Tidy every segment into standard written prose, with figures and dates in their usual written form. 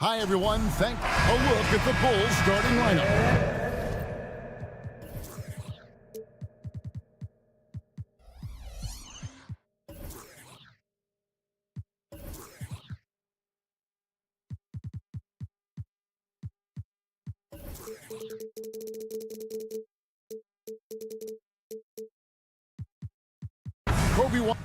Hi, everyone. Thank a look at the Bulls starting lineup. Kobe White.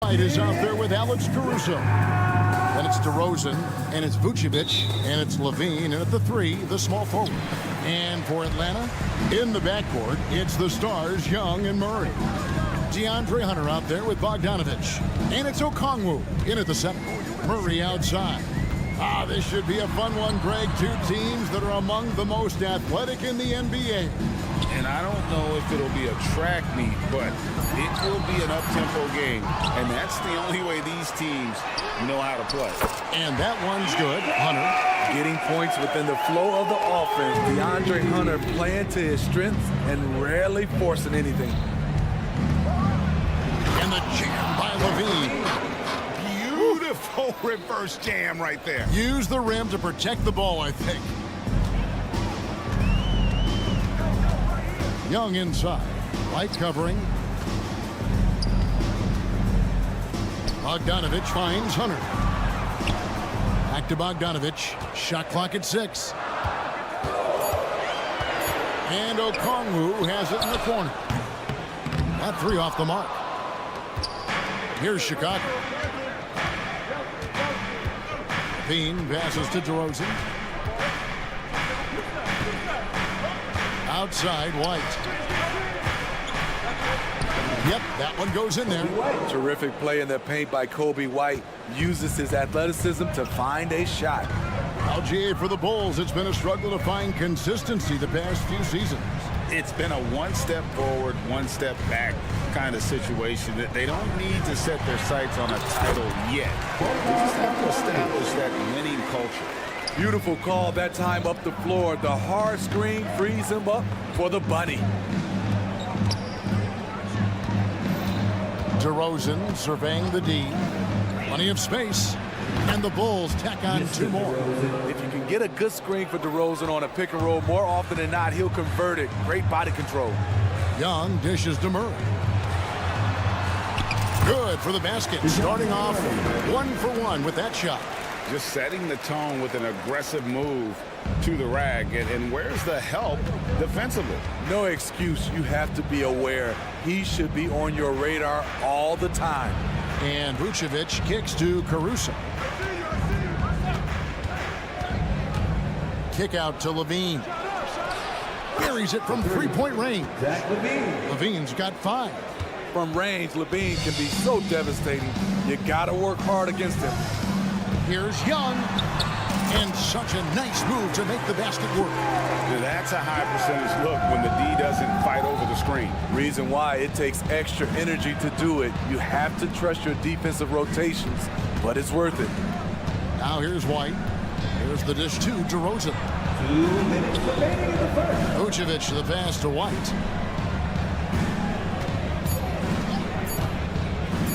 White is out there with Alex Caruso. Then it's DeRozan, and it's Vucevic, and it's Levine, and at the 3, the small forward. And for Atlanta, in the backcourt, it's the stars, Young and Murray. DeAndre Hunter out there with Bogdanovich. And it's Okongwu in at the 7. Murray outside. This should be a fun one, Greg. Two teams that are among the most athletic in the NBA. And I don't know if it'll be a track meet, but it will be an up-tempo game. And that's the only way these teams know how to play. And that one's good. Hunter. Getting points within the flow of the offense. DeAndre Hunter playing to his strengths and rarely forcing anything. And the jam by Levine. Beautiful reverse jam right there. Use the rim to protect the ball, I think. Young inside. White covering. Bogdanovich finds Hunter. Back to Bogdanovich. Shot clock at 6. And Okongwu has it in the corner. That 3 off the mark. Here's Chicago. Bean passes to DeRozan. Outside, White. Yep, that one goes in there. Terrific play in the paint by Kobe White. Uses his athleticism to find a shot. LGA for the Bulls. It's been a struggle to find consistency the past few seasons. It's been a one step forward, one step back kind of situation. That they don't need to set their sights on a title yet. They just have to establish that winning culture. Beautiful call that time up the floor. The hard screen frees him up for the bunny. DeRozan surveying the D. Plenty of space. And the Bulls tack on 2 more. If you can get a good screen for DeRozan on a pick and roll, more often than not, he'll convert it. Great body control. Young dishes to Murray. Good for the basket. Starting off 1 for 1 with that shot. Just setting the tone with an aggressive move to the rack. And where's the help defensively? No excuse. You have to be aware. He should be on your radar all the time. And Vucevic kicks to Caruso. Kick out to Levine. Buries it from 3-point range. Levine's got 5. From range, Levine can be so devastating. You gotta work hard against him. Here's Young. And such a nice move to make the basket work. That's a high percentage look when the D doesn't fight over the screen. Reason why it takes extra energy to do it. You have to trust your defensive rotations, but it's worth it. Now here's White. Here's the dish to DeRozan. 2 minutes remaining in the first. Vucevic the pass to White.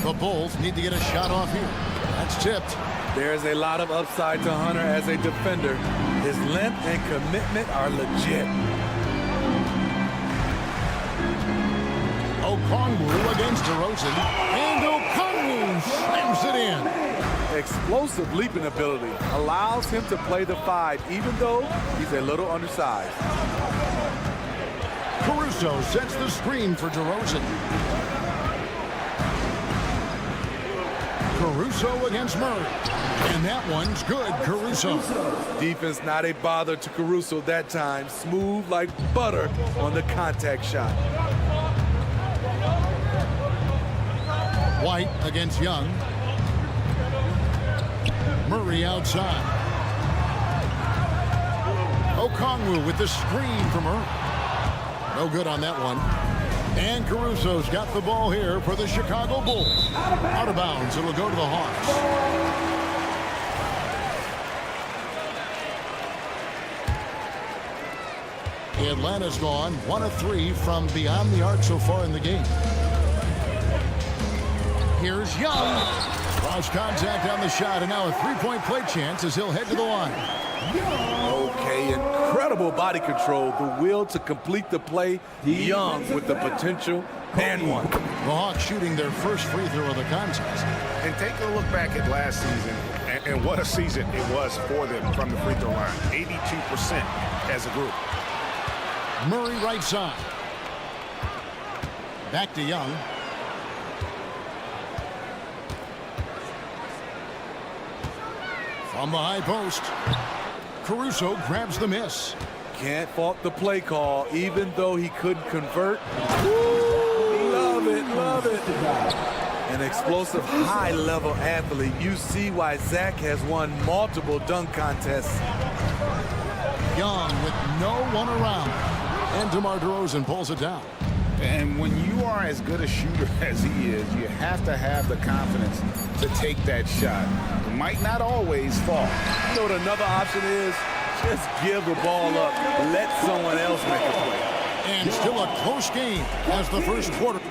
The Bulls need to get a shot off here. That's tipped. There's a lot of upside to Hunter as a defender. His length and commitment are legit. Okongwu against DeRozan. And Okongwu slams it in. Explosive leaping ability allows him to play the 5, even though he's a little undersized. Caruso sets the screen for DeRozan. Caruso against Murray. And that one's good, Caruso. Defense not a bother to Caruso that time. Smooth like butter on the contact shot. White against Young. Murray outside. Okongwu with the screen from her. No good on that one. And Caruso's got the ball here for the Chicago Bulls. Out of bounds. It'll go to the Hawks. Atlanta's gone 1 of 3 from beyond the arc so far in the game. Here's Young. Cross contact on the shot, and now a three-point play chance as he'll head to the line. Okay, incredible body control. The will to complete the play. Young with the potential and one. The Hawks shooting their first free throw of the contest. And take a look back at last season, and what a season it was for them from the free throw line. 82% as a group. Murray right side. Back to Young. From the high post. Caruso grabs the miss. Can't fault the play call, even though he couldn't convert. Woo! Love it, love it. An explosive, high-level athlete. You see why Zach has won multiple dunk contests. Young with no one around. And DeMar DeRozan pulls it down. And when you are as good a shooter as he is, you have to have the confidence to take that shot. It might not always fall. You know what another option is? Just give the ball up. Let someone else make a play. And still a close game as the first quarter.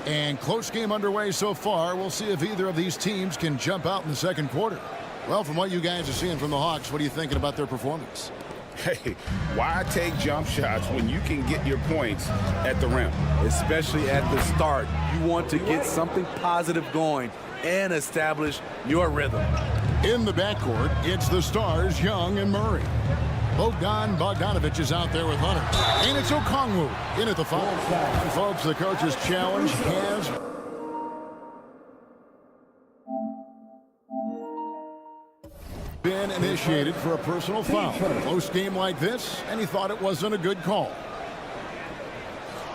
And close game underway so far. We'll see if either of these teams can jump out in the second quarter. Well, from what you guys are seeing from the Hawks, what are you thinking about their performance? Hey, why take jump shots when you can get your points at the rim? Especially at the start. You want to get something positive going and establish your rhythm. In the backcourt, it's the stars, Young and Murray. Bogdanovich is out there with Hunter. And it's Okongwu in at the foul. And folks, the coach's challenge has been initiated for a personal foul. Close game like this, and he thought it wasn't a good call.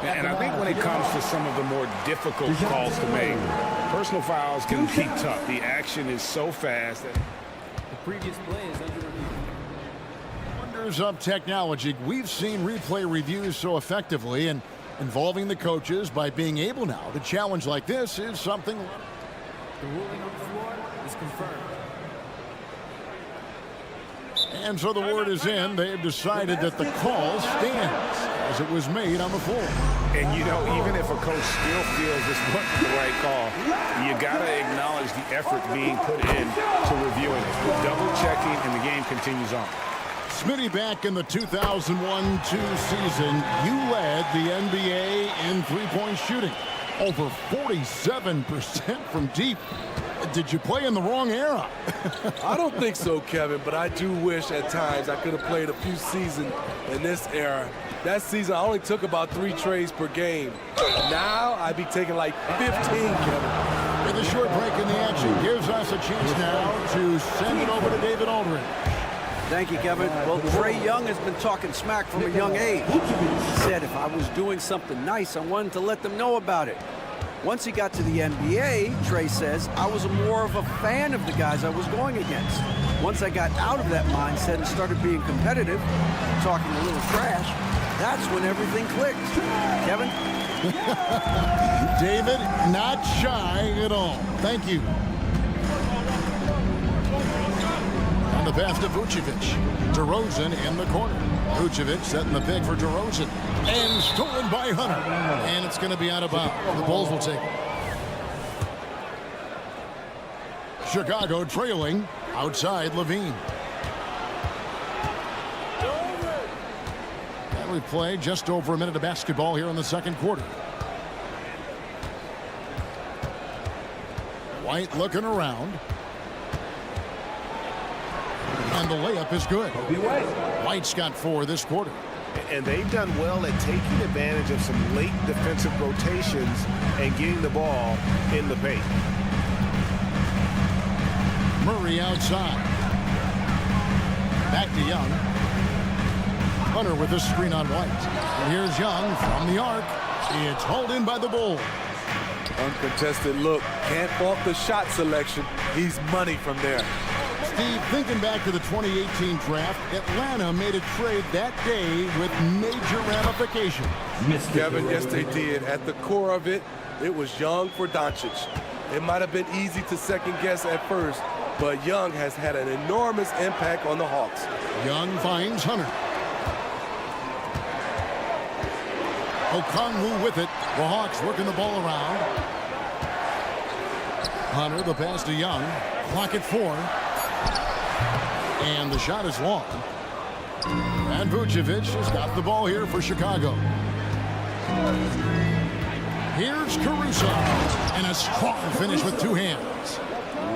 And I think when it comes to some of the more difficult calls to make, personal fouls can be tough. The action is so fast that the previous play is under review. Wonders of technology. We've seen replay reviews so effectively, and involving the coaches by being able now to challenge like this is something. The ruling on the floor is confirmed. And so the word is in. They've decided that the call stands as it was made on the floor. And, you know, even if a coach still feels this wasn't the right call, you got to acknowledge the effort being put in to reviewing it. Double-checking, and the game continues on. Smitty, back in the 2001-2 season, you led the NBA in three-point shooting. Over 47% from deep. Did you play in the wrong era? I don't think so, Kevin, but I do wish at times I could have played a few seasons in this era. That season, I only took about 3 trays per game. Now, I'd be taking like 15, Kevin. With a short break in the action, gives us a chance now to send it over to David Aldridge. Thank you, Kevin. Well, Trae Young has been talking smack from a young age. He said if I was doing something nice, I wanted to let them know about it. Once he got to the NBA, Trae says, I was more of a fan of the guys I was going against. Once I got out of that mindset and started being competitive, talking a little trash, that's when everything clicked. Kevin? David, not shy at all. Thank you. On the pass to Vucevic. DeRozan in the corner. Vucevic setting the pick for DeRozan. And stolen by Hunter. And it's going to be out of bounds. The Bulls will take it. Chicago trailing. Outside Levine. And we play just over a minute of basketball here in the second quarter. White looking around. And the layup is good. White's got 4 this quarter. And they've done well at taking advantage of some late defensive rotations and getting the ball in the paint. Murray outside. Back to Young. Hunter with a screen on White. And here's Young from the arc. It's hauled in by the Bulls. Uncontested look. Can't fault the shot selection. He's money from there. Steve, thinking back to the 2018 draft, Atlanta made a trade that day with major ramifications. Kevin, yes, they did. At the core of it, it was Young for Doncic. It might have been easy to second guess at first, but Young has had an enormous impact on the Hawks. Young finds Hunter. Okongwu with it. The Hawks working the ball around. Hunter, the pass to Young. Clock at 4. And the shot is long. And Vucevic has got the ball here for Chicago. Here's Caruso. And a strong finish with 2 hands.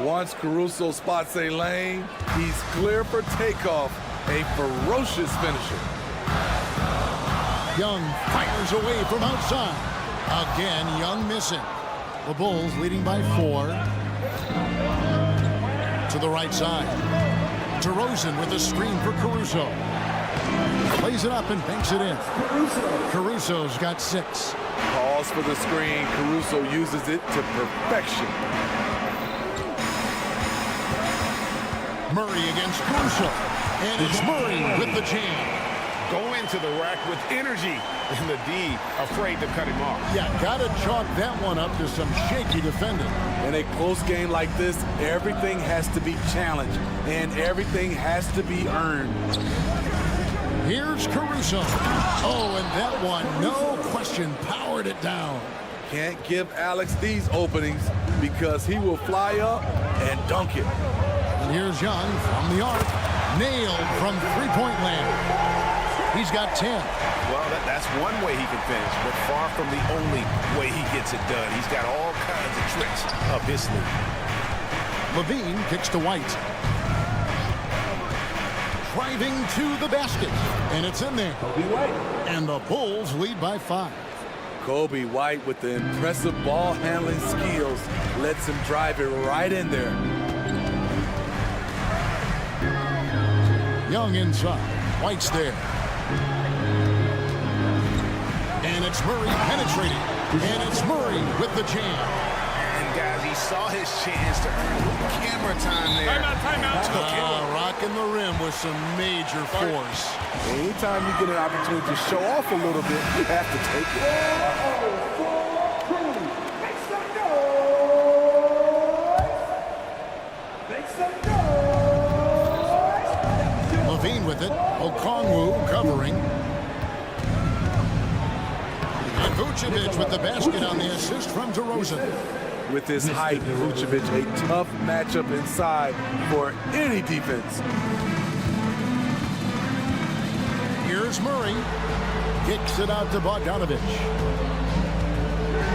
Once Caruso spots a lane, he's clear for takeoff. A ferocious finisher. Young fires away from outside. Again, Young missing. The Bulls leading by 4. To the right side. DeRozan with a screen for Caruso. Plays it up and banks it in. Caruso's got 6. Calls for the screen. Caruso uses it to perfection. Murray against Caruso. And it's Murray with the jam. Go into the rack with energy, and the D afraid to cut him off. Yeah, gotta chalk that one up to some shaky defending. In a close game like this, everything has to be challenged, and everything has to be earned. Here's Caruso. Oh, and that one, no question, powered it down. Can't give Alex these openings because he will fly up and dunk it. And here's Young from the arc. Nailed from three-point land. He's got 10. Well, that's one way he can finish, but far from the only way he gets it done. He's got all kinds of tricks up his sleeve. Levine kicks to White. Driving to the basket. And it's in there. And the Bulls lead by 5. Kobe White with the impressive ball handling skills lets him drive it right in there. Young inside. White's there. And it's Murray penetrating. And it's Murray with the jam. And guys, he saw his chance to earn a little camera time there. Timeout. Rocking the rim with some major force. Anytime you get an opportunity to show off a little bit, you have to take it. Levine with it. Okongwu covering. And Vucevic with the basket on the assist from DeRozan. With his height, Vucevic, a tough matchup inside for any defense. Here's Murray. Kicks it out to Bogdanovich.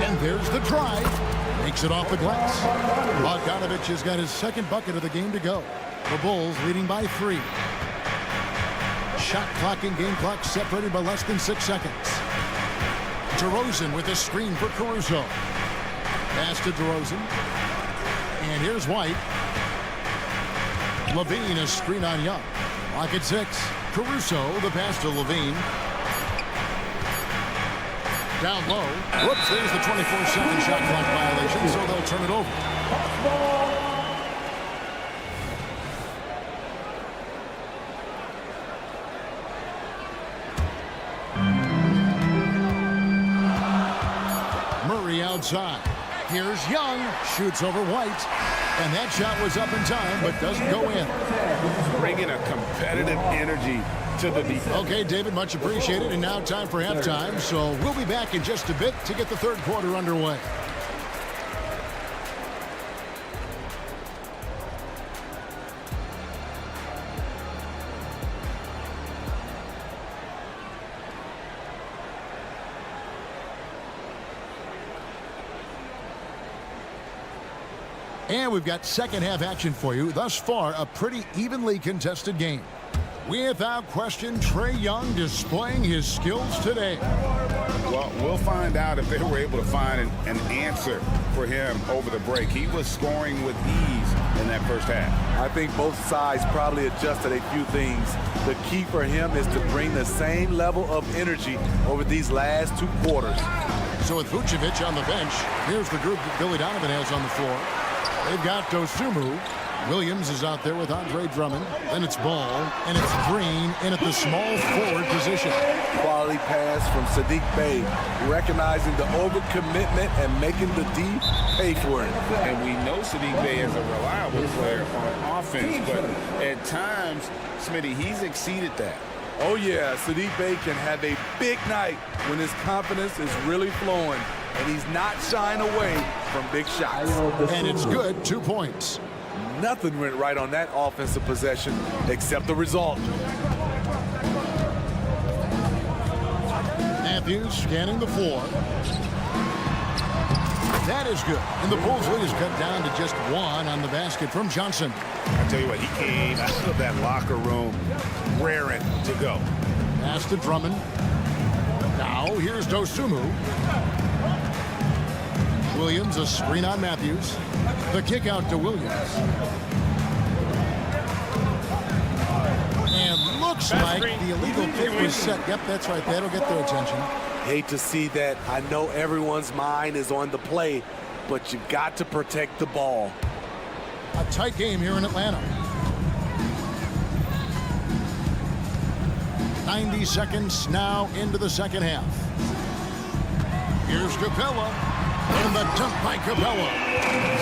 And there's the drive. Makes it off the glass. Bogdanovich has got his second bucket of the game to go. The Bulls leading by 3. Shot clock and game clock separated by less than 6 seconds. DeRozan with a screen for Caruso. Pass to DeRozan. And here's White. Levine, a screen on Young. Clock at 6. Caruso, the pass to Levine. Down low. Whoops, there's the 24-second shot clock violation, so they'll turn it over. Murray outside. Here's Young. Shoots over White. And that shot was up in time, but doesn't go in. Bringing a competitive energy to the defense. Okay, David, much appreciated. And now time for halftime. So we'll be back in just a bit to get the third quarter underway. And we've got second half action for you. Thus far, a pretty evenly contested game. Without question, Trae Young displaying his skills today. Well, we'll find out if they were able to find an answer for him over the break. He was scoring with ease in that first half. I think both sides probably adjusted a few things. The key for him is to bring the same level of energy over these last 2 quarters. So with Vucevic on the bench, here's the group that Billy Donovan has on the floor. They've got Dosunmu. Williams is out there with Andre Drummond. Then it's Ball, and it's Green in at the small forward position. Quality pass from Sadiq Bey, recognizing the overcommitment and making the D pay for it. And we know Sadiq Bey is a reliable player on offense, but at times, Smitty, he's exceeded that. Oh yeah, Sadiq Bey can have a big night when his confidence is really flowing and he's not shying away from big shots. And it's good, 2 points. Nothing went right on that offensive possession except the result. Matthews scanning the floor. That is good. And the Bulls lead is cut down to just 1 on the basket from Johnson. I tell you what, he came out of that locker room raring to go. Pass to Drummond. Now here's Dosunmu. Williams, a screen on Matthews. The kick out to Williams. And looks like the illegal kick was set. Yep, that's right. That'll get their attention. Hate to see that. I know everyone's mind is on the play, but you've got to protect the ball. A tight game here in Atlanta. 90 seconds now into the second half. Here's Capella. And the dunk by Capella.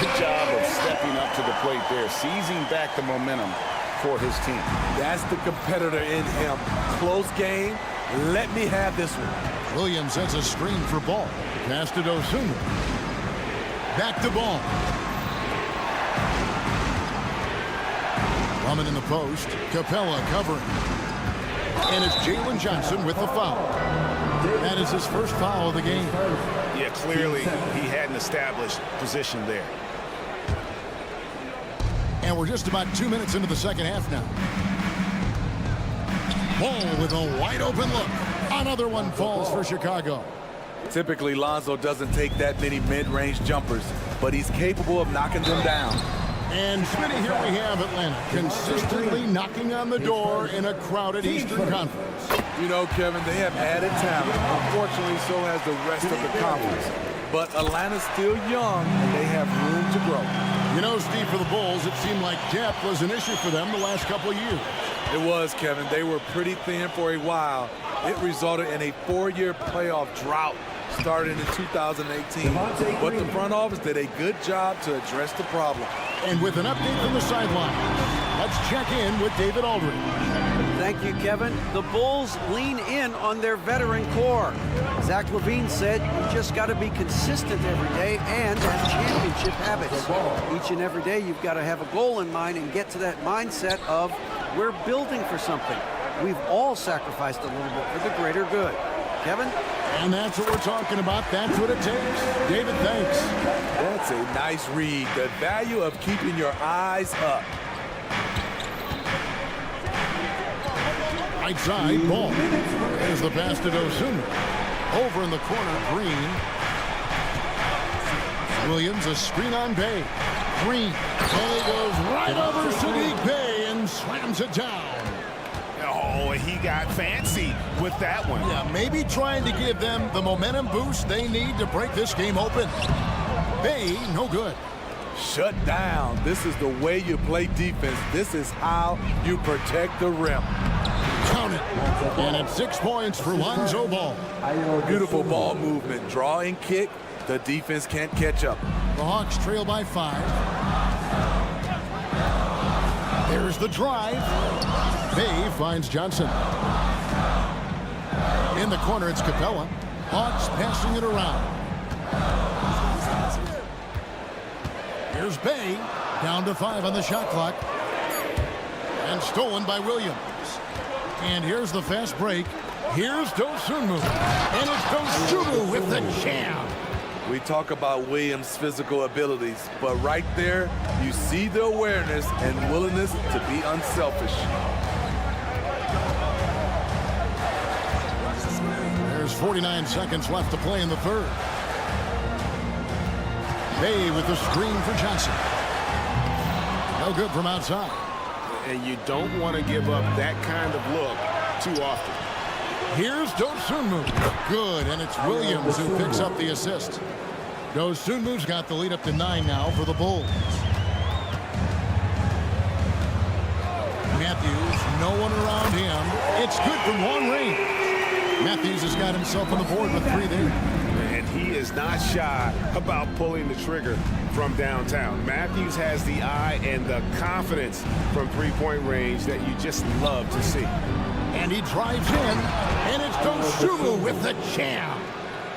Good job of stepping up to the plate there, seizing back the momentum for his team. That's the competitor in him. Close game. Let me have this one. Williams has a screen for Ball. Pass to Dosunmu. Back to Ball. Drummond in the post. Capella covering. And it's Jalen Johnson with the foul. That is his first foul of the game. Yeah, clearly he had an established position there. And we're just about 2 minutes into the second half now. Ball with a wide open look. Another one falls for Chicago. Typically, Lonzo doesn't take that many mid-range jumpers, but he's capable of knocking them down. And Smitty, here we have Atlanta consistently knocking on the door in a crowded Eastern Conference. You know, Kevin, they have added talent. Unfortunately, so has the rest of the conference. But Atlanta's still young, and they have room to grow. You know, Steve, for the Bulls, it seemed like depth was an issue for them the last couple of years. It was, Kevin. They were pretty thin for a while. It resulted in a 4-year playoff drought started in 2018. But the front office did a good job to address the problem. And with an update from the sideline, let's check in with David Aldridge. Thank you, Kevin. The Bulls lean in on their veteran core. Zach LaVine said, you just got to be consistent every day and have championship habits. Each and every day, you've got to have a goal in mind and get to that mindset of we're building for something. We've all sacrificed a little bit for the greater good. Kevin? And that's what we're talking about. That's what it takes. David, thanks. That's a nice read. The value of keeping your eyes up. Right side, Ball. There's the pass to Dosunmu. Over in the corner, Green. Williams, a screen on Bey. Green. And he goes right over Sadiq Bey and slams it down. Oh, he got fancy with that one. Yeah, maybe trying to give them the momentum boost they need to break this game open. Bey, no good. Shut down. This is the way you play defense. This is how you protect the rim. Count it. And it's 6 points for Lonzo Ball. Beautiful ball movement. Draw and kick. The defense can't catch up. The Hawks trail by 5. There's the drive. Bey finds Johnson. In the corner, it's Capella. Hawks passing it around. Here's Bey. Down to 5 on the shot clock. And stolen by Williams. And here's the fast break. Here's Dosunmu. And it's Dosunmu with the jam. We talk about Williams' physical abilities, but right there, you see the awareness and willingness to be unselfish. 49 seconds left to play in the third. Bay with the screen for Johnson. No good from outside. And you don't want to give up that kind of look too often. Here's Dosunmu. Good, and it's Williams who picks up the assist. Dosunmu's got the lead up to 9 now for the Bulls. Matthews, no one around him. It's good from long range. Matthews has got himself on the board with 3 there. And he is not shy about pulling the trigger from downtown. Matthews has the eye and the confidence from three-point range that you just love to see. And he drives in, and it's Dosunmu with the jam.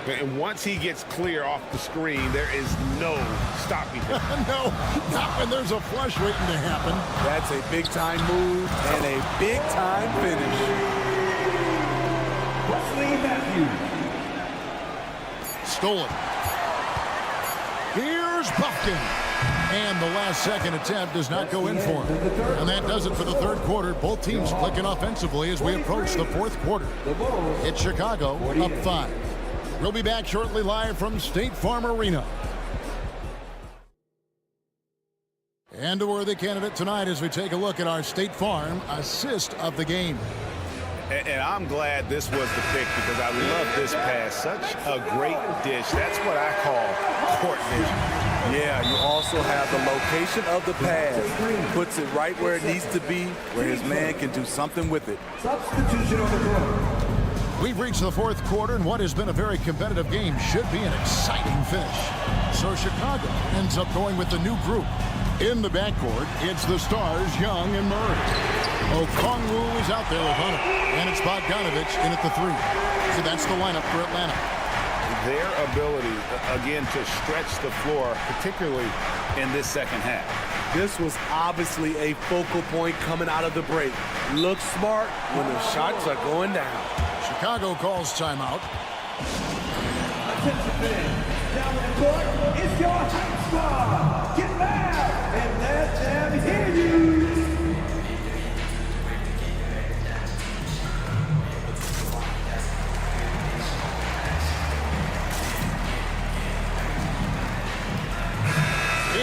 And once he gets clear off the screen, there is no stopping him. No, not when there's a flush waiting to happen. That's a big-time move and a big-time finish. Wesley Matthews. Stolen. Here's Buffkin. And the last second attempt does not go in for him. And that does it for the third quarter. Both teams clicking offensively as we approach the fourth quarter. It's Chicago up 5. We'll be back shortly live from State Farm Arena. And a worthy candidate tonight as we take a look at our State Farm assist of the game. And I'm glad this was the pick because I love this pass. Such a great dish. That's what I call court vision. Yeah, you also have the location of the pass. Puts it right where it needs to be, where his man can do something with it. Substitution on the court. We've reached the fourth quarter, and what has been a very competitive game should be an exciting finish. So Chicago ends up going with the new group. In the backcourt, it's the stars, Young and Murray. Okongwu is out there with Hunter, and it's Bogdanovich in at the 3. So that's the lineup for Atlanta. Their ability, again, to stretch the floor, particularly in this second half. This was obviously a focal point coming out of the break. Look smart when the shots are going down. Chicago calls timeout. Attention fans, down in the court, it's your hype squad. Get loud and let them hear you.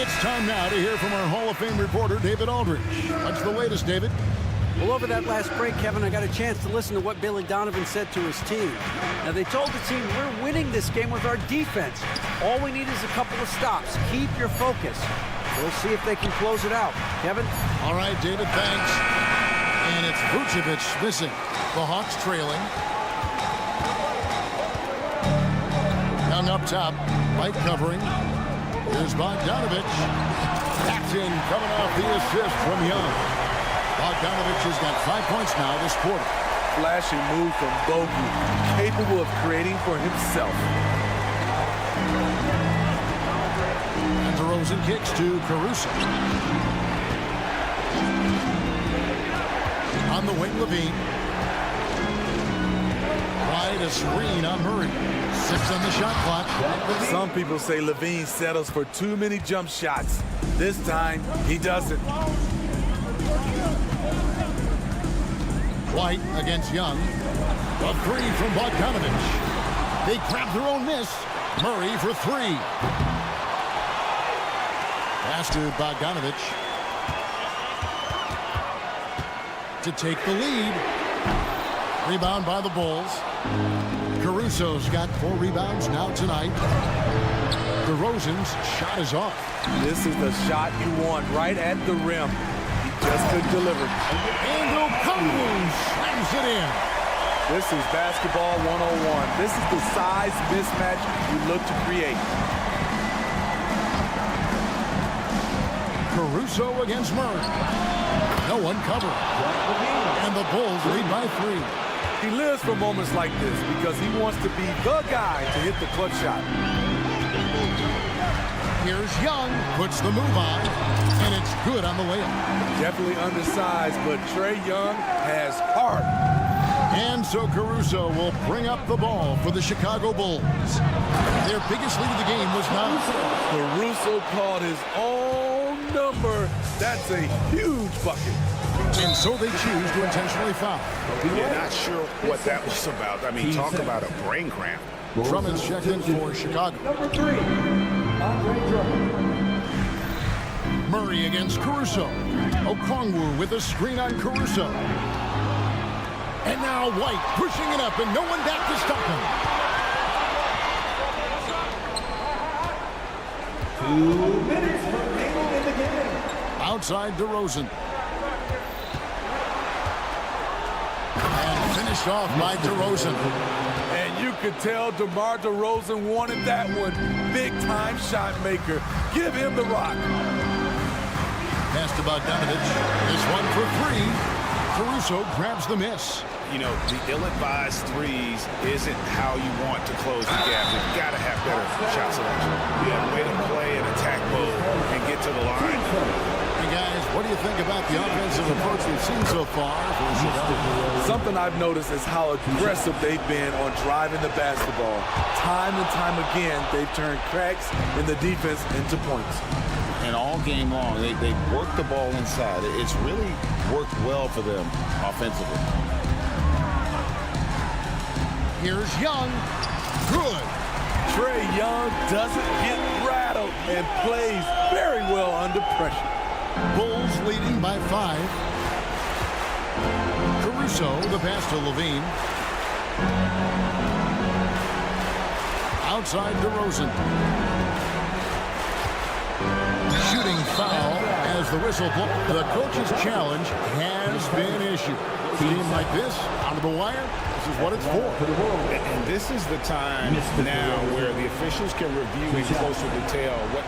It's time now to hear from our Hall of Fame reporter, David Aldridge. What's the latest, David? Well, over that last break, Kevin, I got a chance to listen to what Billy Donovan said to his team. Now, they told the team, we're winning this game with our defense. All we need is a couple of stops. Keep your focus. We'll see if they can close it out. Kevin? All right, David, thanks. And it's Vucevic missing. The Hawks trailing. Young up top, light covering. Here's Bogdanovich. That's in, coming off the assist from Young. Bogdanovich has got 5 points now this quarter. Flashing move from Bogey, capable of creating for himself. And DeRozan kicks to Caruso. On the wing, Levine. Wide a screen on Murray. 6 on the shot clock. Some people say Levine settles for too many jump shots. This time, he doesn't. White against Young. A 3 from Bogdanovich. They grab their own miss. Murray for 3. Pass to Bogdanovich to take the lead. Rebound by the Bulls. Caruso's got 4 rebounds now tonight. DeRozan's shot is off. This is the shot you want right at the rim. He just couldn't deliver. And Okongwu slams it in. This is basketball 101. This is the size mismatch you look to create. Caruso against Murray. No one covering. And the Bulls lead by 3. He lives for moments like this because he wants to be the guy to hit the clutch shot. Here's Young, puts the move on, and it's good on the layup. Definitely undersized, but Trae Young has heart. And so Caruso will bring up the ball for the Chicago Bulls. Their biggest lead of the game was 9. Caruso called his own number. That's a huge bucket. And so they choose to intentionally foul. Yeah, not sure what that was about. I mean, talk about a brain cramp. Drummond's checked in for Chicago. Number 3, Andre Drummond. Murray against Caruso. Okongwu with a screen on Caruso. And now White pushing it up and no one back to stop him. 2 minutes remaining in the game. Outside DeRozan. And finished off by DeRozan. And you could tell DeMar DeRozan wanted that one. Big-time shot maker. Give him the rock. Pass to Bogdanovich. This one for 3. Caruso grabs the miss. You know, the ill-advised threes isn't how you want to close the gap. You've got to have better shot selection. You have a way to play and attack mode and get to the line. Hey, guys, what do you think about the offensive approach we've seen so far for Chicago? Something I've noticed is how aggressive they've been on driving the basketball. Time and time again, they've turned cracks in the defense into points. And all game long, they work the ball inside. It's really worked well for them offensively. Here's Young. Good. Trae Young doesn't get rattled and plays very well under pressure. Bulls leading by 5. Caruso, the pass to Levine. Outside DeRozan. Shooting foul as the whistle blows. The coach's challenge has been issued. A team like this, out of the wire, this is what it's for. And this is the time now where the officials can review in closer detail what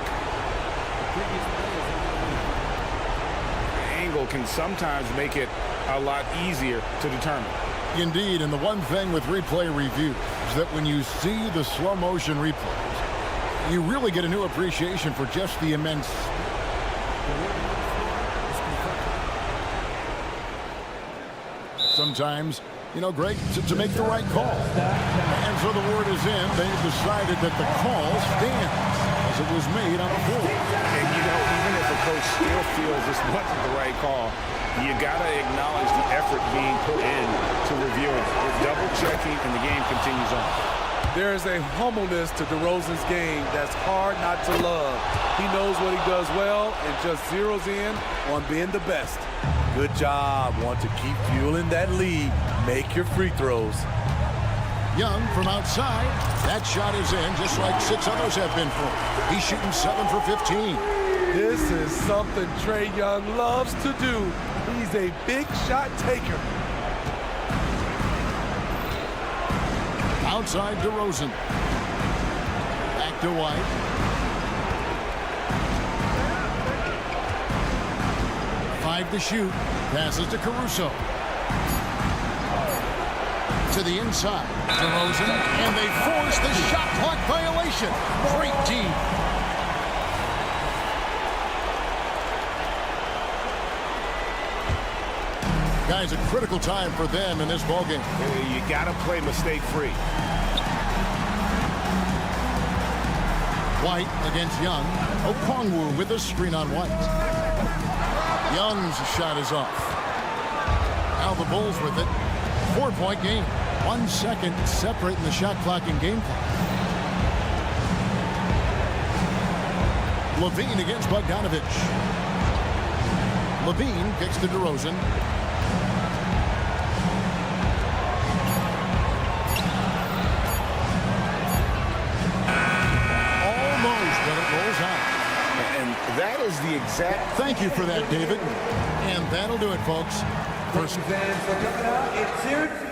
angle can sometimes make it a lot easier to determine. Indeed, and the one thing with replay review is that when you see the slow motion replays, you really get a new appreciation for just the immense. Sometimes, you know, Greg, to make the right call. And so the word is in. They've decided that the call stands as it was made on the floor. And, you know, even if a coach still feels this wasn't the right call, you got to acknowledge the effort being put in to reviewing. We're double-checking, and the game continues on. There is a humbleness to DeRozan's game that's hard not to love. He knows what he does well and just zeroes in on being the best. Good job. Want to keep fueling that lead. Make your free throws. Young from outside. That shot is in, just like 6 others have been for him. He's shooting 7 for 15. This is something Trae Young loves to do. He's a big shot taker. Outside DeRozan. Back to White. Five to shoot. Passes to Caruso. To the inside. DeRozan. And they force the shot clock violation. Great team. Guys, a critical time for them in this ballgame. You got to play mistake-free. White against Young. Okongwu with a screen on White. Young's shot is off. Now the Bulls with it. 4-point game. 1 second separating the shot clock and game clock. Levine against Bogdanovich. Levine kicks to DeRozan. And that is the exact... Thank you for that, David. And that'll do it, folks. First fans are coming out. It's 0-2.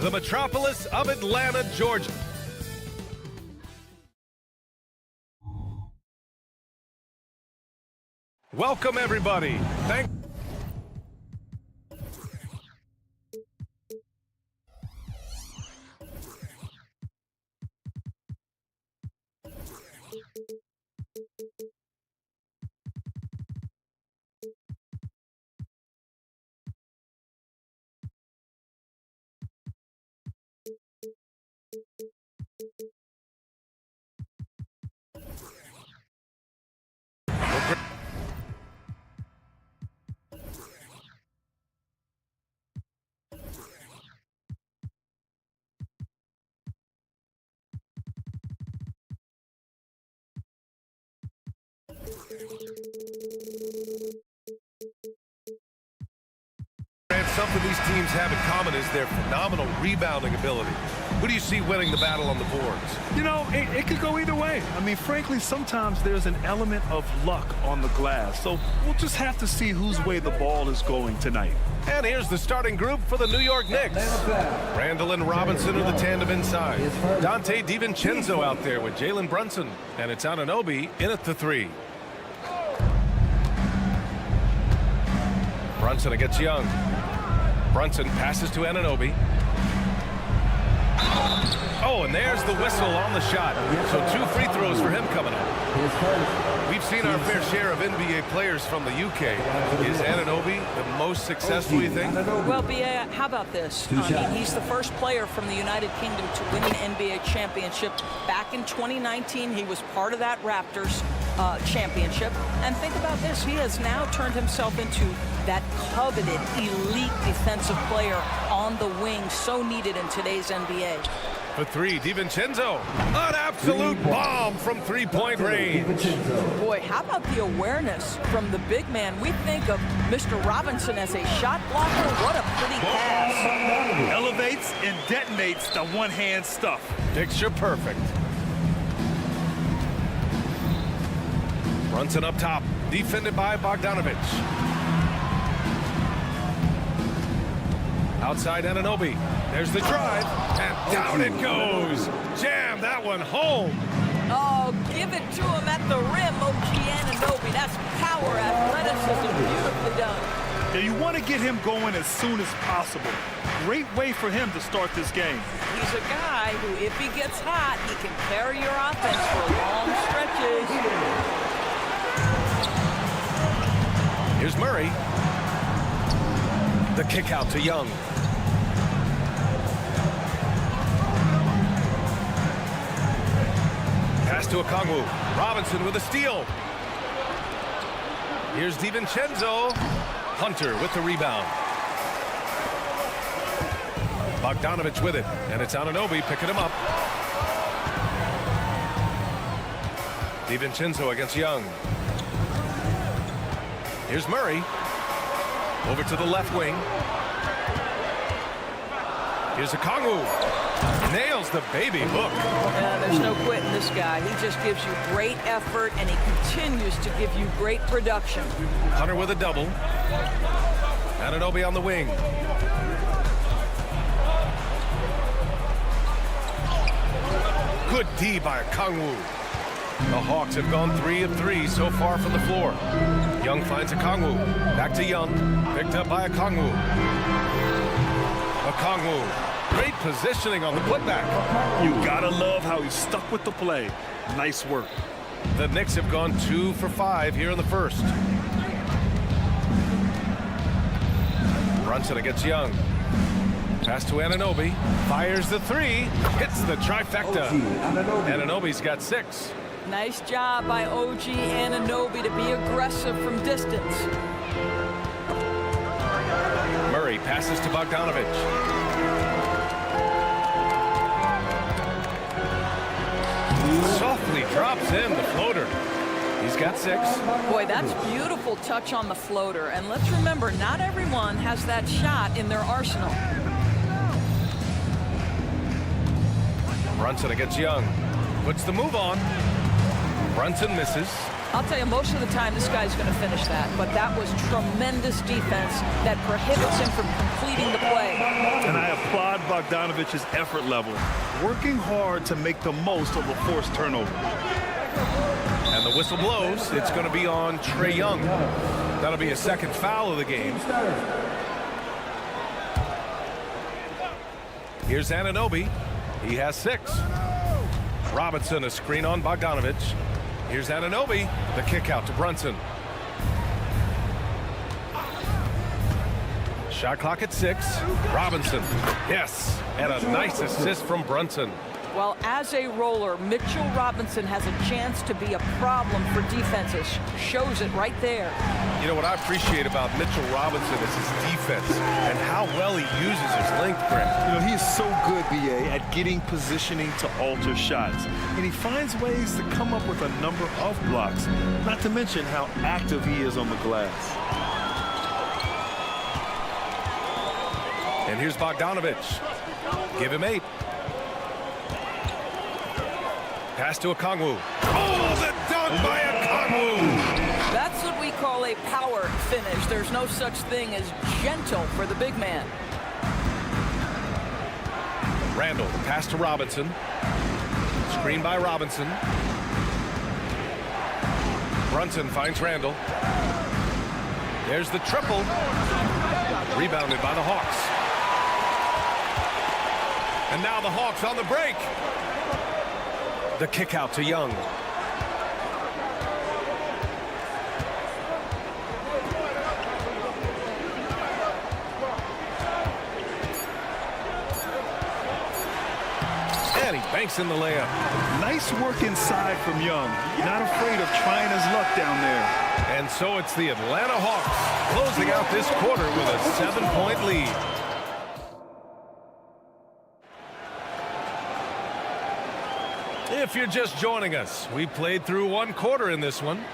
the metropolis of Atlanta, Georgia. Welcome, everybody. Something these teams have in common is their phenomenal rebounding ability. Who do you see winning the battle on the boards? You know, it could go either way. I mean, frankly, sometimes there's an element of luck on the glass. So we'll just have to see whose way the ball is going tonight. And here's the starting group for the New York Knicks. Randall and Robinson are the tandem inside. Dante DiVincenzo out there with Jalen Brunson. And it's Anunoby in at the 3. Brunson against Young. Brunson passes to Anunoby. Oh, and there's the whistle on the shot. So 2 free throws for him coming up. We've seen our fair share of NBA players from the UK. Is Anunoby the most successful, you think? Well, B.A., how about this? He's the first player from the United Kingdom to win an NBA championship. Back in 2019, he was part of that Raptors championship. And think about this. He has now turned himself into that coveted elite defensive player on the wing, so needed in today's NBA. For 3, DiVincenzo. An absolute bomb from 3-point range. Boy, how about the awareness from the big man? We think of Mr. Robinson as a shot blocker. What a pretty pass. Elevates and detonates the one-hand stuff. Picture perfect. Brunson up top, defended by Bogdanovich. Outside Anunoby. There's the drive, and down it goes. Jam that one home. Oh, give it to him at the rim, OG Anunoby. That's power, athleticism, beautifully done. Yeah, you want to get him going as soon as possible. Great way for him to start this game. He's a guy who, if he gets hot, he can carry your offense for long stretches. Here's Murray. The kick out to Young. Pass to Okongwu. Robinson with a steal. Here's DiVincenzo. Hunter with the rebound. Bogdanovich with it, and it's Anunoby picking him up. DiVincenzo against Young. Here's Murray. Over to the left wing. Here's Okongwu. Nails the baby hook. Yeah, there's no quitting this guy. He just gives you great effort, and he continues to give you great production. Hunter with a double. Anunoby on the wing. Good D by Okongwu. The Hawks have gone 3 of 3 so far from the floor. Young finds Okongwu. Back to Young. Picked up by Okongwu. Okongwu. Great positioning on the putback. You gotta love how he stuck with the play. Nice work. The Knicks have gone 2 for 5 here in the first. Brunson against Young. Pass to Anunoby. Fires the 3. Hits the trifecta. Anunoby's got 6. Nice job by OG Anunoby to be aggressive from distance. Murray passes to Bogdanovich. Softly drops in the floater. He's got 6. Boy, that's beautiful touch on the floater. And let's remember, not everyone has that shot in their arsenal. Brunson against Young. Puts the move on. Brunson misses. I'll tell you, most of the time this guy's going to finish that, but that was tremendous defense that prohibits him from completing the play. And I applaud Bogdanovich's effort level, working hard to make the most of a forced turnover. And the whistle blows. It's going to be on Trae Young. That'll be his second foul of the game. Here's Anunoby. He has 6. Robinson, a screen on Bogdanovich. Here's Anunoby. The kick out to Brunson. Shot clock at 6. Robinson. Yes. And a nice assist from Brunson. Well, as a roller, Mitchell Robinson has a chance to be a problem for defenses. Shows it right there. You know what I appreciate about Mitchell Robinson is his defense and how well he uses his length, Grant. You know, he is so good, BA, at getting positioning to alter shots. And he finds ways to come up with a number of blocks, not to mention how active he is on the glass. And here's Bogdanovich. Give him 8. Pass to Okongwu. Oh, the dunk by Okongwu! That's what we call a power finish. There's no such thing as gentle for the big man. Randall, pass to Robinson. Screen by Robinson. Brunson finds Randall. There's the triple. Rebounded by the Hawks. And now the Hawks on the break. The kick out to Young. And he banks in the layup. Nice work inside from Young. Not afraid of trying his luck down there. And so it's the Atlanta Hawks closing out this quarter with a 7-point lead. If you're just joining us, we played through 1 quarter in this one.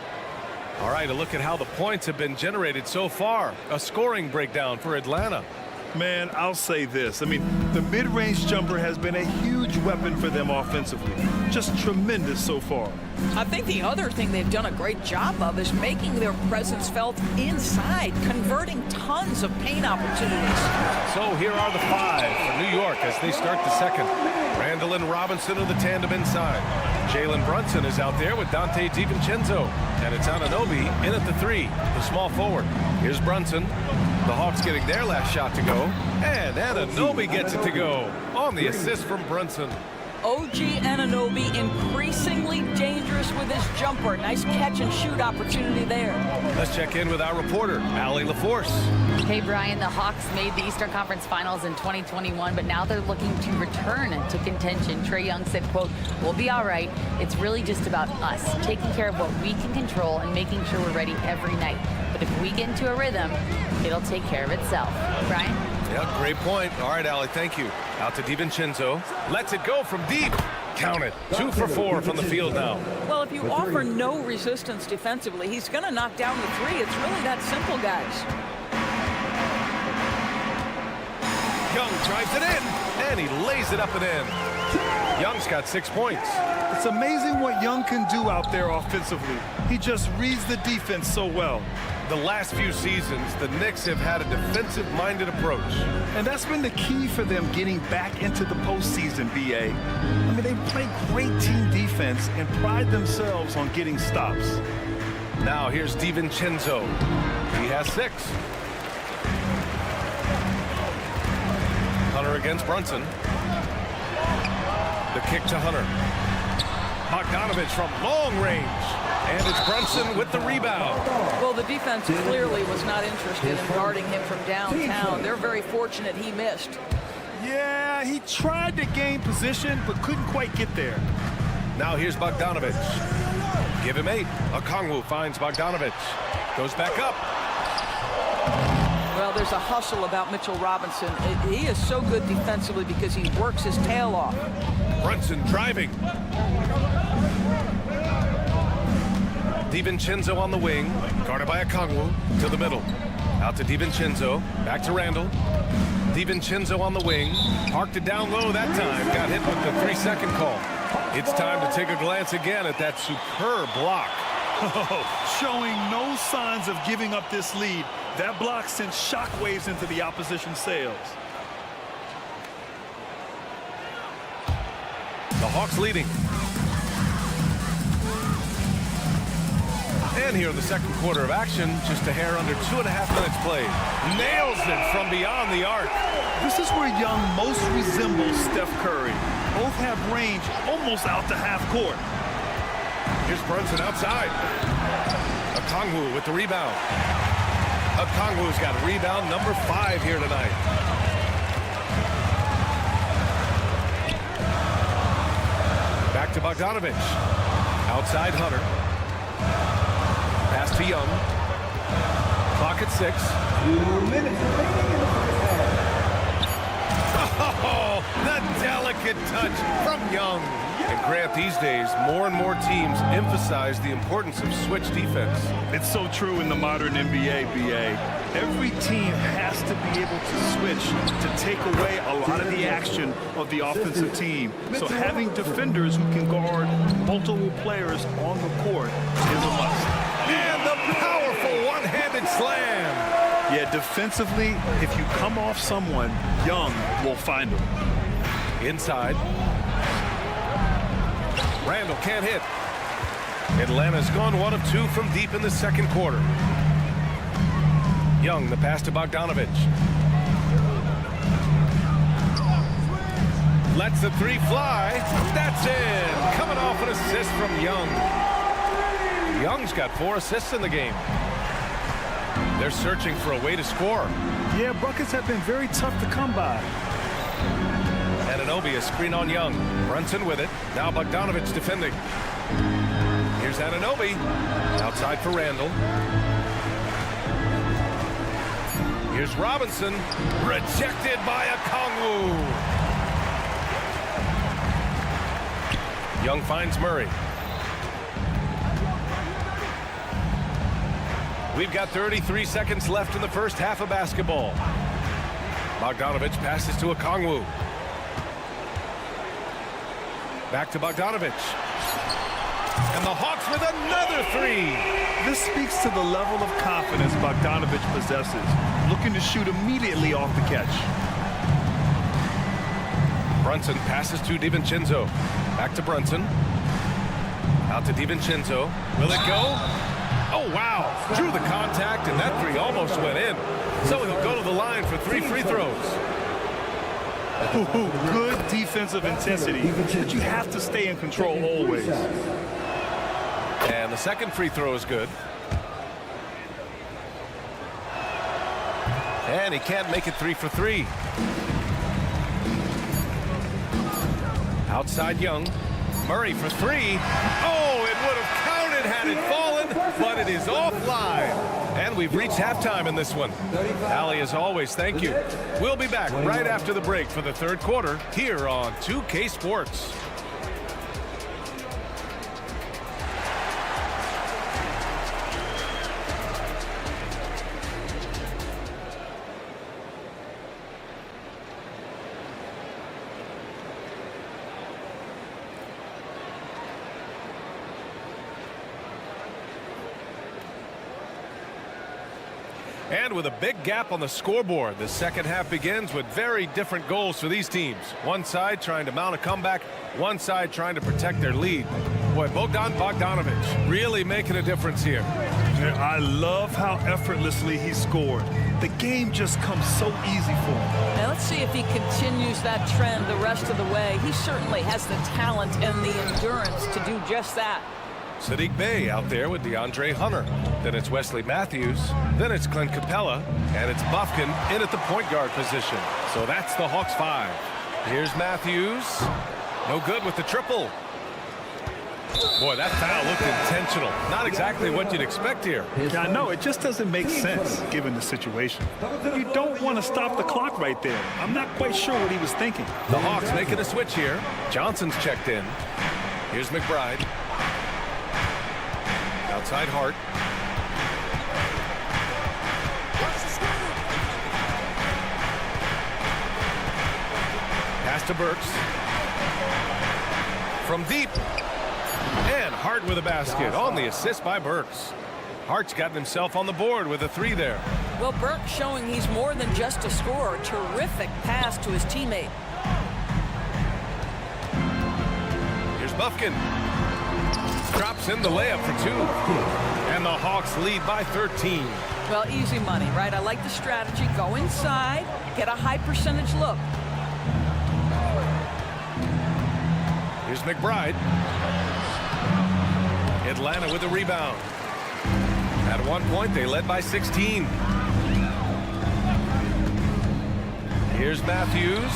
All right, a look at how the points have been generated so far. A scoring breakdown for Atlanta. Man, I'll say this. I mean, the mid-range jumper has been a huge weapon for them offensively. Just tremendous so far. I think the other thing they've done a great job of is making their presence felt inside, converting tons of paint opportunities. So here are the 5 for New York as they start the second. Randall and Robinson are the tandem inside. Jalen Brunson is out there with Dante DiVincenzo. And it's Anunoby in at the 3, the small forward. Here's Brunson. The Hawks getting their last shot to go. And Anunoby gets it to go on the assist from Brunson. OG Anunoby increasingly dangerous with his jumper. Nice catch and shoot opportunity there. Let's check in with our reporter, Allie LaForce. Hey, Brian, the Hawks made the Eastern Conference Finals in 2021, but now they're looking to return to contention. Trae Young said, quote, "We'll be all right. It's really just about us, taking care of what we can control and making sure we're ready every night. But if we get into a rhythm, it'll take care of itself." Brian? Yeah, great point. All right, Allie, thank you. Out to DiVincenzo. Lets it go from deep. Count it. 2 for 4 from the field now. Well, if you offer no resistance defensively, he's going to knock down the 3. It's really that simple, guys. Young drives it in, and he lays it up and in. Young's got 6 points. It's amazing what Young can do out there offensively. He just reads the defense so well. The last few seasons, the Knicks have had a defensive-minded approach. And that's been the key for them getting back into the postseason, BA. I mean, they play great team defense and pride themselves on getting stops. Now here's DiVincenzo. He has 6. Hunter against Brunson. The kick to Hunter. Bogdanovich from long range. And it's Brunson with the rebound. Well, the defense clearly was not interested in guarding him from downtown. They're very fortunate he missed. Yeah, he tried to gain position, but couldn't quite get there. Now here's Bogdanovich. Give him 8. Okongwu finds Bogdanovich. Goes back up. Well, there's a hustle about Mitchell Robinson. He is so good defensively because he works his tail off. Brunson driving. DiVincenzo on the wing, guarded by Okongwu, to the middle. Out to DiVincenzo, back to Randall. DiVincenzo on the wing, parked it down low that time, got hit with the 3-second call. It's time to take a glance again at that superb block. Showing no signs of giving up this lead. That block sent shockwaves into the opposition sails. The Hawks leading. And here in the second quarter of action, just a hair under 2.5 minutes played. Nails it from beyond the arc. This is where Young most resembles Steph Curry. Both have range almost out to half court. Here's Brunson outside. Okongwu with the rebound. Okongwu's got rebound number 5 here tonight. Back to Bogdanovich. Outside Hunter. Pass to Young. Clock at 6. 2 minutes remaining in the first half. Oh, the delicate touch from Young. And Grant, these days, more and more teams emphasize the importance of switch defense. It's so true in the modern NBA, BA. Every team has to be able to switch to take away a lot of the action of the offensive team. So having defenders who can guard multiple players on the court is a must. And the powerful one-handed slam. Yeah, defensively, if you come off someone, Young will find them. Inside. Randall can't hit. Atlanta's gone 1 of 2 from deep in the second quarter. Young, the pass to Bogdanovich. Lets the 3 fly. That's in. Coming off an assist from Young. Young's got 4 assists in the game. They're searching for a way to score. Yeah, buckets have been very tough to come by. Anunoby, a screen on Young. Brunson with it. Now Bogdanovich defending. Here's Anunoby. Outside for Randall. Here's Robinson. Rejected by Okongwu. Young finds Murray. We've got 33 seconds left in the first half of basketball. Bogdanovich passes to Okongwu. Back to Bogdanovich. And the Hawks with another 3. This speaks to the level of confidence Bogdanovich possesses, looking to shoot immediately off the catch. Brunson passes to DiVincenzo. Back to Brunson. Out to DiVincenzo. Will it go? Oh, wow. Drew the contact, and that 3 almost went in. So he'll go to the line for 3 free throws. Good defensive intensity, but you have to stay in control always. And the second free throw is good. And he can't make it 3 for 3. Outside Young. Murray for 3. Oh, it would have counted had it fallen, but it is offline. And we've reached halftime in this one. Allie, as always, thank you. We'll be back right after the break for the third quarter here on 2K Sports. And with a big gap on the scoreboard, the second half begins with very different goals for these teams. One side trying to mount a comeback, one side trying to protect their lead. Boy, Bogdanovich really making a difference here. I love how effortlessly he scored. The game just comes so easy for him. Now let's see if he continues that trend the rest of the way. He certainly has the talent and the endurance to do just that. Sadiq Bey out there with DeAndre Hunter. Then it's Wesley Matthews. Then it's Clint Capella. And it's Bufkin in at the point guard position. So that's the Hawks 5. Here's Matthews. No good with the triple. Boy, that foul looked intentional. Not exactly what you'd expect here. Yeah, I know. It just doesn't make sense given the situation. You don't want to stop the clock right there. I'm not quite sure what he was thinking. The Hawks making a switch here. Johnson's checked in. Here's McBride. Outside Hart. Pass to Burks. From deep. And Hart with a basket on the assist by Burks. Hart's gotten himself on the board with a 3 there. Well, Burks showing he's more than just a scorer. Terrific pass to his teammate. Here's Buffkin. Drops in the layup for 2. And the Hawks lead by 13. Well, easy money, right? I like the strategy. Go inside, get a high percentage look. Here's McBride. Atlanta with the rebound. At one point, they led by 16. Here's Matthews.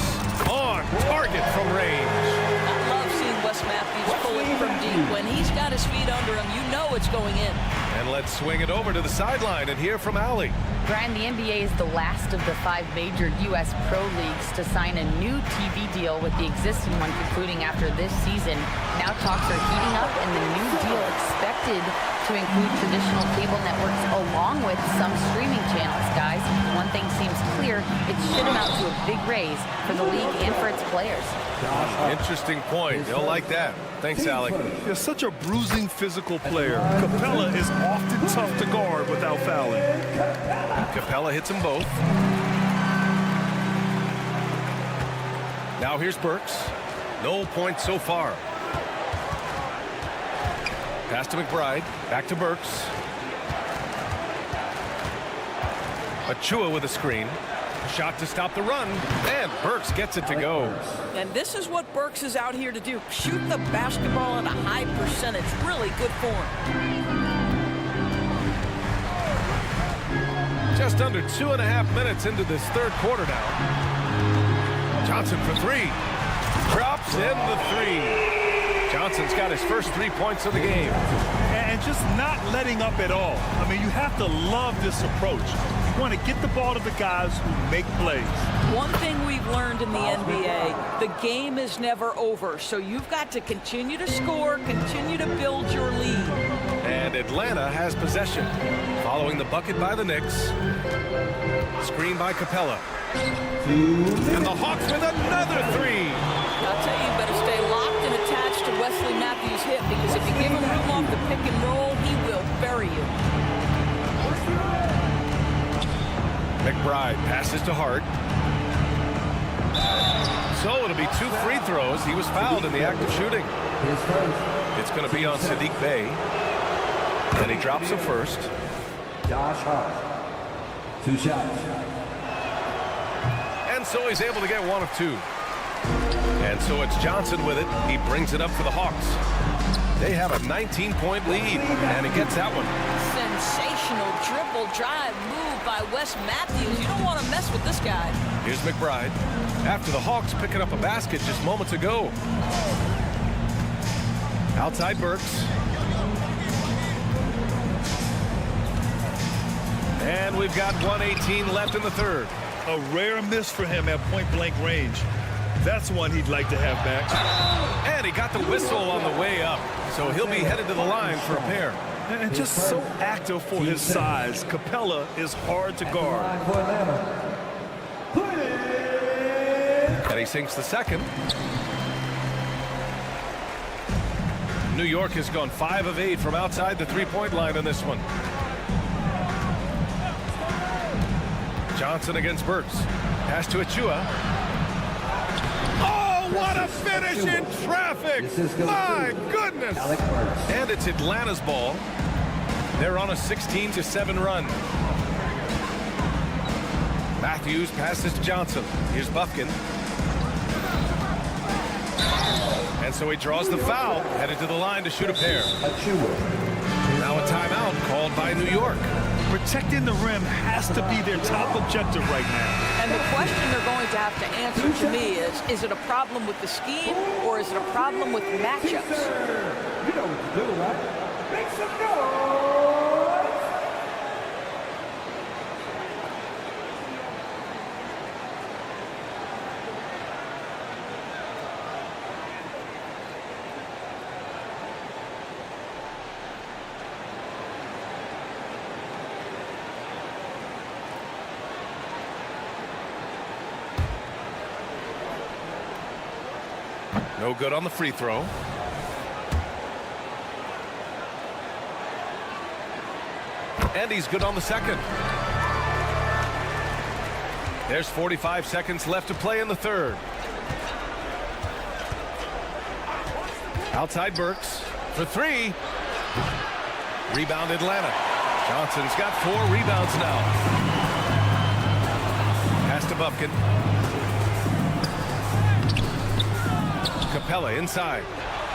On target from range. I love seeing Wes Matthews pull it from deep. When he's got his feet under him, you know it's going in. And let's swing it over to the sideline and hear from Allie. Brian, the NBA is the last of the 5 major U.S. pro leagues to sign a new TV deal, with the existing one concluding after this season. Now talks are heating up, and the new deal expected to include traditional cable networks along with some streaming channels. Guys, one thing seems clear: it should amount to a big raise for the league and for its players. Interesting point. You'll like that. Thanks, Allie. You're such a bruising physical player. Capella is often tough to guard without fouling. Capella hits them both. Now here's Burks. No points so far. Pass to McBride. Back to Burks. Achua with a screen. Shot to stop the run, and Burks gets it to go. And this is what Burks is out here to do. Shoot the basketball at a high percentage. Really good form. Just under 2.5 minutes into this third quarter now. Johnson for 3. Drops in the 3. Johnson's got his first 3 points of the game. And just not letting up at all. I mean, you have to love this approach. You want to get the ball to the guys who make plays. One thing we've learned in the NBA, the game is never over. So you've got to continue to score, continue to build your lead. And Atlanta has possession. Following the bucket by the Knicks. Screen by Capella. And the Hawks with another 3. I'll tell you, you better stay locked and attached to Wesley Matthews' hip, because if you give him room off the pick and roll, he will bury you. McBride passes to Hart. So it'll be 2 free throws. He was fouled in the act of shooting. It's going to be on Sadiq Bey. And he drops the first. Josh Hart. 2 shots. And so he's able to get 1 of 2. And so it's Johnson with it. He brings it up for the Hawks. They have a 19-point lead, and he gets that one. Sensational dribble drive move by Wes Matthews. You don't want to mess with this guy. Here's McBride. After the Hawks picking up a basket just moments ago. Outside Burks. And we've got 1:18 left in the third. A rare miss for him at point-blank range. That's one he'd like to have back. And he got the whistle on the way up. So he'll be headed to the line for a pair. And just so active for his size. Capella is hard to guard. And he sinks the second. New York has gone 5 of 8 from outside the three-point line in this one. Johnson against Burks. Pass to Achua. Oh, what a finish in traffic! My goodness! And it's Atlanta's ball. They're on a 16-7 run. Matthews passes to Johnson. Here's Buffkin. And so he draws the foul, headed to the line to shoot a pair. Now a timeout called by New York. Protecting the rim has to be their top objective right now. And the question they're going to have to answer to me is it a problem with the scheme, or is it a problem with matchups? You know what to do, right? Make some noise! No good on the free throw. And he's good on the second. There's 45 seconds left to play in the third. Outside Burks for three. Rebound Atlanta. Johnson's got 4 rebounds now. Pass to Bufkin. Capella inside.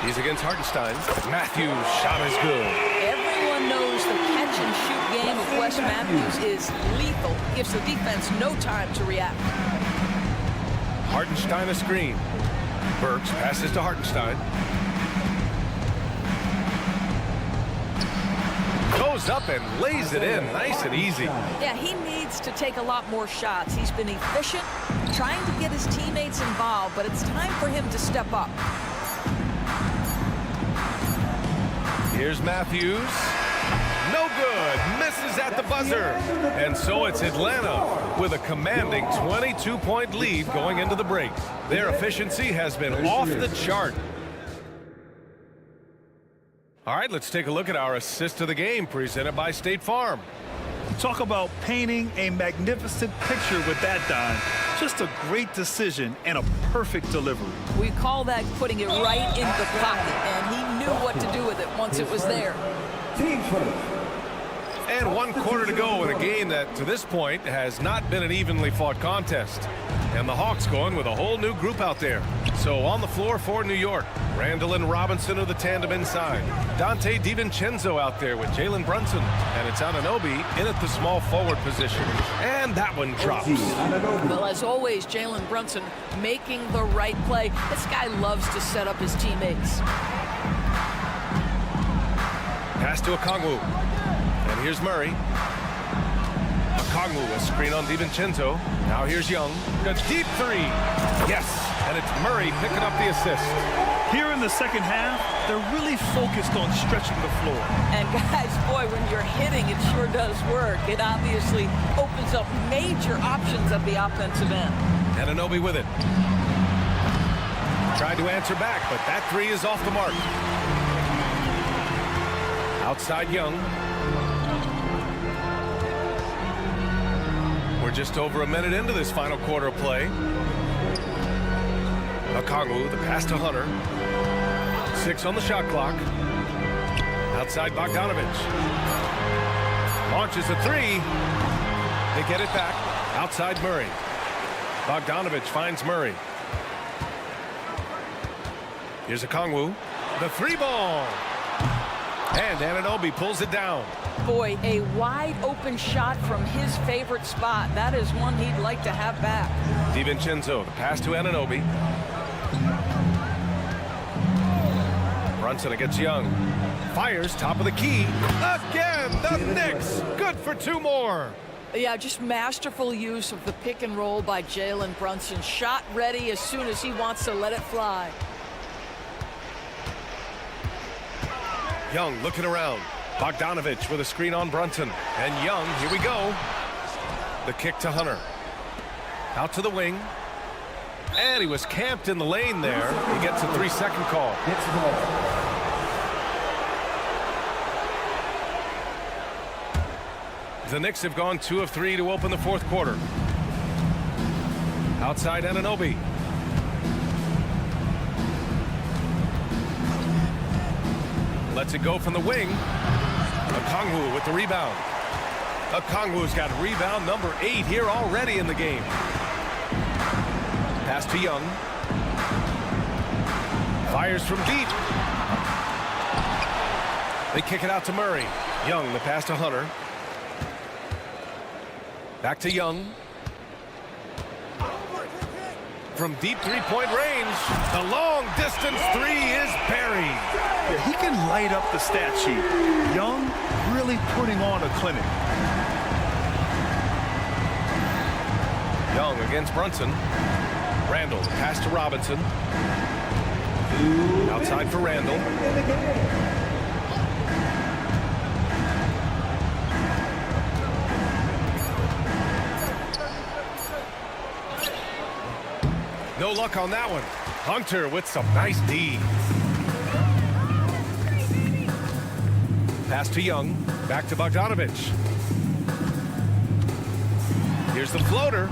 He's against Hartenstein. Matthews' shot is good. Everyone knows the catch-and-shoot game of Wes Matthews is lethal. Gives the defense no time to react. Hartenstein a screen. Burks passes to Hartenstein. Goes up and lays it in nice and easy. Yeah, he needs to take a lot more shots. He's been efficient, trying to get his teammates involved, but it's time for him to step up. Here's Matthews. No good. Misses at the buzzer. And so it's Atlanta with a commanding 22-point lead going into the break. Their efficiency has been off the chart. All right, let's take a look at our assist of the game presented by State Farm. Talk about painting a magnificent picture with that, Don. Just a great decision and a perfect delivery. We call that putting it right in the pocket, and he knew what to do with it once it was there. And 1 quarter to go in a game that, to this point, has not been an evenly fought contest. And the Hawks going with a whole new group out there. So on the floor for New York, Randall and Robinson are the tandem inside. Dante DiVincenzo out there with Jalen Brunson. And it's Anunoby in at the small forward position. And that one drops. Well, as always, Jalen Brunson making the right play. This guy loves to set up his teammates. Pass to Okongwu. And here's Murray. Okongwu, a screen on DiVincenzo. Now here's Young. A deep 3. Yes, and it's Murray picking up the assist. Here in the second half, they're really focused on stretching the floor. And guys, boy, when you're hitting, it sure does work. It obviously opens up major options at the offensive end. Anunoby with it. Tried to answer back, but that 3 is off the mark. Outside Young. We're just over a minute into this final quarter of play. Okongwu, the pass to Hunter. 6 on the shot clock. Outside Bogdanovich. Launches a 3. They get it back. Outside Murray. Bogdanovich finds Murray. Here's Okongwu. The 3 ball. And Anunoby pulls it down. Boy, a wide open shot from his favorite spot. That is one he'd like to have back. DiVincenzo, the pass to Anunoby. Brunson against Young. Fires top of the key. Again, the Knicks. Good for 2 more. Yeah, just masterful use of the pick and roll by Jalen Brunson. Shot ready as soon as he wants to let it fly. Young looking around. Bogdanovich with a screen on Brunson. And Young, here we go. The kick to Hunter. Out to the wing. And he was camped in the lane there. He gets a 3-second call. The Knicks have gone 2 of 3 to open the 4th quarter. Outside Anunoby. Lets it go from the wing. Okongwu with the rebound. Okongwu's got rebound number 8 here already in the game. Pass to Young. Fires from deep. They kick it out to Murray. Young, the pass to Hunter. Back to Young. From deep 3-point range, the long distance 3 is buried. Yeah, he can light up the stat sheet. Young really putting on a clinic. Young against Brunson. Randall, the pass to Robinson. Outside for Randall. No luck on that one. Hunter with some nice D. Pass to Young. Back to Bogdanovich. Here's the floater.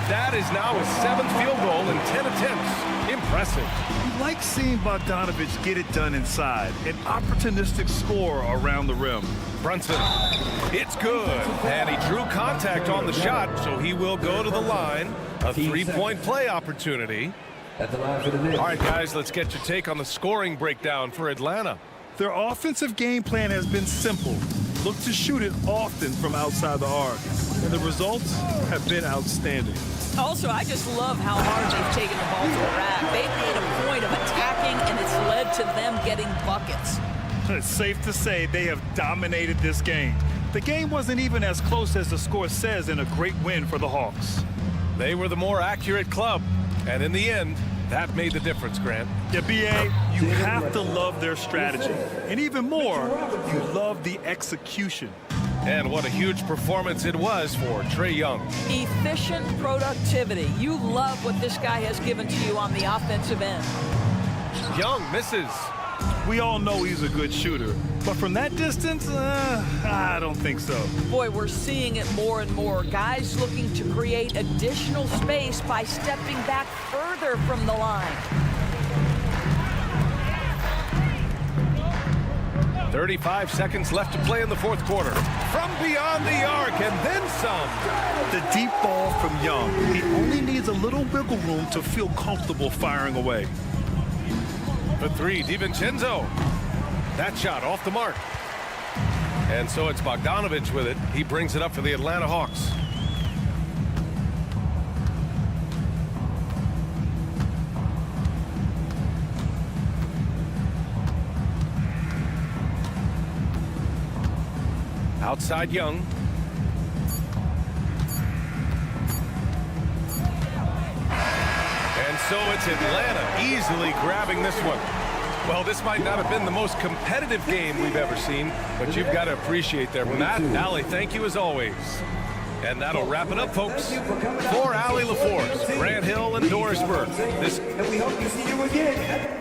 That is now his 7th field goal in 10 attempts. Impressive. You like seeing Bogdanovich get it done inside. An opportunistic score around the rim. Brunson, it's good. And he drew contact on the shot, so he will go to the line. A 3-point play opportunity. At the line for the Knicks. All right, guys, let's get your take on the scoring breakdown for Atlanta. Their offensive game plan has been simple. Look to shoot it often from outside the arc. And the results have been outstanding. Also, I just love how hard they've taken the ball to the rack. They've made a point of attacking, and it's led to them getting buckets. It's safe to say they have dominated this game. The game wasn't even as close as the score says in a great win for the Hawks. They were the more accurate club, and in the end, that made the difference, Grant. Yeah, B.A., you have to love their strategy. And even more, you love the execution. And what a huge performance it was for Trae Young. Efficient productivity. You love what this guy has given to you on the offensive end. Young misses. We all know he's a good shooter, but from that distance, I don't think so. Boy, we're seeing it more and more. Guys looking to create additional space by stepping back further from the line. 35 seconds left to play in the fourth quarter. From beyond the arc and then some. The deep ball from Young. He only needs a little wiggle room to feel comfortable firing away. For 3, DiVincenzo. That shot off the mark. And so it's Bogdanovich with it. He brings it up for the Atlanta Hawks. Outside Young. And so it's Atlanta easily grabbing this one. Well, this might not have been the most competitive game we've ever seen, but you've got to appreciate that. Matt, Allie, thank you as always. And that'll wrap it up, folks. For Allie LaForce, Grant Hill, and Doris Burke. And we hope to see you again.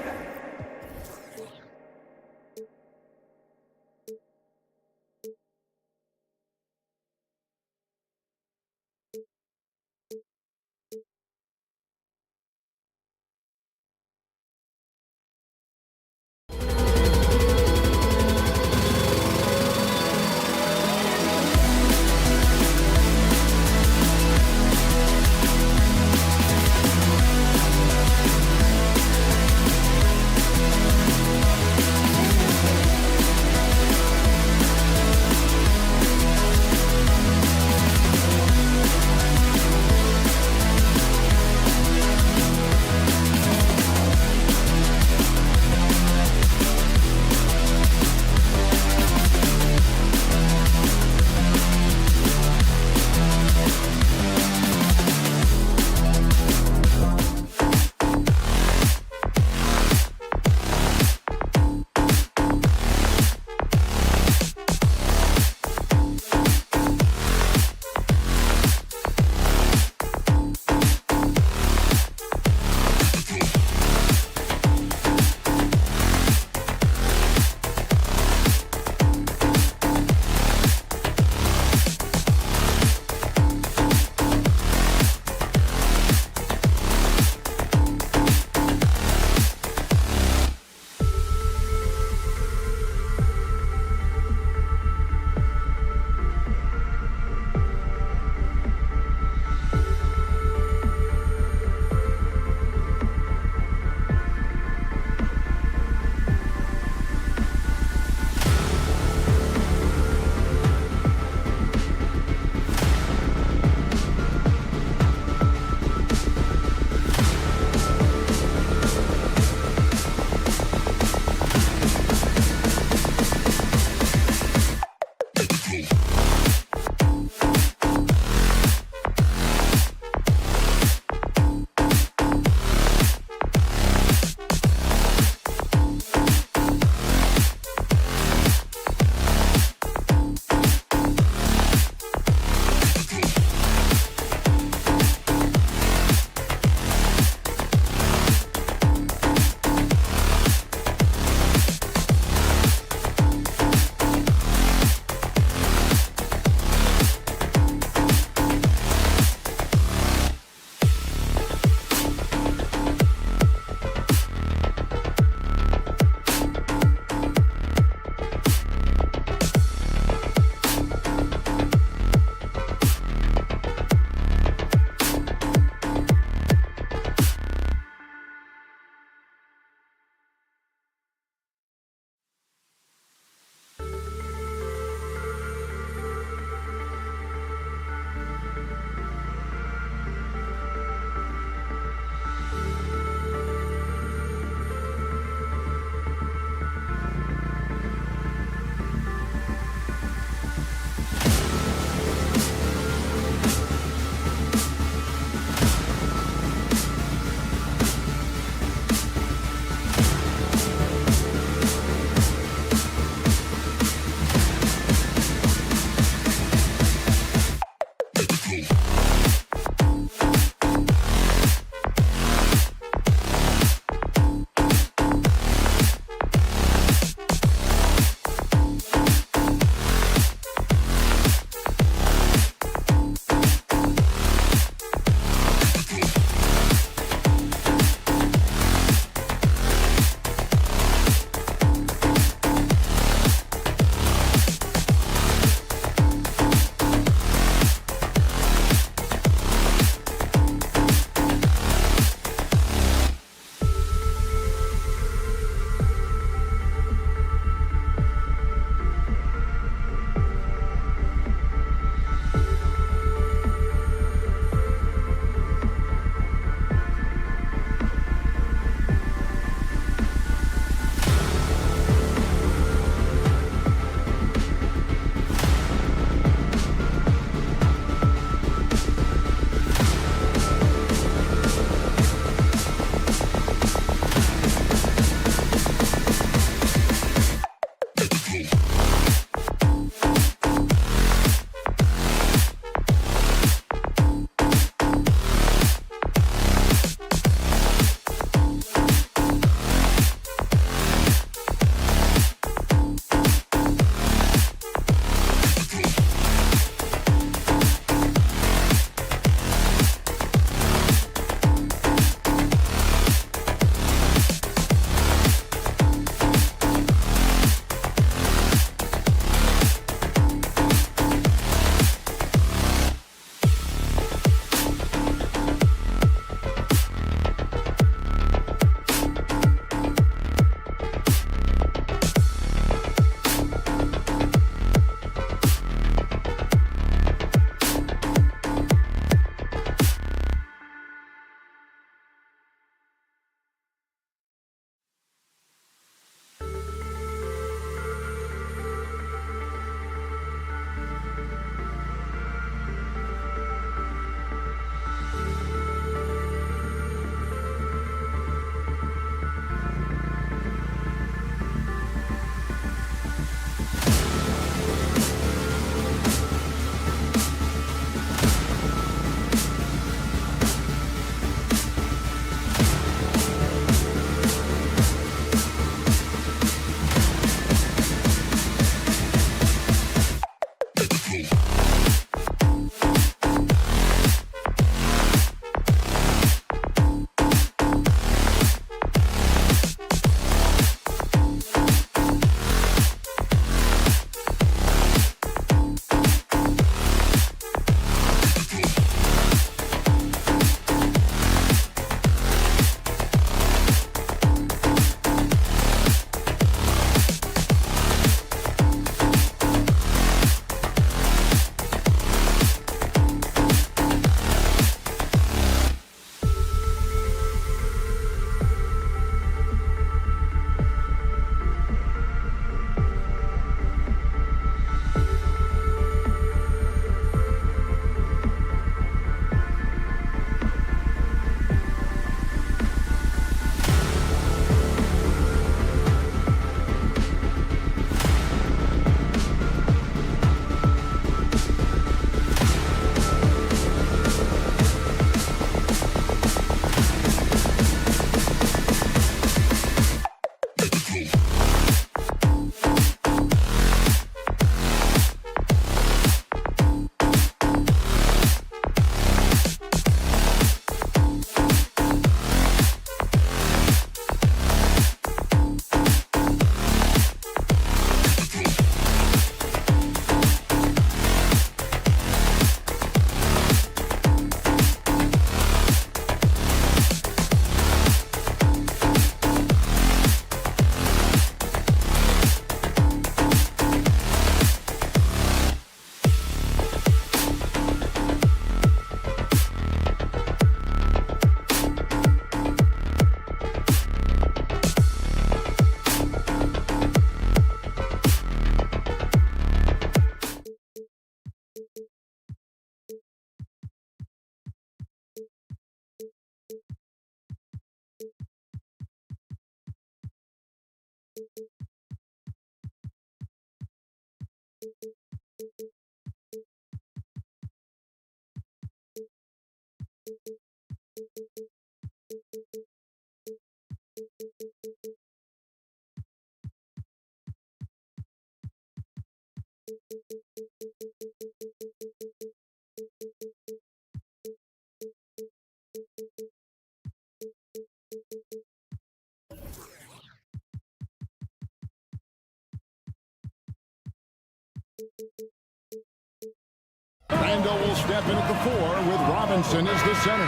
Randall will step in at the 4 with Robinson as the center.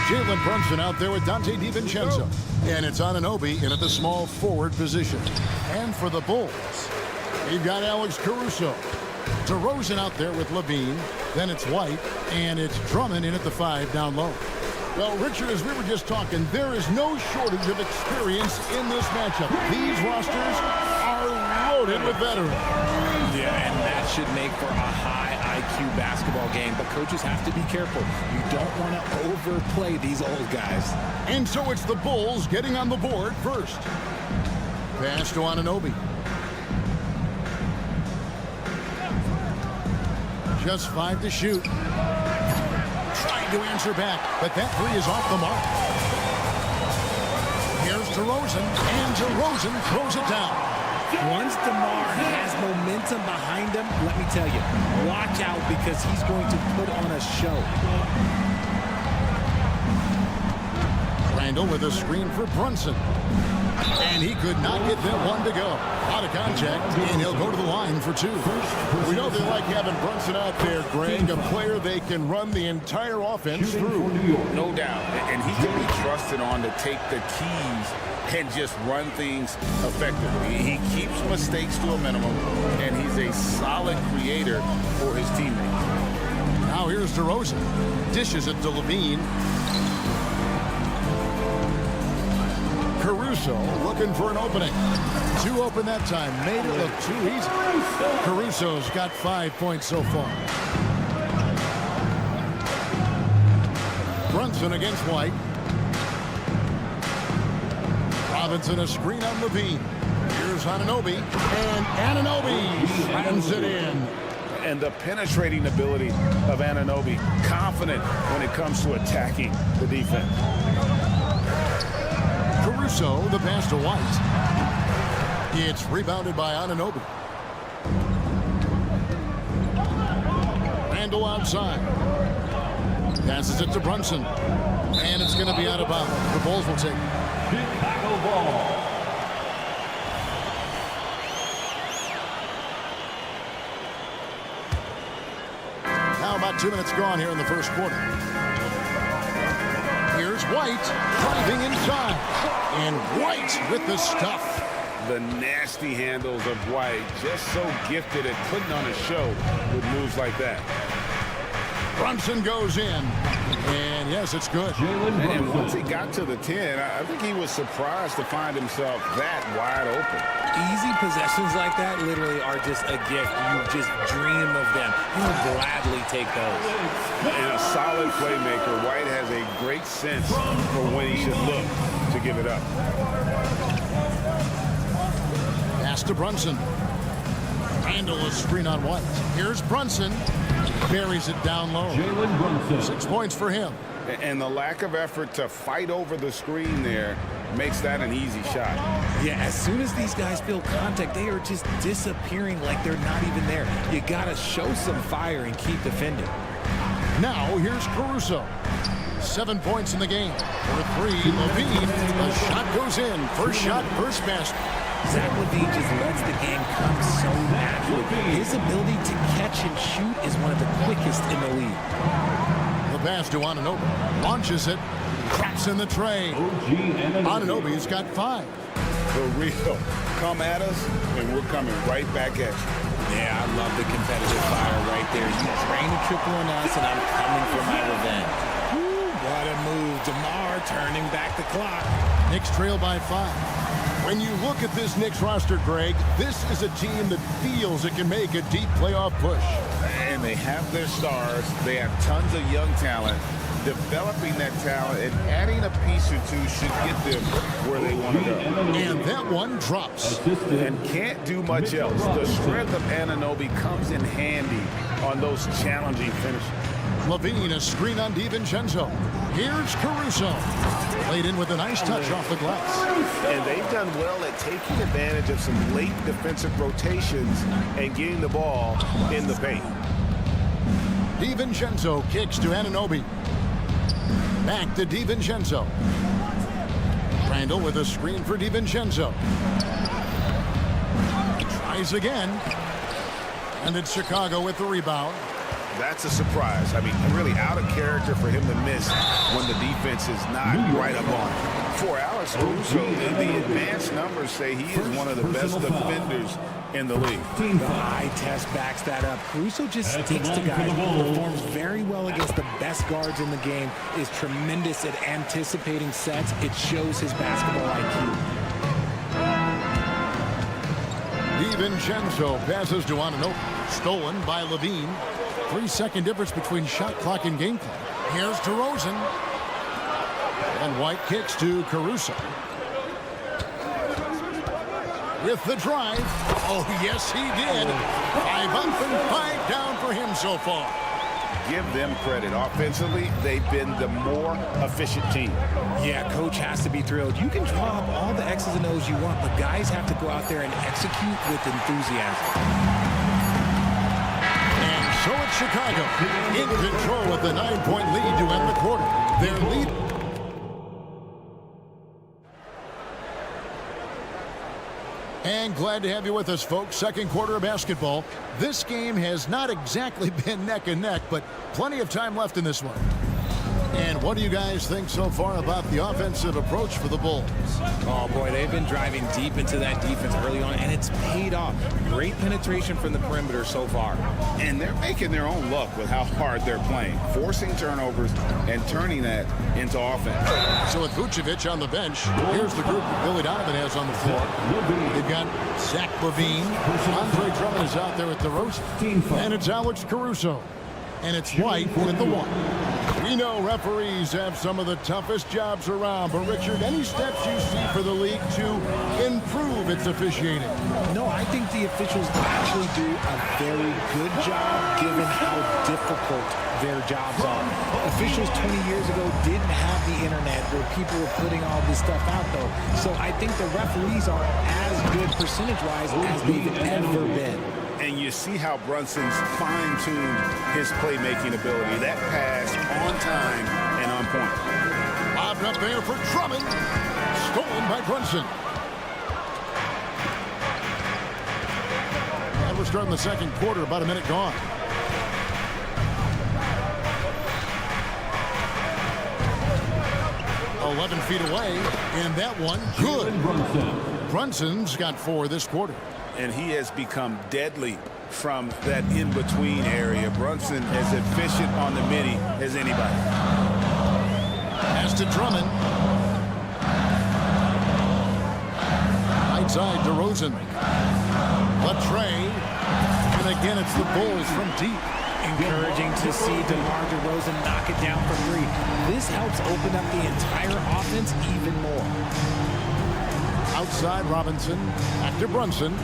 Jalen Brunson out there with Dante DiVincenzo. And it's Anunoby in at the small forward position. And for the Bulls, we've got Alex Caruso. DeRozan out there with Levine. Then it's White. And it's Drummond in at the 5 down low. Well, Richard, as we were just talking, there is no shortage of experience in this matchup. These rosters are loaded with veterans. Yeah, and that should make for a high IQ basketball game. But coaches have to be careful. You don't want to overplay these old guys. And so it's the Bulls getting on the board first. Pass to Anunoby. Just 5 to shoot. Trying to answer back, but that 3 is off the mark. Here's DeRozan, and DeRozan throws it down. Once DeMar has momentum behind him, let me tell you, watch out because he's going to put on a show. Randall with a screen for Brunson. And he could not get that one to go. Out of contact, and he'll go to the line for 2. We know they like having Brunson out there, Greg, a player they can run the entire offense through. No doubt. And he can be trusted on to take the keys and just run things effectively. He keeps mistakes to a minimum, and he's a solid creator for his teammates. Now here's DeRozan. Dishes it to Levine. Caruso looking for an opening. 2 open that time. Made it look too easy. Caruso's got 5 points so far. Brunson against White. Robinson a screen on Levine. Here's Anunoby. And Anunoby slams it in. And the penetrating ability of Anunoby. Confident when it comes to attacking the defense. Caruso, the pass to White. It's rebounded by Anunoby. Randall outside. Passes it to Brunson. And it's going to be out of bounds. The Bulls will take it. Chicago ball. Now about 2 minutes gone here in the first quarter. Here's White driving inside. And White with the stuff. The nasty handles of White, just so gifted at putting on a show with moves like that. Brunson goes in. And yes, it's good. And once he got to the 10, I think he was surprised to find himself that wide open. Easy possessions like that literally are just a gift. You just dream of them. You'll gladly take those. And a solid playmaker, White has a great sense for when he should look to give it up. Pass to Brunson. Randall a screen on White. Here's Brunson. Buries it down low. 6 points for him. And the lack of effort to fight over the screen there makes that an easy shot. Yeah, as soon as these guys feel contact, they are just disappearing like they're not even there. You got to show some fire and keep defending. Now here's Caruso. 7 points in the game. For 3, Levine. The shot goes in. First shot, first basket. Zach LaVine just lets the game come so naturally. His ability to catch and shoot is one of the quickest in the league. The pass to Anunoby. Launches it. Cracks in the tray. Anunoby's got 5. For real. Come at us, and we're coming right back at you. Yeah, I love the competitive fire right there. You drain a triple on us, and I'm coming for my revenge. Woo, what a move. DeMar turning back the clock. Knicks trail by 5. When you look at this Knicks roster, Greg, this is a team that feels it can make a deep playoff push. And they have their stars. They have tons of young talent. Developing that talent and adding a piece or two should get them where they want to go. And that one drops. And can't do much else. The strength of Anunoby comes in handy on those challenging finishes. Levine, a screen on DiVincenzo. Here's Caruso. Played in with a nice touch off the glass. And they've done well at taking advantage of some late defensive rotations and getting the ball in the paint. DiVincenzo kicks to Anunoby. Back to DiVincenzo. Randall with a screen for DiVincenzo. Tries again. And it's Chicago with the rebound. That's a surprise. I mean, really out of character for him to miss when the defense is not right up on him. For Alex Caruso, the advanced numbers say he is one of the best defenders in the league. The eye test backs that up. Caruso just sticks to guys, performs very well against the best guards in the game, is tremendous at anticipating sets. It shows his basketball IQ. DiVincenzo passes to Anunoby. Stolen by Levine. 3-second difference between shot clock and game clock. Here's DeRozan. And White kicks to Caruso. With the drive. Oh, yes, he did. 5 up and 5 down for him so far. Give them credit. Offensively, they've been the more efficient team. Yeah, coach has to be thrilled. You can draw up all the X's and O's you want, but guys have to go out there and execute with enthusiasm. And so it's Chicago in control with the 9-point lead to end the quarter. Their lead. And glad to have you with us, folks. Second quarter of basketball. This game has not exactly been neck and neck, but plenty of time left in this one. And what do you guys think so far about the offensive approach for the Bulls? Oh, boy, they've been driving deep into that defense early on, and it's paid off. Great penetration from the perimeter so far. And they're making their own luck with how hard they're playing, forcing turnovers and turning that into offense. So with Vucevic on the bench, here's the group that Billy Donovan has on the floor. They've got Zach LaVine. Andre Drummond is out there at DeRozan. And it's Alex Caruso. And it's White with the 1. We know referees have some of the toughest jobs around, but Richard, any steps you see for the league to improve its officiating? No, I think the officials actually do a very good job given how difficult their jobs are. Officials 20 years ago didn't have the internet where people were putting all this stuff out, though. So I think the referees are as good percentage-wise as they've ever been. And you see how Brunson's fine-tuned his playmaking ability. That pass on time and on point. Lobbed up there for Drummond. Stolen by Brunson. And we're starting the second quarter, about a minute gone. .11 feet away, and that one good. Brunson's got 4 this quarter. And he has become deadly from that in-between area. Brunson as efficient on the midi as anybody. Pass to Drummond. Right side, DeRozan. Latrey. And again, it's the Bulls from deep. Encouraging to see DeMar DeRozan knock it down for 3. This helps open up the entire offense even more. Outside Robinson, back to Brunson.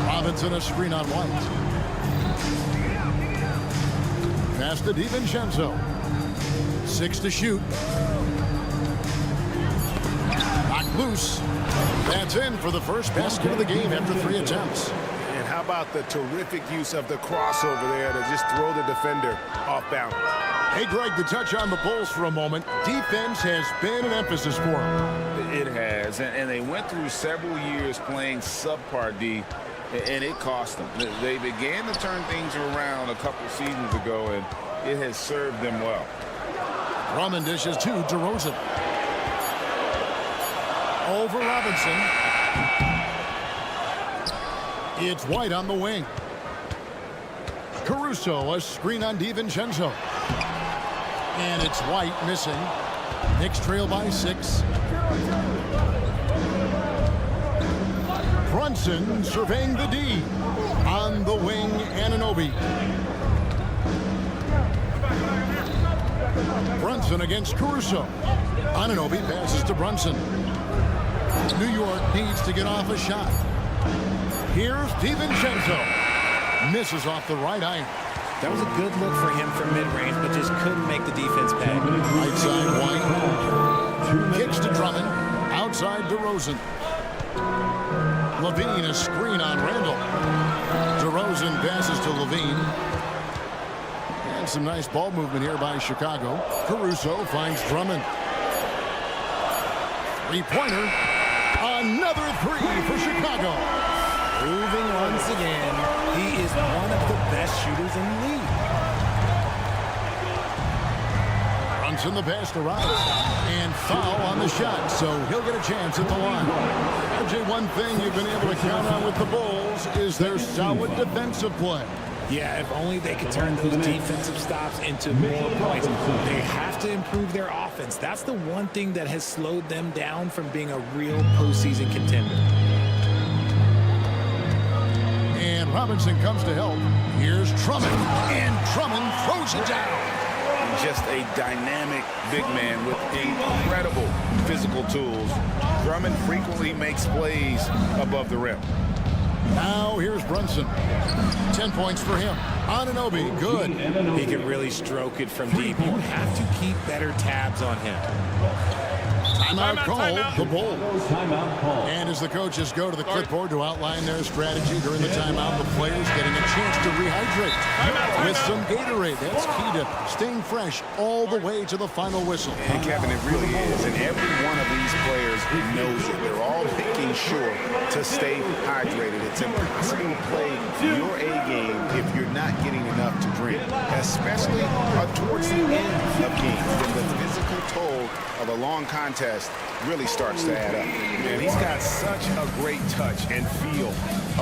Robinson a screen on White. Pass to DiVincenzo. 6 to shoot. Knocked loose. That's in for the first basket of the game after 3 attempts. And how about the terrific use of the crossover there to just throw the defender off balance? Hey, Greg, the touch on the Bulls for a moment. Defense has been an emphasis for them. It has, and they went through several years playing subpar D, and it cost them. They began to turn things around a couple seasons ago, and it has served them well. Drummond dishes to DeRozan. Over Robinson. It's White on the wing. Caruso, a screen on DiVincenzo. And it's White missing. Knicks trail by 6. Brunson surveying the D. On the wing, Anunoby. Brunson against Caruso. Anunoby passes to Brunson. New York needs to get off a shot. Here's DiVincenzo. Misses off the right iron. That was a good look for him from mid-range, but just couldn't make the defense pay. Right side, White. Kicks to Drummond. Outside, DeRozan. Levine, a screen on Randall. DeRozan passes to Levine. And some nice ball movement here by Chicago. Caruso finds Drummond. 3-pointer. Another 3 for Chicago. Proving once again, he is one of the best shooters in the league. defense, and the pass to Rice. And foul on the shot, so he'll get a chance at the line. RJ, one thing you've been able to count on with the Bulls is their solid defensive play. Yeah, if only they could turn those defensive stops into more points. They have to improve their offense. That's the one thing that has slowed them down from being a real postseason contender. And Robinson comes to help. Here's Drummond, and Drummond throws it down. Just a dynamic big man with incredible physical tools. Drummond frequently makes plays above the rim. Now here's Brunson. 10 points for him. Anunoby, good. He can really stroke it from deep. You have to keep better tabs on him. Timeout called, the Bulls. And as the coaches go to the clipboard to outline their strategy during the timeout, the players getting a chance to rehydrate with some Gatorade. That's key to staying fresh all the way to the final whistle. And Kevin, it really is. And every one of these players knows it. They're all making sure to stay hydrated. It's impossible to play your A game if you're not getting enough to drink, especially towards the end of games. When the physical toll of a long contest really starts to add up. And he's got such a great touch and feel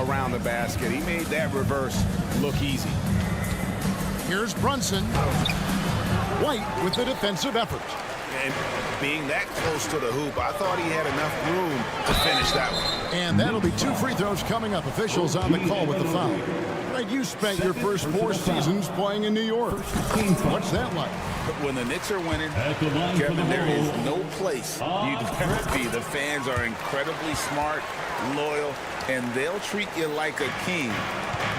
around the basket. He made that reverse look easy. Here's Brunson. White with the defensive effort. And being that close to the hoop, I thought he had enough room to finish that one. And that'll be 2 free throws coming up. Officials on the call with the foul. Right, you spent your first 4 seasons playing in New York. What's that like? When the Knicks are winning, Kevin, there is no place you'd rather be. The fans are incredibly smart, loyal, and they'll treat you like a king.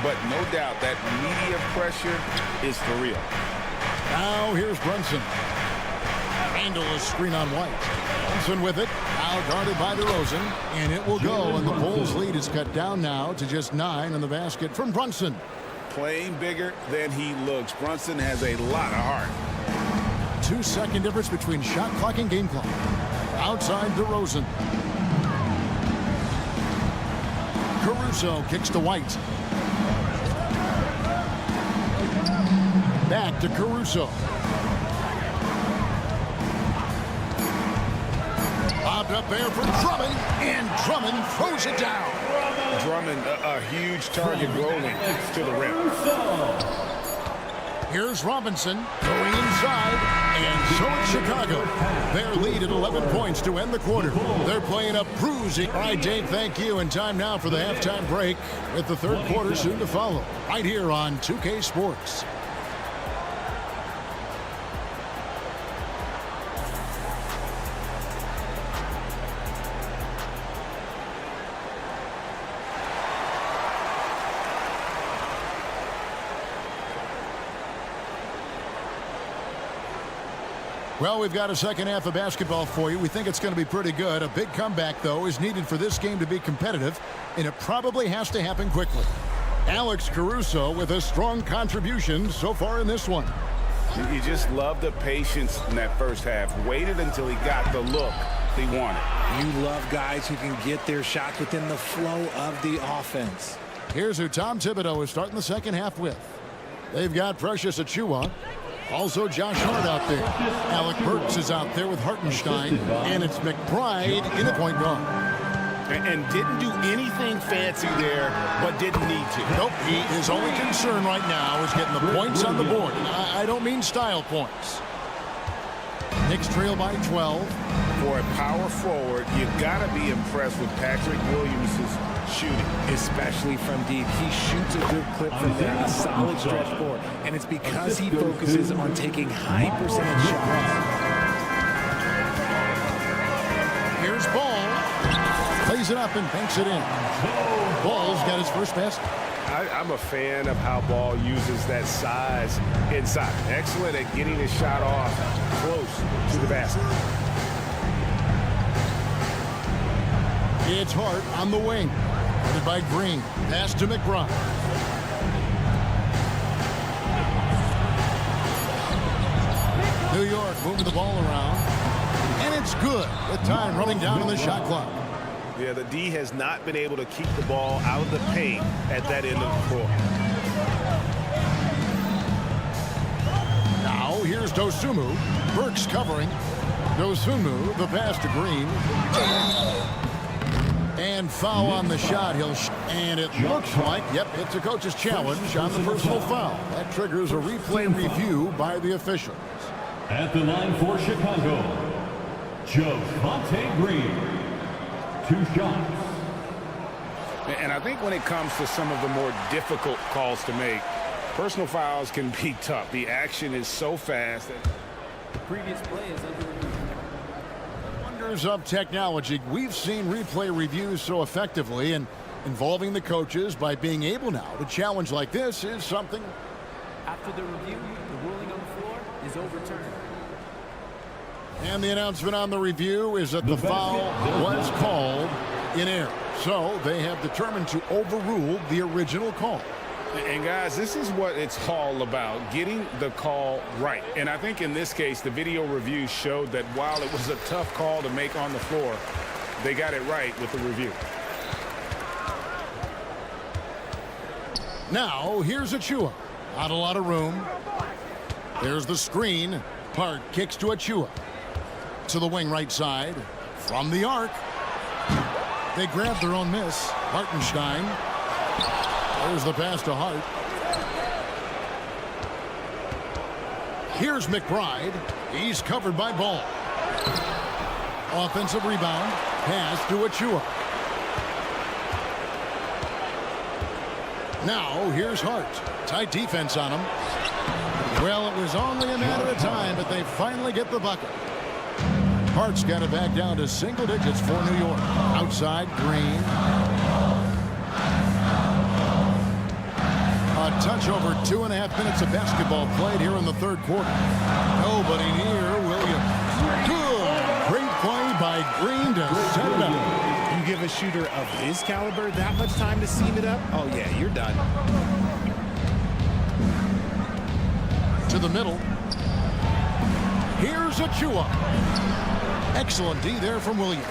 But no doubt that media pressure is for real. Now here's Brunson. Handle a screen on White. Brunson with it. Now guarded by DeRozan. And it will go. And the Bulls lead is cut down now to just 9 in the basket from Brunson. Playing bigger than he looks. Brunson has a lot of heart. 2-second difference between shot clock and game clock. Outside DeRozan. Caruso kicks to White. Back to Caruso. Bobbed up there for Drummond, and Drummond throws it down. Drummond, a huge target rolling to the rim. Here's Robinson going inside, and so it's Chicago. Their lead at 11 points to end the quarter. They're playing up bruising. All right, Dave, thank you. And time now for the halftime break with the third quarter soon to follow. Right here on 2K Sports. Well, we've got a second half of basketball for you. We think it's going to be pretty good. A big comeback, though, is needed for this game to be competitive, and it probably has to happen quickly. Alex Caruso with a strong contribution so far in this one. You just love the patience in that first half. Waited until he got the look he wanted. You love guys who can get their shots within the flow of the offense. Here's who Tom Thibodeau is starting the second half with. They've got Precious Achiuwa. Also Josh Hart out there. Alec Burks is out there with Hartenstein. And it's McBride in the point guard. And didn't do anything fancy there, but didn't need to. Nope, his only concern right now is getting the points on the board. And I don't mean style points. Knicks trail by 12. For a power forward, you've got to be impressed with Patrick Williams' shooting. Especially from deep. He shoots a good clip from there, a solid stretch forward. And it's because he focuses on taking high percentage shots. Here's Ball. Plays it up and banks it in. Ball's got his first basket. I'm a fan of how Ball uses that size inside. Excellent at getting his shot off close to the basket. It's Hart on the wing. Headed by Green. Pass to McBride. New York moving the ball around. And it's good with time running down on the shot clock. Yeah, the D has not been able to keep the ball out of the paint at that end of the court. Now here's Dosunmu. Burks covering. Dosunmu, the pass to Green. And foul on the shot. And it looks like, yep, it's a coach's challenge on the personal foul. That triggers a replay review by the officials. At the line for Chicago, Javonte Green. 2 shots. And I think when it comes to some of the more difficult calls to make, personal fouls can be tough. The action is so fast. The previous play is under review. Wonders of technology. We've seen replay reviews so effectively, and involving the coaches by being able now to challenge like this is something. After the review, the ruling on the floor is overturned. And the announcement on the review is that the foul was called in error. So they have determined to overrule the original call. And guys, this is what it's all about, getting the call right. And I think in this case, the video review showed that while it was a tough call to make on the floor, they got it right with the review. Now, here's Achua. Not a lot of room. There's the screen. Hart kicks to Achua. To the wing right side. From the arc. They grab their own miss. Hartenstein. There's the pass to Hart. Here's McBride. He's covered by Ball. Offensive rebound. Pass to Achua. Now, here's Hart. Tight defense on him. Well, it was only a matter of time, but they finally get the bucket. Hart's got it back down to single digits for New York. Outside, Green. A touch over 2.5 minutes of basketball played here in the third quarter. Nobody near Williams. Good. Great play by Green to set it up. You give a shooter of his caliber that much time to seam it up, oh yeah, you're done. To the middle. Here's Achua. Excellent D there from Williams.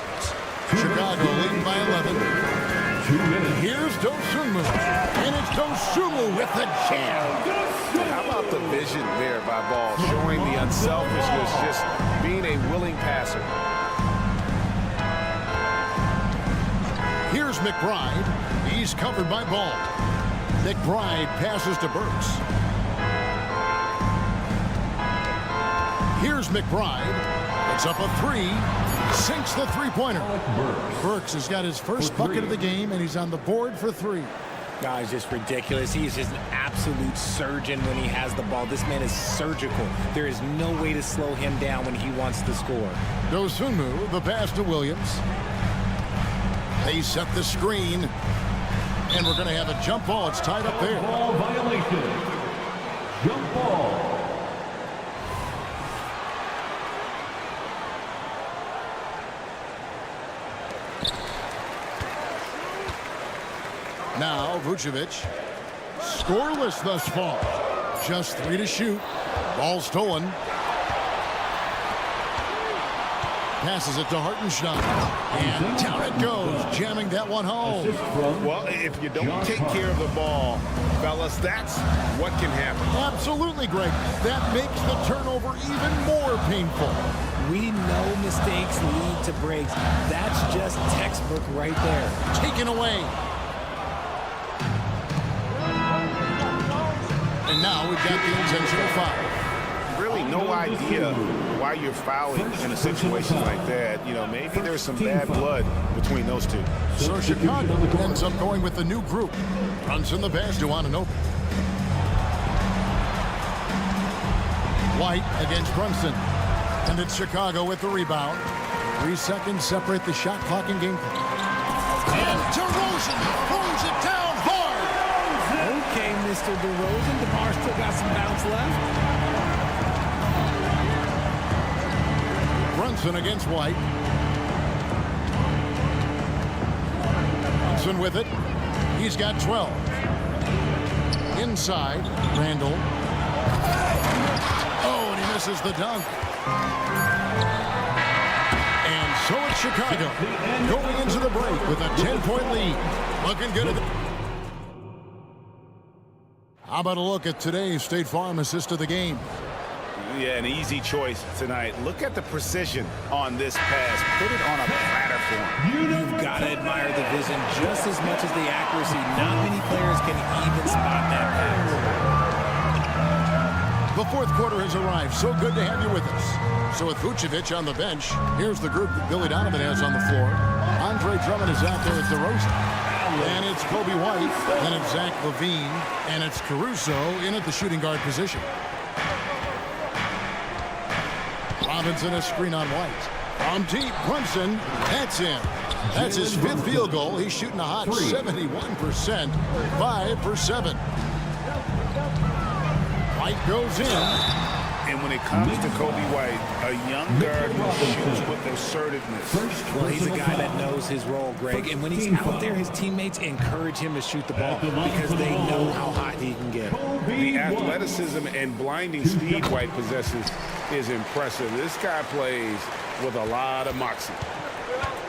Chicago leading by 11. Here's Dosunmu. And it's Dosunmu with the jam. How about the vision there by Ball, showing the unselfishness, just being a willing passer. Here's McBride. He's covered by Ball. McBride passes to Burks. Here's McBride. It's up a 3. Sinks the three-pointer. Burks has got his first bucket of the game, and he's on the board for 3. Guys, just ridiculous. He is just an absolute surgeon when he has the ball. This man is surgical. There is no way to slow him down when he wants to score. Dosunmu, the pass to Williams. They set the screen, and we're going to have a jump ball. It's tied up there. Ball violation. Jump ball. Now, Vucevic, scoreless thus far. Just 3 to shoot. Ball stolen. Passes it to Hartenstein. And down it goes, jamming that one home. Well, if you don't take care of the ball, fellas, that's what can happen. Absolutely, Greg. That makes the turnover even more painful. We know mistakes lead to breaks. That's just textbook right there. Taken away. And now we've got the intentional foul. Really no idea why you're fouling in a situation like that. You know, maybe there's some bad blood between those two. So Chicago ends up going with the new group. Brunson the pass to Anunoby. White against Brunson. And it's Chicago with the rebound. 3 seconds separate the shot clock and game clock. And DeRozan throws it down hard. Okay, Mr. DeRozan. DeMar still got some bounce left. Brunson against White. Brunson with it. He's got 12. Inside, Randall. Oh, and he misses the dunk. And so it's Chicago going into the break with a 10-point lead. Looking good at the... How about a look at today's State Farm assist of the game? Yeah, an easy choice tonight. Look at the precision on this pass. Put it on a platter for him. You've got to admire the vision just as much as the accuracy. Not many players can even spot that pass. The fourth quarter has arrived. So good to have you with us. So with Vucevic on the bench, here's the group that Billy Donovan has on the floor. Andre Drummond is out there at DeRozan. And it's Kobe White, then it's Zach LaVine, and it's Caruso in at the shooting guard position. Robinson a screen on White. From deep, Brunson, that's in. That's his fifth field goal. He's shooting a hot 71%, 5 for 7. White goes in. And when it comes to Kobe White, a young guard who shoots with assertiveness. Well, he's a guy that knows his role, Greg. And when he's out there, his teammates encourage him to shoot the ball because they know how hot he can get. The athleticism and blinding speed White possesses is impressive. This guy plays with a lot of moxie.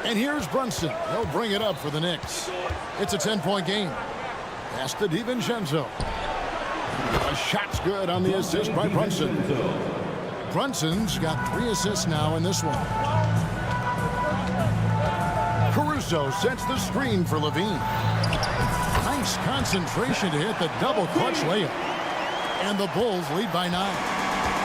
And here's Brunson. He'll bring it up for the Knicks. It's a 10-point game. Pass to DiVincenzo. A shot's good on the assist by Brunson. Brunson's got 3 assists now in this one. Caruso sets the screen for LaVine. Nice concentration to hit the double clutch layup. And the Bulls lead by 9.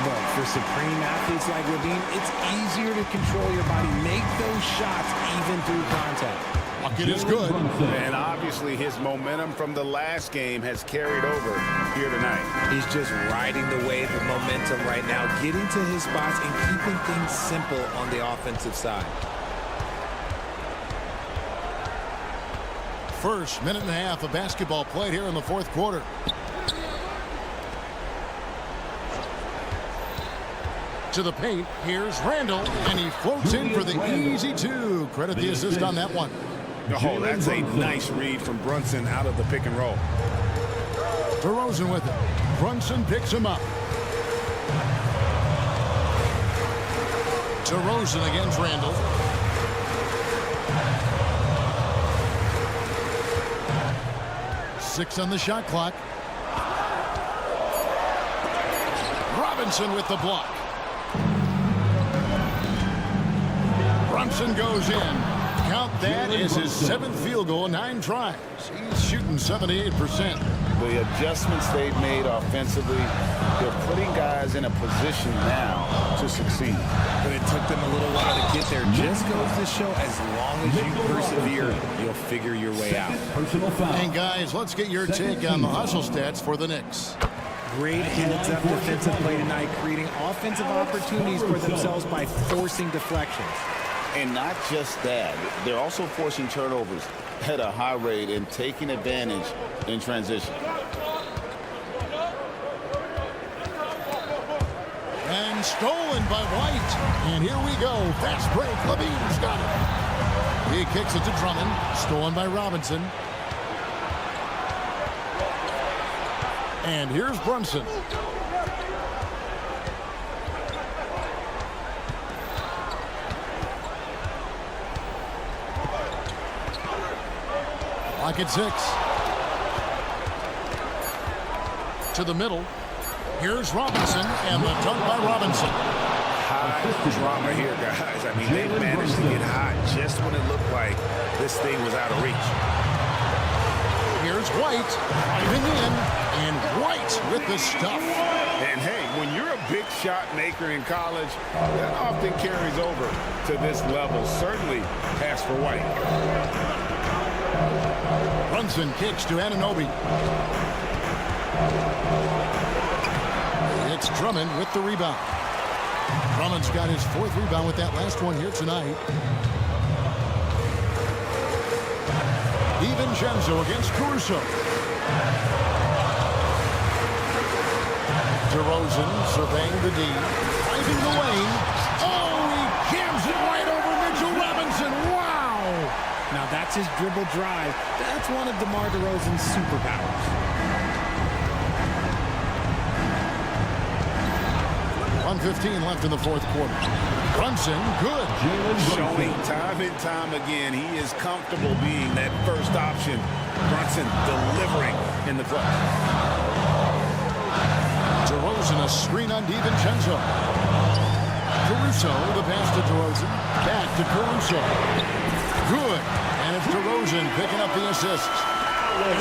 Look, for supreme athletes like LaVine, it's easier to control your body, make those shots even through contact. Bucket is good. And obviously his momentum from the last game has carried over here tonight. He's just riding the wave of momentum right now, getting to his spots and keeping things simple on the offensive side. First minute and a half of basketball played here in the fourth quarter. To the paint, here's Randall, and he floats in for the easy 2. Credit the assist on that one. Oh, that's a nice read from Brunson out of the pick and roll. DeRozan with it. Brunson picks him up. DeRozan against Randall. Six on the shot clock. Robinson with the block. Brunson goes in. Count that as his 7th field goal, 9 tries. He's shooting 78%. The adjustments they've made offensively, they're putting guys in a position now to succeed. But it took them a little while to get there. Just goes to show as long as you persevere, you'll figure your way out. And guys, let's get your take on the hustle stats for the Knicks. Great heads-up defensive play tonight, creating offensive opportunities for themselves by forcing deflections. And not just that, they're also forcing turnovers at a high rate and taking advantage in transition. And stolen by White. And here we go. Fast break. LaVine's got it. He kicks it to Drummond. Stolen by Robinson. And here's Brunson. Lock at 6. To the middle. Here's Robinson, and the dunk by Robinson. High drama here, guys. I mean, they managed to get hot just when it looked like this thing was out of reach. Here's White, driving in, and White with the stuff. And hey, when you're a big shot maker in college, that often carries over to this level. Certainly pass for White. Brunson kicks to Anunoby. It's Drummond with the rebound. Drummond's got his 4th rebound with that last one here tonight. DiVincenzo against Caruso. DeRozan surveying the D. Driving the lane. Oh, he jams it right over Mitchell Robinson. Wow! Now that's his dribble drive. That's one of DeMar DeRozan's superpowers. 1:15 left in the fourth quarter. Brunson, good. Showing time and time again he is comfortable being that first option. Brunson delivering in the clutch. DeRozan, a screen on DiVincenzo. Caruso, the pass to DeRozan. Back to Caruso. Good. And it's DeRozan picking up the assists.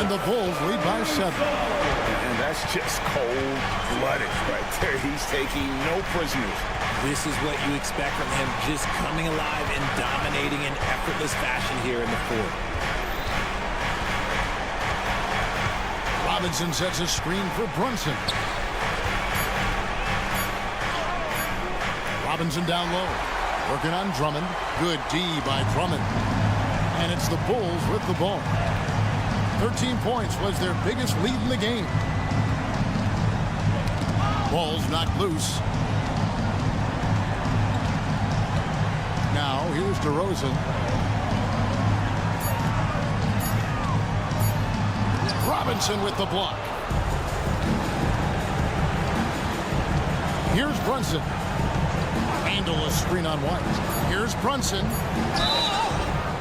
And the Bulls lead by 7. And that's just cold-blooded right there. He's taking no prisoners. This is what you expect from him, just coming alive and dominating in effortless fashion here in the fourth. Robinson sets a screen for Brunson. Robinson down low. Working on Drummond. Good D by Drummond. And it's the Bulls with the ball. 13 points was their biggest lead in the game. Ball's knocked loose. Now here's DeRozan. Robinson with the block. Here's Brunson. Handle a screen on White. Here's Brunson.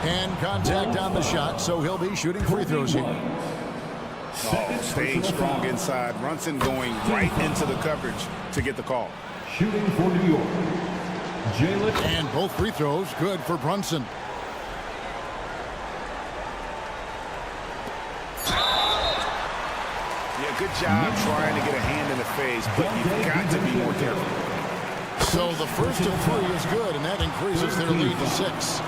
And contact on the shot, so he'll be shooting free throws here. Oh, staying strong inside. Brunson going right into the coverage to get the call. Shooting for New York, Jalen. And both free throws good for Brunson. Yeah, good job trying to get a hand in the face, but you've got to be more careful. So the first of 3 is good, and that increases their lead to 6.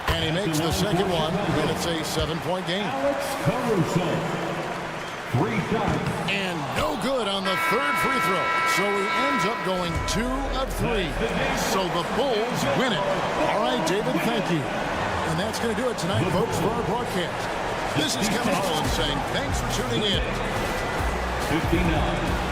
And he makes the second one, and it's a 7-point game. Caruso, 3 shots. And no good on the third free throw. So he ends up going 2 of 3. So the Bulls win it. All right, David, thank you. And that's going to do it tonight, folks, for our broadcast. This is Kevin Harlan saying thanks for tuning in. 59.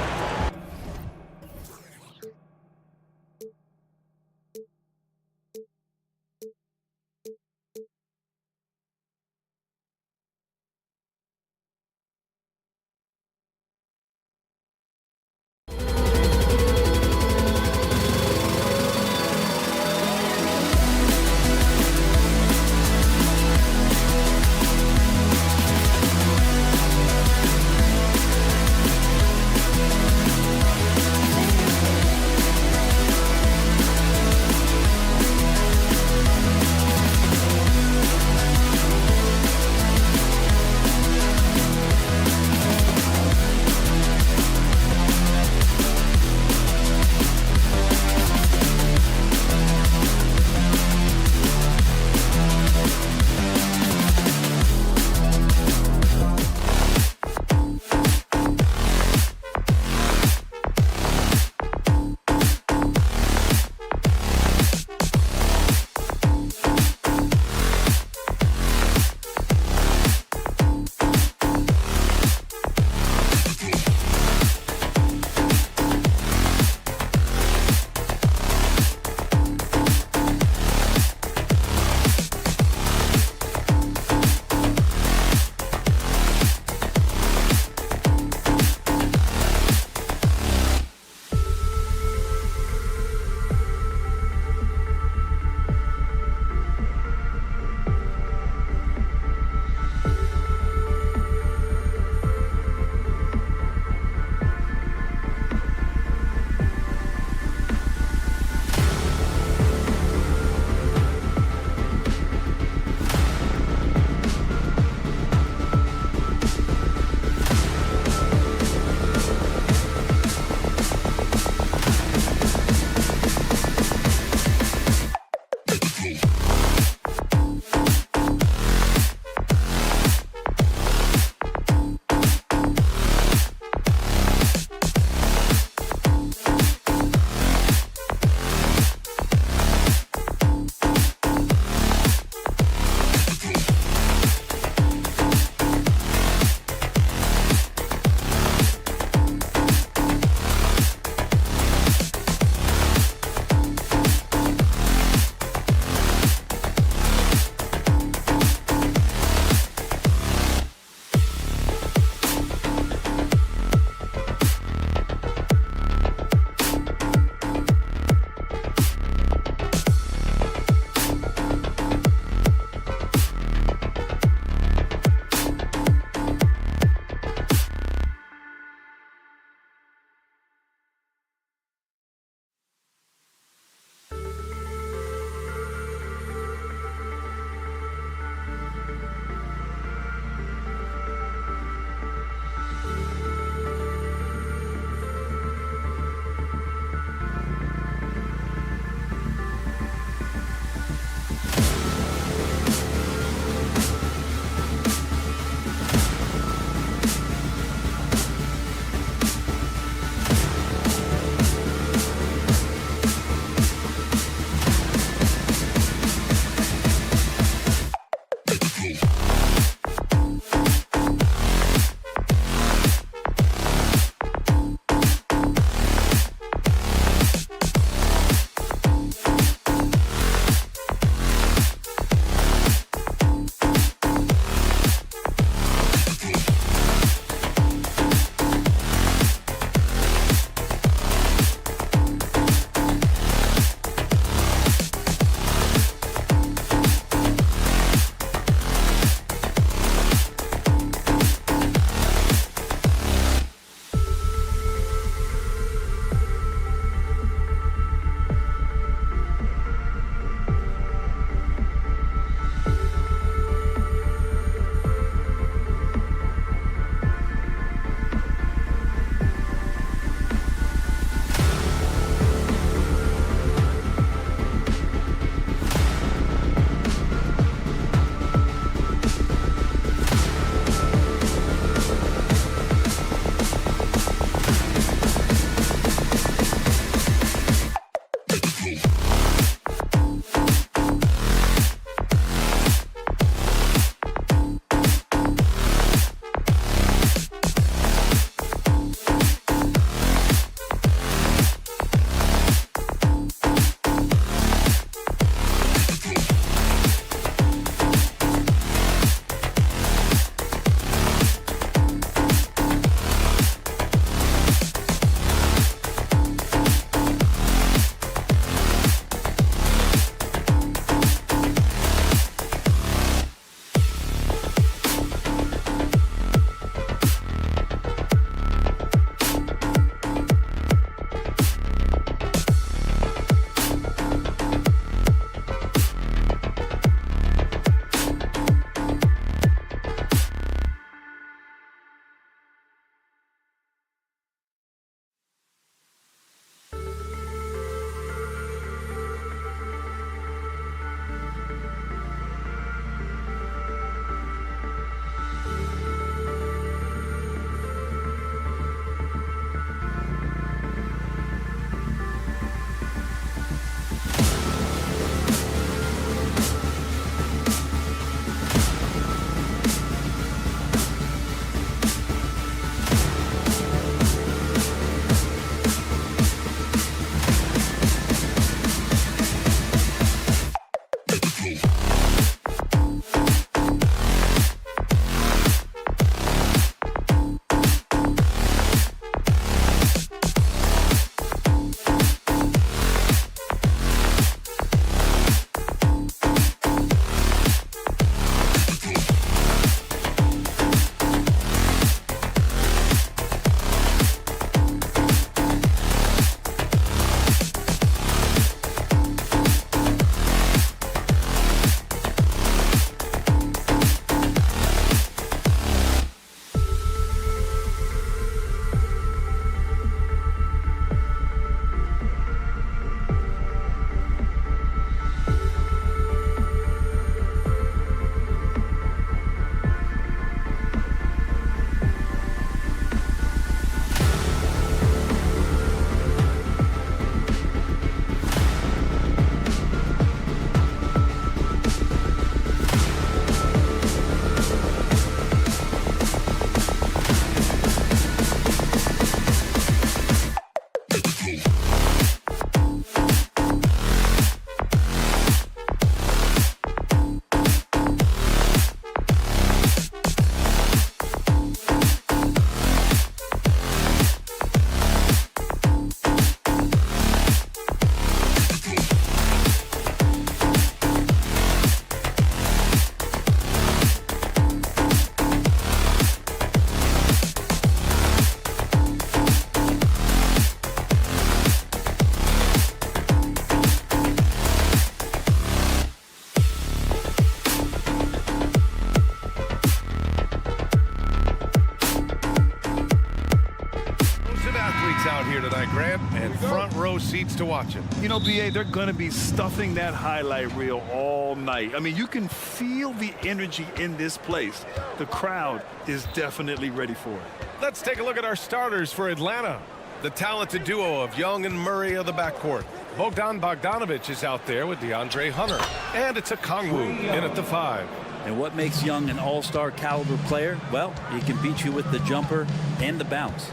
Out here tonight, Grant, and front row seats to watch it. You know, BA, they're going to be stuffing that highlight reel all night. I mean, you can feel the energy in this place. The crowd is definitely ready for it. Let's take a look at our starters for Atlanta. The talented duo of Young and Murray of the backcourt. Bogdan Bogdanovic is out there with DeAndre Hunter. And it's Okongwu in at the 5. And what makes Young an all-star caliber player? Well, he can beat you with the jumper and the bounce.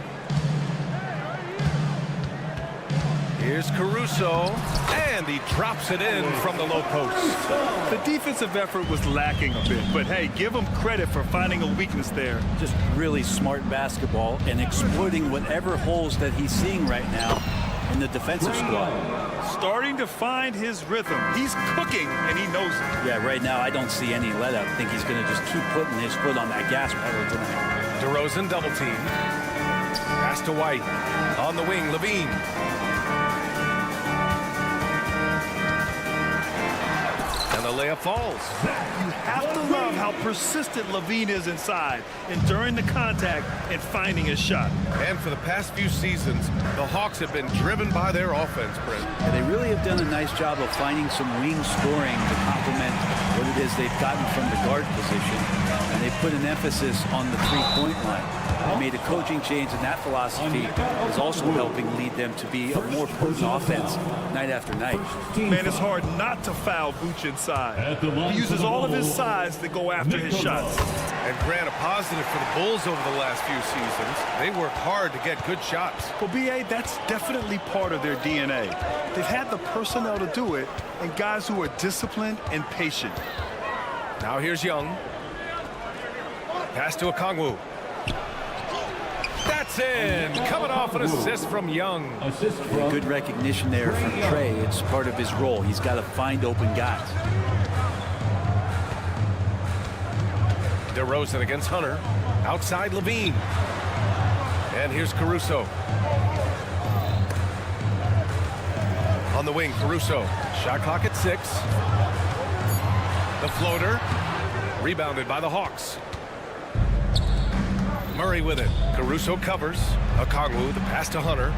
Here's Caruso, and he drops it in from the low post. The defensive effort was lacking a bit, but hey, give him credit for finding a weakness there. Just really smart basketball and exploiting whatever holes that he's seeing right now in the defensive squad. Starting to find his rhythm. He's cooking, and he knows it. Yeah, right now I don't see any let up. I think he's going to just keep putting his foot on that gas pedal tonight. DeRozan double team. Pass to White. On the wing, Levine. And the layup falls. You have to love how persistent Levine is inside, enduring the contact and finding his shot. And for the past few seasons, the Hawks have been driven by their offense, Brent. And they really have done a nice job of finding some wing scoring to complement what it is they've gotten from the guard position. And they put an emphasis on the three-point line. They made a coaching change, and that philosophy is also helping lead them to be a more potent offense night after night. Man, it's hard not to foul Vooch inside. He uses all of his size to go after his shots. And Grant, a positive for the Bulls over the last few seasons. They work hard to get good shots. Well, BA, that's definitely part of their DNA. They've had the personnel to do it, and guys who are disciplined and patient. Now here's Young. Pass to Okongwu. That's in. Coming off an assist from Young. Good recognition there from Trey. It's part of his role. He's got to find open guys. DeRozan against Hunter. Outside Levine. And here's Caruso. On the wing, Caruso. Shot clock at 6. The floater. Rebounded by the Hawks. Murray with it. Caruso covers. Okongwu, the pass to Hunter.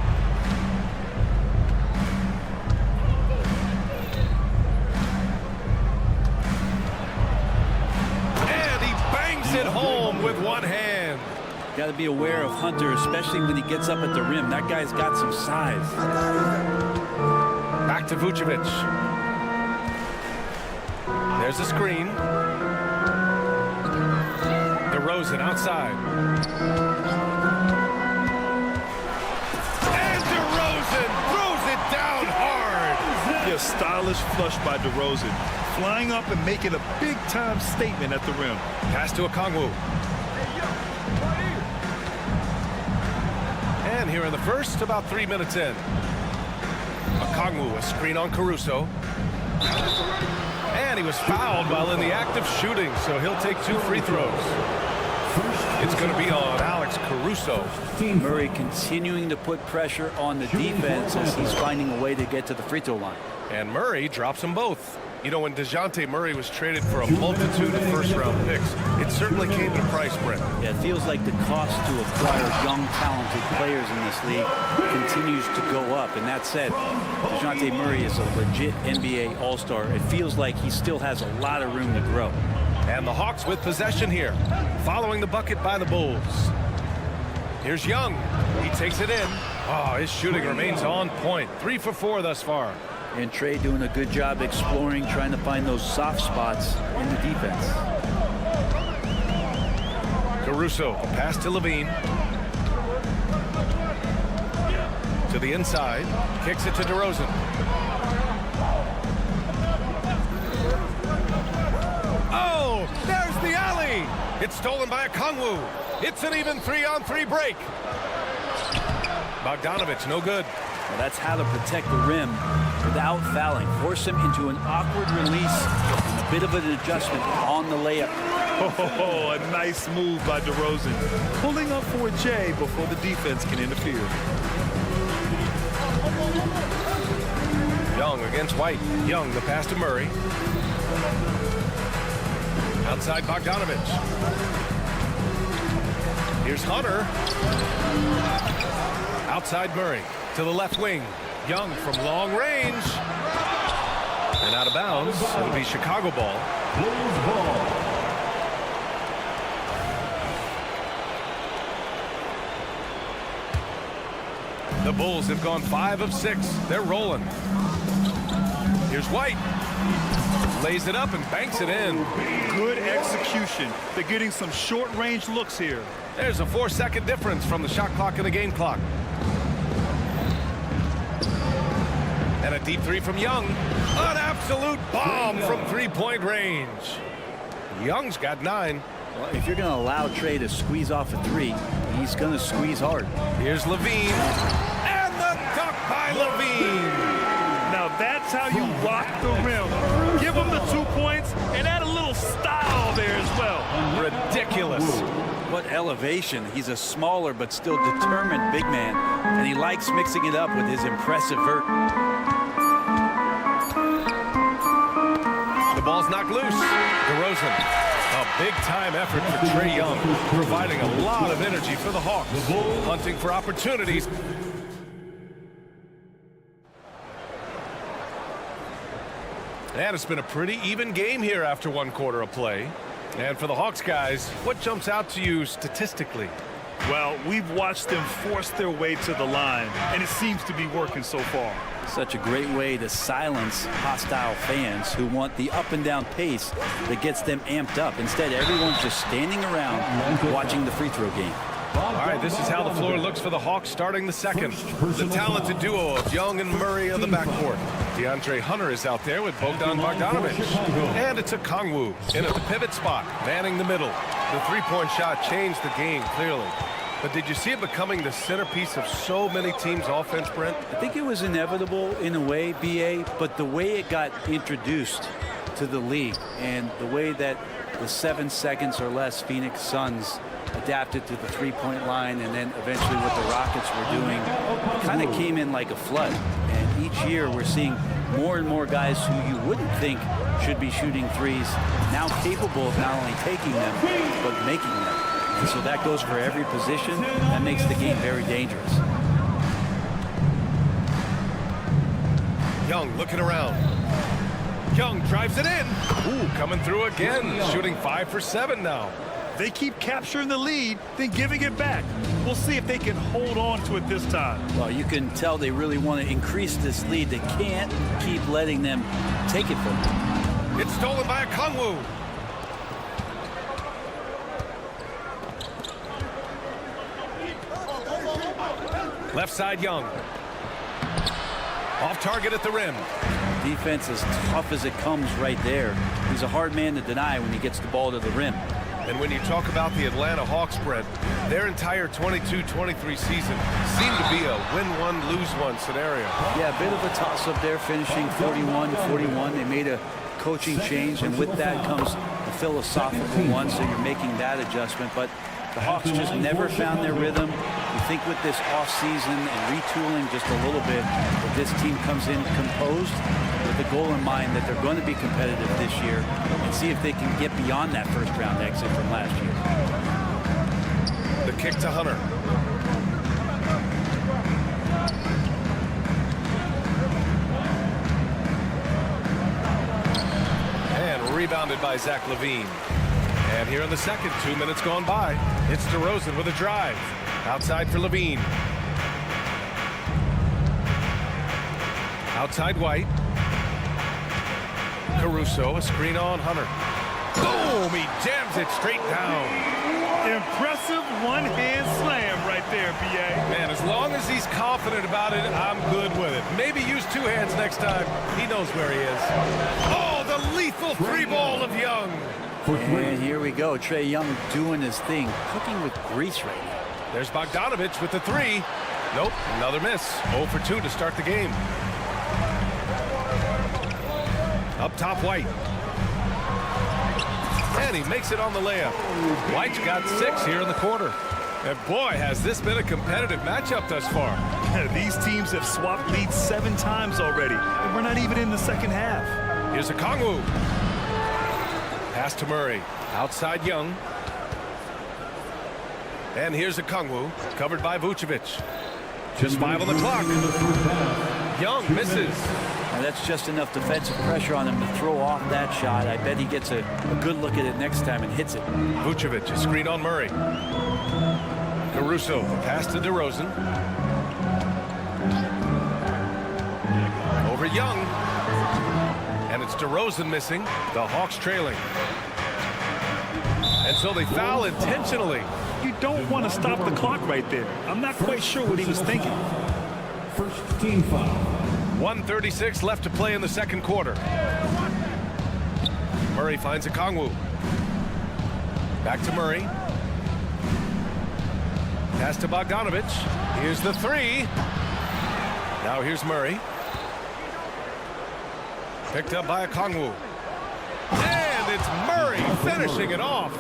And he bangs it home with one hand. Got to be aware of Hunter, especially when he gets up at the rim. That guy's got some size. Back to Vucevic. There's a screen. DeRozan outside. And DeRozan throws it down hard. Yeah, stylish flush by DeRozan, flying up and making a big-time statement at the rim. Pass to Okongwu. And here in the first, about 3 minutes in. Okongwu, a screen on Caruso. And he was fouled while in the act of shooting, so he'll take 2 free throws. It's going to be on Alex Caruso. Murray continuing to put pressure on the defense as he's finding a way to get to the free throw line. And Murray drops them both. You know, when DeJounte Murray was traded for a multitude of first-round picks, it certainly came at a price, Brent. Yeah, it feels like the cost to acquire young, talented players in this league continues to go up. And that said, DeJounte Murray is a legit NBA All-Star. It feels like he still has a lot of room to grow. And the Hawks with possession here, following the bucket by the Bulls. Here's Young. He takes it in. Oh, his shooting remains on point. 3 for 4 thus far. And Trey doing a good job exploring, trying to find those soft spots in the defense. Caruso, a pass to Levine. To the inside, kicks it to DeRozan. Oh, there's the alley. It's stolen by Okongwu. It's an even 3-on-3 break. Bogdanovich, no good. Well, that's how to protect the rim without fouling. Force him into an awkward release and a bit of an adjustment on the layup. Oh, a nice move by DeRozan. Pulling up for a J before the defense can interfere. Young against White. Young, the pass to Murray. Outside Bogdanovich. Here's Hunter. Outside Murray. To the left wing. Young from long range. And out of bounds. It'll be Chicago ball. Bulls ball. The Bulls have gone 5 of 6. They're rolling. Here's White. Lays it up and banks it in. Good execution. They're getting some short-range looks here. There's a 4-second difference from the shot clock and the game clock. And a deep 3 from Young. An absolute bomb from 3-point range. Young's got 9. Well, if you're going to allow Trey to squeeze off a 3, he's going to squeeze hard. Here's Levine. And the dunk by Levine. Now that's how you rock the rim. Give him the 2 points and add a little style there as well. Ridiculous. What elevation. He's a smaller but still determined big man, and he likes mixing it up with his impressive vert. The ball's knocked loose. DeRozan. A big-time effort for Trae Young, providing a lot of energy for the Hawks, hunting for opportunities. And it's been a pretty even game here after 1 quarter of play. And for the Hawks guys, what jumps out to you statistically? Well, we've watched them force their way to the line, and it seems to be working so far. Such a great way to silence hostile fans who want the up and down pace that gets them amped up. Instead, everyone's just standing around watching the free throw game. All right, this is how the floor looks for the Hawks starting the second. The talented duo of Young and Murray of the backcourt. DeAndre Hunter is out there with Bogdan Bogdanovich. And it's Okongwu in at the pivot spot, manning the middle. The three-point shot changed the game clearly. But did you see it becoming the centerpiece of so many teams' offense, Brent? I think it was inevitable in a way, BA, but the way it got introduced to the league and the way that the 7 seconds or less Phoenix Suns adapted to the three-point line and then eventually what the Rockets were doing, it kind of came in like a flood. And each year we're seeing more and more guys who you wouldn't think should be shooting threes now capable of not only taking them, but making them. And so that goes for every position. That makes the game very dangerous. Young looking around. Young drives it in. Ooh, coming through again. Shooting 5 for 7 now. They keep capturing the lead, then giving it back. We'll see if they can hold on to it this time. Well, you can tell they really want to increase this lead. They can't keep letting them take it from them. It's stolen by Okongwu. Left side Young. Off target at the rim. defense is tough as it comes right there. He's a hard man to deny when he gets the ball to the rim. And when you talk about the Atlanta Hawks, Brent, their entire 22-23 season seemed to be a win-one, lose-one scenario. Yeah, a bit of a toss-up there, finishing 41-41. They made a coaching change, and with that comes a philosophical one, so you're making that adjustment. But the Hawks just never found their rhythm. You think with this offseason and retooling just a little bit, that this team comes in composed with the goal in mind that they're going to be competitive this year and see if they can get beyond that first-round exit from last year. The kick to Hunter. And rebounded by Zach LaVine. And here in the second, 2 minutes gone by, it's DeRozan with a drive. Outside for LaVine. Outside White. Caruso, a screen on Hunter. Boom! He jams it straight down. Impressive one-hand slam right there, B.A. Man, as long as he's confident about it, I'm good with it. Maybe use two hands next time. He knows where he is. Oh, the lethal three ball of Young. And here we go. Trae Young doing his thing, cooking with grease right now. There's Bogdanovich with the three. Nope, another miss. 0 for 2 to start the game. Up top, White. And he makes it on the layup. White's got 6 here in the quarter. And boy, has this been a competitive matchup thus far. These teams have swapped leads 7 times already, and we're not even in the second half. Here's a Kongwu. Pass to Murray. Outside Young. And here's a Kongwu, covered by Vucevic. Just 5 on the clock. Young misses. And that's just enough defensive pressure on him to throw off that shot. I bet he gets a good look at it next time and hits it. Vucevic, a screen on Murray. Caruso, pass to DeRozan. Over Young. And it's DeRozan missing. The Hawks trailing. And so they foul intentionally. You don't want to stop the clock right there. I'm not quite sure what he was thinking. First team foul. 1:36 left to play in the second quarter. Murray finds a Kongwu. Back to Murray. Pass to Bogdanovich. Here's the three. Now here's Murray. Picked up by a Kongwu. And it's Murray finishing it off.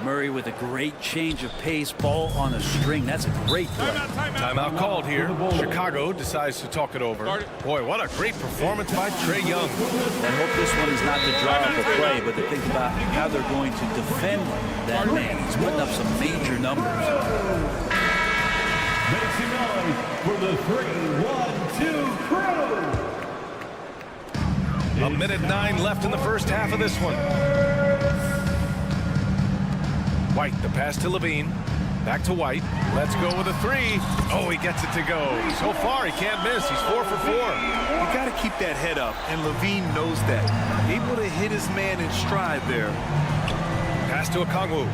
Murray with a great change of pace, ball on a string. That's a great play. Timeout called here. Chicago decides to talk it over. Boy, what a great performance by Trae Young. I hope this one is not to draw up a play, but to think about how they're going to defend that man. He's putting up some major numbers. Make some noise for the 3-1-2 crew. A minute 9 left in the first half of this one. White, the pass to LaVine. Back to White. Let's go with a three. Oh, he gets it to go. So far, he can't miss. He's 4 for 4. You got to keep that head up, and LaVine knows that. Able to hit his man in stride there. Pass to a Kongwu.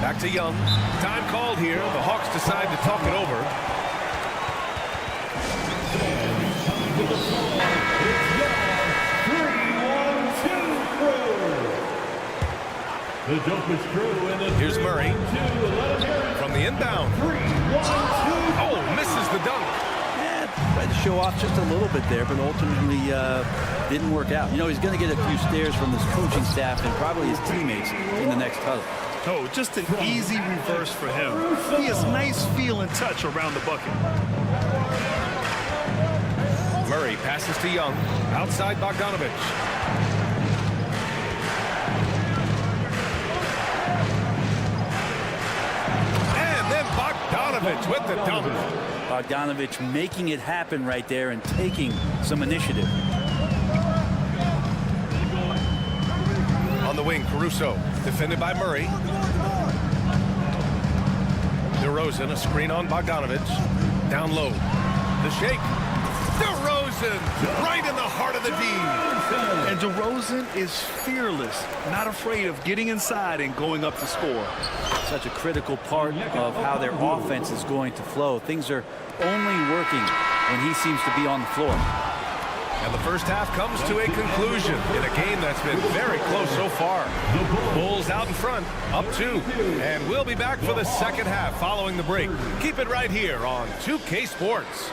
Back to Young. Time called here. The Hawks decide to talk it over. The Joker's crew in the Here's Murray from the inbound. Oh, misses the dunk. Tried to show off just a little bit there, but ultimately didn't work out. You know, he's going to get a few stares from his coaching staff and probably his teammates in the next huddle. Oh, just an easy reverse for him. He has nice feel and touch around the bucket. Murray passes to Young. Outside Bogdanovich. Bogdanovich with the dunk. Bogdanovich making it happen right there and taking some initiative. On the wing, Caruso, defended by Murray. DeRozan, a screen on Bogdanovich. Down low. The shake. DeRozan, right in the heart of the D. And DeRozan is fearless, not afraid of getting inside and going up to score. Such a critical part of how their offense is going to flow. Things are only working when he seems to be on the floor. And the first half comes to a conclusion in a game that's been very close so far. Bulls out in front, up 2. And we'll be back for the second half following the break. Keep it right here on 2K Sports.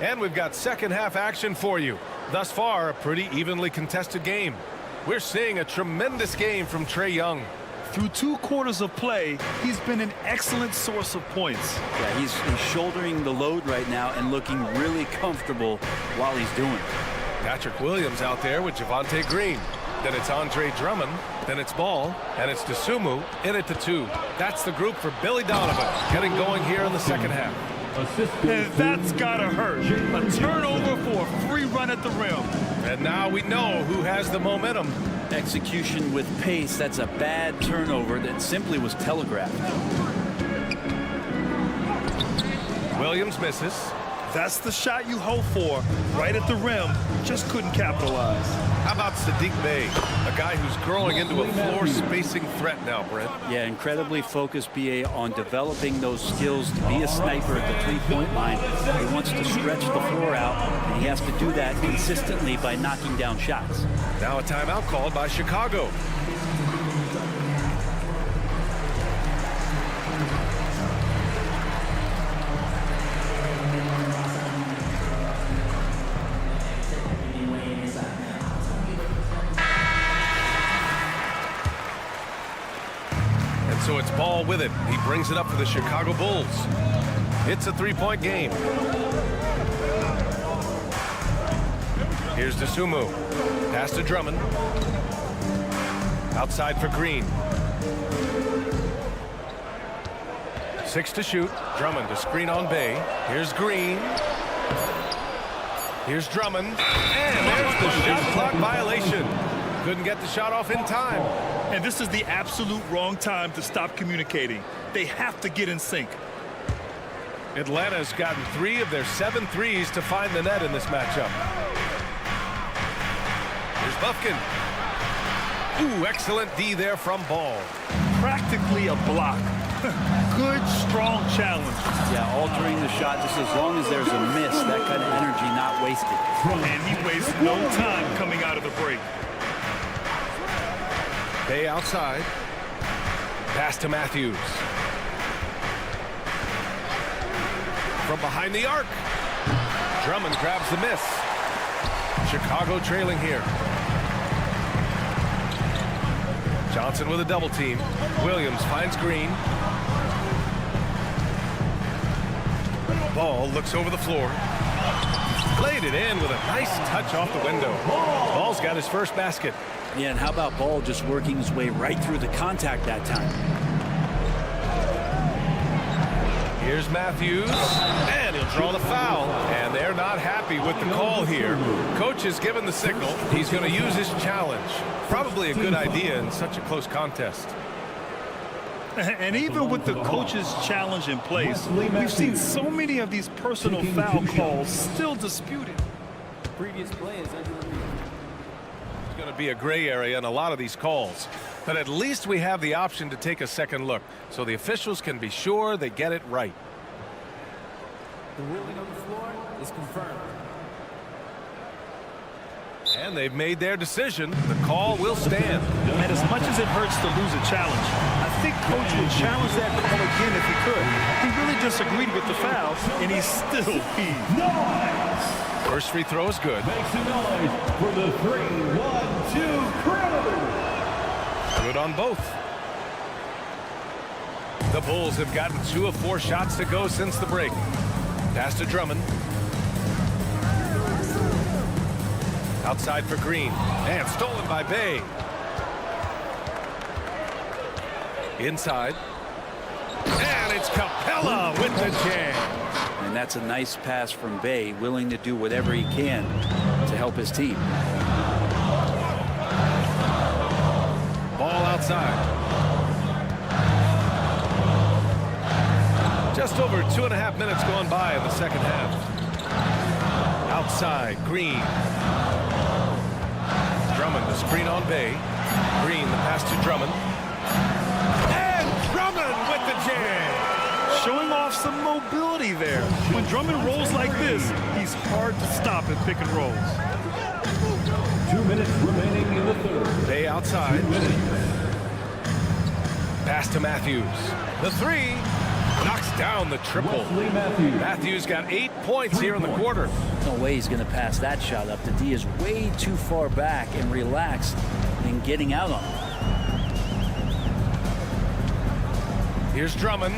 And we've got second half action for you. Thus far, a pretty evenly contested game. We're seeing a tremendous game from Trae Young. Through 2 quarters of play, he's been an excellent source of points. Yeah, he's shouldering the load right now and looking really comfortable while he's doing it. Patrick Williams out there with Javonte Green. Then it's Andre Drummond. Then it's Ball. And it's Dosunmu in at the 2. That's the group for Billy Donovan getting going here in the second half. And that's gotta hurt. A turnover for a free run at the rim. And now we know who has the momentum. Execution with pace, that's a bad turnover that simply was telegraphed. Williams misses. That's the shot you hope for, right at the rim. Just couldn't capitalize. How about Sadiq Bey, a guy who's growing into a floor spacing threat now, Brent? Yeah, incredibly focused, BA, on developing those skills to be a sniper at the three-point line. He wants to stretch the floor out, and he has to do that consistently by knocking down shots. Now a timeout called by Chicago. So it's Ball with it. He brings it up for the Chicago Bulls. It's a 3-point game. Here's Dosunmu. Pass to Drummond. Outside for Green. 6 to shoot. Drummond to screen on Bey. Here's Green. Here's Drummond. And there's the shot clock violation. Couldn't get the shot off in time. And this is the absolute wrong time to stop communicating. They have to get in sync. Atlanta's gotten 3 of their 7 threes to find the net in this matchup. Here's Bufkin. Ooh, excellent D there from Ball. Practically a block. Good, strong challenge. Yeah, altering the shot just as long as there's a miss, that kind of energy not wasted. And he wastes no time coming out of the break. Bey outside. Pass to Matthews. From behind the arc. Drummond grabs the miss. Chicago trailing here. Johnson with a double team. Williams finds Green. Ball looks over the floor. Played it in with a nice touch off the window. Ball's got his first basket. Yeah, and how about Ball just working his way right through the contact that time? Here's Matthews, and he'll draw the foul. And they're not happy with the call here. Coach has given the signal. He's going to use his challenge. Probably a good idea in such a close contest. And even with the coach's challenge in place, we've seen so many of these personal foul calls still disputed. Previous play is under review. It's going to be a gray area in a lot of these calls. But at least we have the option to take a second look, so the officials can be sure they get it right. The ruling on the floor is confirmed. And they've made their decision. The call will stand. And as much as it hurts to lose a challenge, I think Coach would challenge that call again if he could. He really disagreed with the foul, and he's still peeved. First free throw is good. Make some noise for the 3-1-2 crew. Good on both. The Bulls have gotten 2 of 4 shots to go since the break. Pass to Drummond. Outside for Green. And stolen by Bey. Inside. And it's Capella with the jam. And that's a nice pass from Bey, willing to do whatever he can to help his team. Ball outside. Just over 2.5 minutes gone by in the second half. outside. Green. Drummond, the screen on Bay. Green, the pass to Drummond. And Drummond with the jam. Showing off some mobility there. When Drummond rolls like this, he's hard to stop in pick and rolls. 2 minutes remaining in the third. Bay outside. Pass to Matthews. The three. Knocks down the triple. Matthews got 8 points here in the quarter. No way he's going to pass that shot up. The D is way too far back and relaxed in getting out on it. Here's Drummond.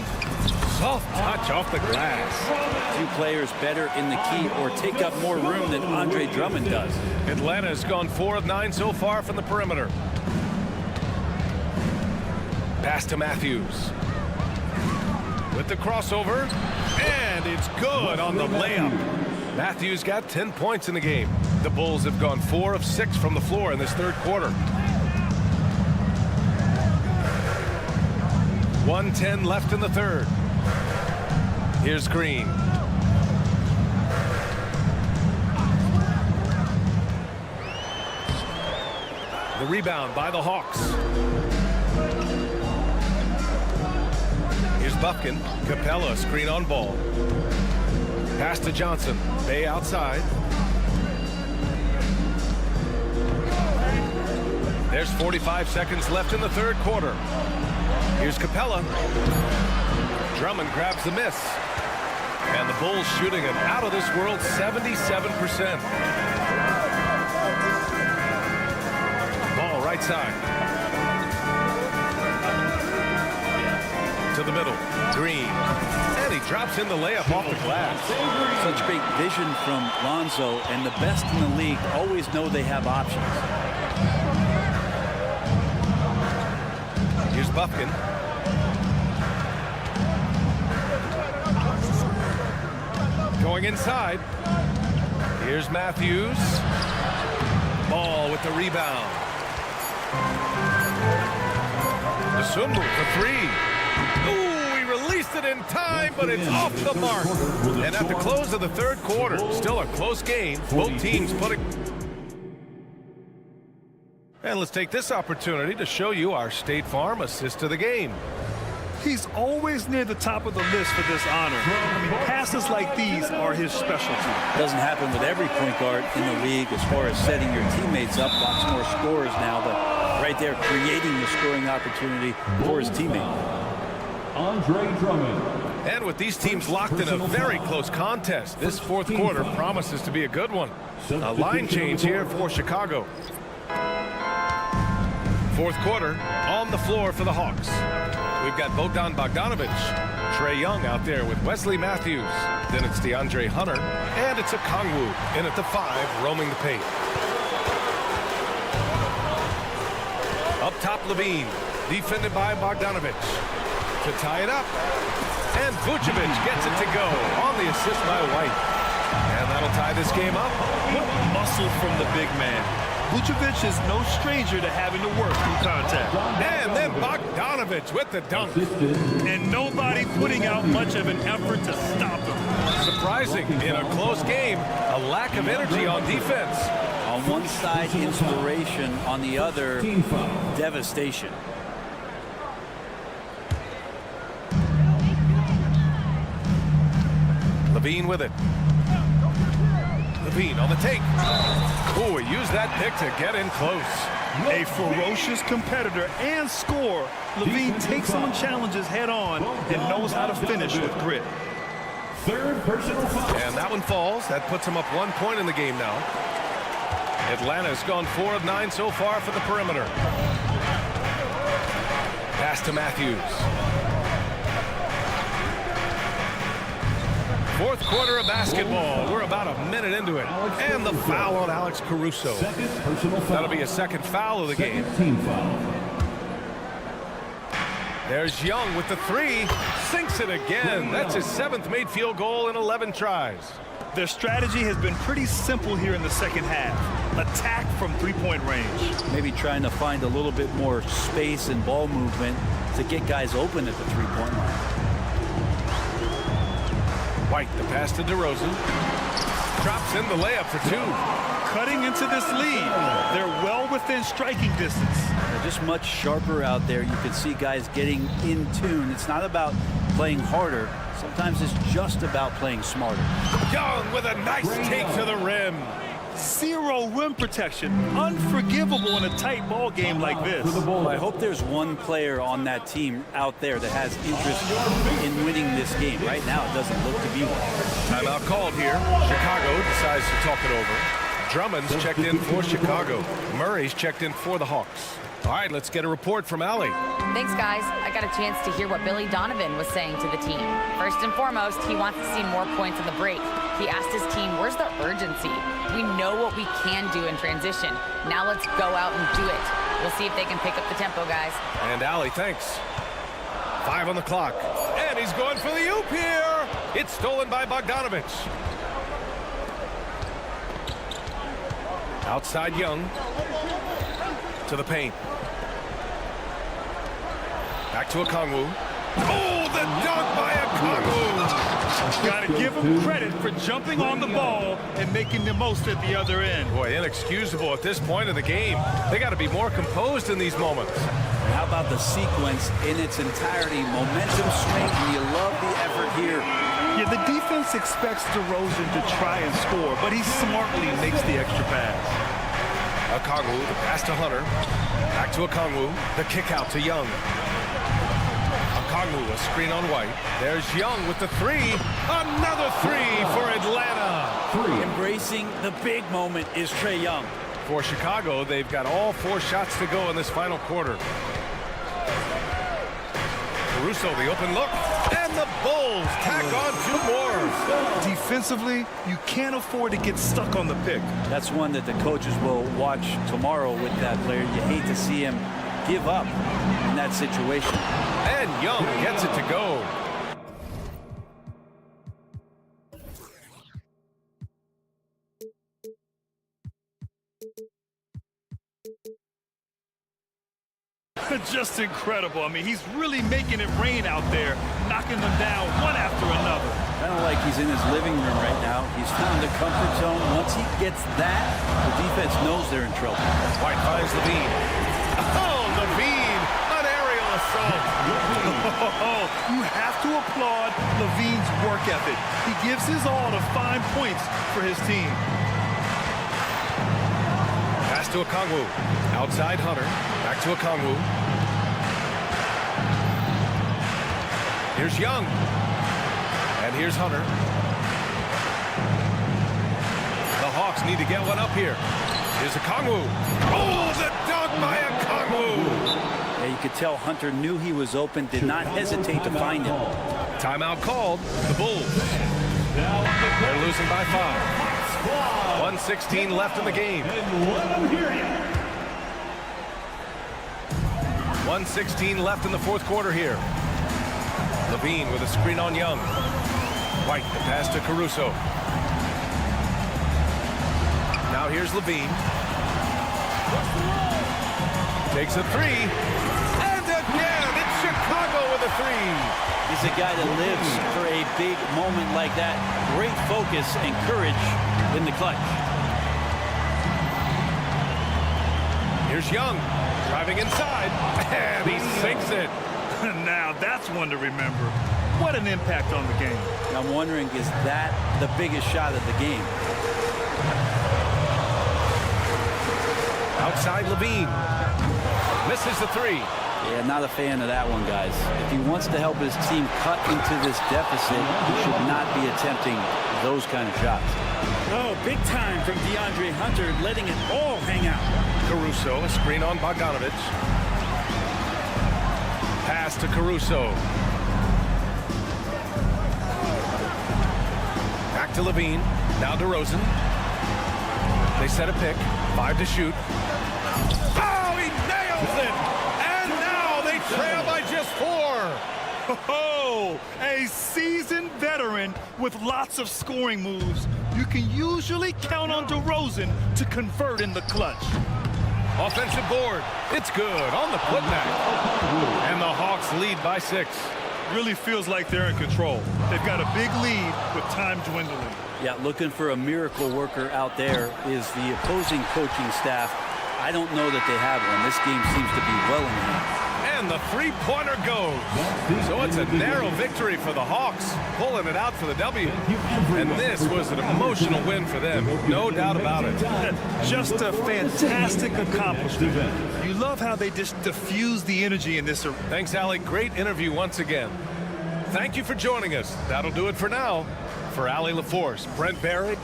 Soft touch off the glass. Two players better in the key or take up more room than Andre Drummond does. Atlanta's gone 4 of 9 so far from the perimeter. Pass to Matthews. With the crossover, and it's good on the layup. Matthews got 10 points in the game. The Bulls have gone 4 of 6 from the floor in this third quarter. 1:10 left in the third. Here's Green. The rebound by the Hawks. Here's Buffkin. Capella, screen on ball. Pass to Johnson. Bay outside. There's 45 seconds left in the third quarter. Here's Capella. Drummond grabs the miss. And the Bulls shooting an out-of-this-world 77%. Ball right side. To the middle. Green. And he drops in the layup off the glass. Such great vision from Lonzo, and the best in the league always know they have options. Here's Buffkin. Going inside. Here's Matthews. Ball with the rebound. Dosunmu for three. Ooh, he released it in time, but it's off the mark. And at the close of the third quarter, still a close game. Both teams putting... And let's take this opportunity to show you our State Farm assist to the game. He's always near the top of the list for this honor. I mean, passes like these are his specialty. Doesn't happen with every point guard in the league as far as setting your teammates up. Lots more scorers now, but right there creating the scoring opportunity for his teammate. Andre Drummond. And with these teams locked in a very close contest, this fourth quarter promises to be a good one. A line change here for Chicago. Fourth quarter on the floor for the Hawks. We've got Bogdan Bogdanovic, Trae Young out there with Wesley Matthews. Then it's DeAndre Hunter, and it's Okongwu in at the 5, roaming the paint. Up top, Levine, defended by Bogdanovic. To tie it up, and Vucevic gets it to go on the assist by White. And that'll tie this game up. What muscle from the big man. Vucevic is no stranger to having to work through contact. And then Bogdanovic with the dunk. And nobody putting out much of an effort to stop him. Surprising in a close game, a lack of energy on defense. On one side, inspiration. On the other, devastation. Levine with it. Levine on the take. Oh, he used that pick to get in close. A ferocious competitor and scorer, Levine takes on challenges head on and knows how to finish with grit. Third personal foul. And that one falls. That puts him up 1 point in the game now. Atlanta's gone 4 of 9 so far for the perimeter. Pass to Matthews. Fourth quarter of basketball. We're about a minute into it. And the foul on Alex Caruso. That'll be a second foul of the game. Team foul. There's Young with the 3. Sinks it again. That's his 7th made field goal in 11 tries. Their strategy has been pretty simple here in the second half. Attack from three-point range. Maybe trying to find a little bit more space and ball movement to get guys open at the three-point line. White, the pass to DeRozan. drops in the layup for two. Cutting into this lead. They're well within striking distance. They're just much sharper out there. You can see guys getting in tune. It's not about playing harder. Sometimes it's just about playing smarter. Young with a nice take to the rim. Zero rim protection. Unforgivable in a tight ball game like this. Well, I hope there's one player on that team out there that has interest in winning this game. Right now, it doesn't look to be one. Timeout called here. Chicago decides to talk it over. Drummond's checked in for Chicago. Murray's checked in for the Hawks. All right, let's get a report from Allie. Thanks, guys. I got a chance to hear what Billy Donovan was saying to the team. First and foremost, he wants to see more points in the break. He asked his team, where's the urgency? We know what we can do in transition. Now let's go out and do it. We'll see if they can pick up the tempo, guys. And Allie, thanks. 5 on the clock. And he's going for the oop here. It's stolen by Bogdanovich. Outside Young. To the paint. Back to Okongwu. Oh, the dunk by Okongwu! Got to give him credit for jumping on the ball and making the most at the other end. Boy, inexcusable at this point of the game. They got to be more composed in these moments. How about the sequence in its entirety? Momentum swing, and you love the effort here. Yeah, the defense expects DeRozan to try and score, but he smartly makes the extra pass. Okongwu, the pass to Hunter. Back to Okongwu. The kick out to Young. Okongwu, a screen on White. There's Young with the three. Another three for Atlanta. Embracing the big moment is Trae Young. For Chicago, they've got all 4 shots to go in this final quarter. Caruso, the open look. And the Bulls tack on 2 more. Defensively, you can't afford to get stuck on the pick. That's one that the coaches will watch tomorrow with that player. You hate to see him give up in that situation. And Young gets it to go. Just incredible. I mean, he's really making it rain out there, knocking them down one after another. Kind of like he's in his living room right now. He's found a comfort zone. Once he gets that, the defense knows they're in trouble. White finds Levine. Oh, Levine, an aerial assault. You have to applaud Levine's work ethic. He gives his all to find points for his team. Pass to Okongwu. Outside Hunter. Back to Okongwu. Here's Young. And here's Hunter. The Hawks need to get one up here. Here's Okongwu. Oh, the dunk by Okongwu. Yeah, you could tell Hunter knew he was open, did not hesitate to find him. Timeout called. The Bulls. They're losing by 5. 1:16 left in the game. 1:16 left in the fourth quarter here. Levine with a screen on Young. White, the pass to Caruso. Now here's Levine. Takes a three. And again, it's Chicago with a three. He's a guy that lives for a big moment like that. Great focus and courage in the clutch. Here's Young, driving inside, and he sinks it. Now that's one to remember. What an impact on the game. I'm wondering, is that the biggest shot of the game? Outside Levine. Misses the three. Yeah, not a fan of that one, guys. If he wants to help his team cut into this deficit, he should not be attempting those kind of shots. Oh, big time from DeAndre Hunter, letting it all hang out. Caruso, a screen on Bogdanovich. Pass to Caruso. Back to Levine. Now DeRozan. They set a pick. 5 to shoot. Oh, he nails it! And now they trail by just 4. Oh, a seasoned veteran with lots of scoring moves. You can usually count on DeRozan to convert in the clutch. Offensive board. It's good on the putback. And the Hawks lead by 6. Really feels like they're in control. They've got a big lead with time dwindling. Yeah, looking for a miracle worker out there is the opposing coaching staff. I don't know that they have one. This game seems to be well in hand. And the three-pointer goes. So it's a narrow victory for the Hawks, pulling it out for the W. And this was an emotional win for them, no doubt about it. Just a fantastic accomplishment. You love how they just diffuse the energy in this. Thanks, Allie. Great interview once again. Thank you for joining us. That'll do it for now. For Allie LaForce, Brent Barry.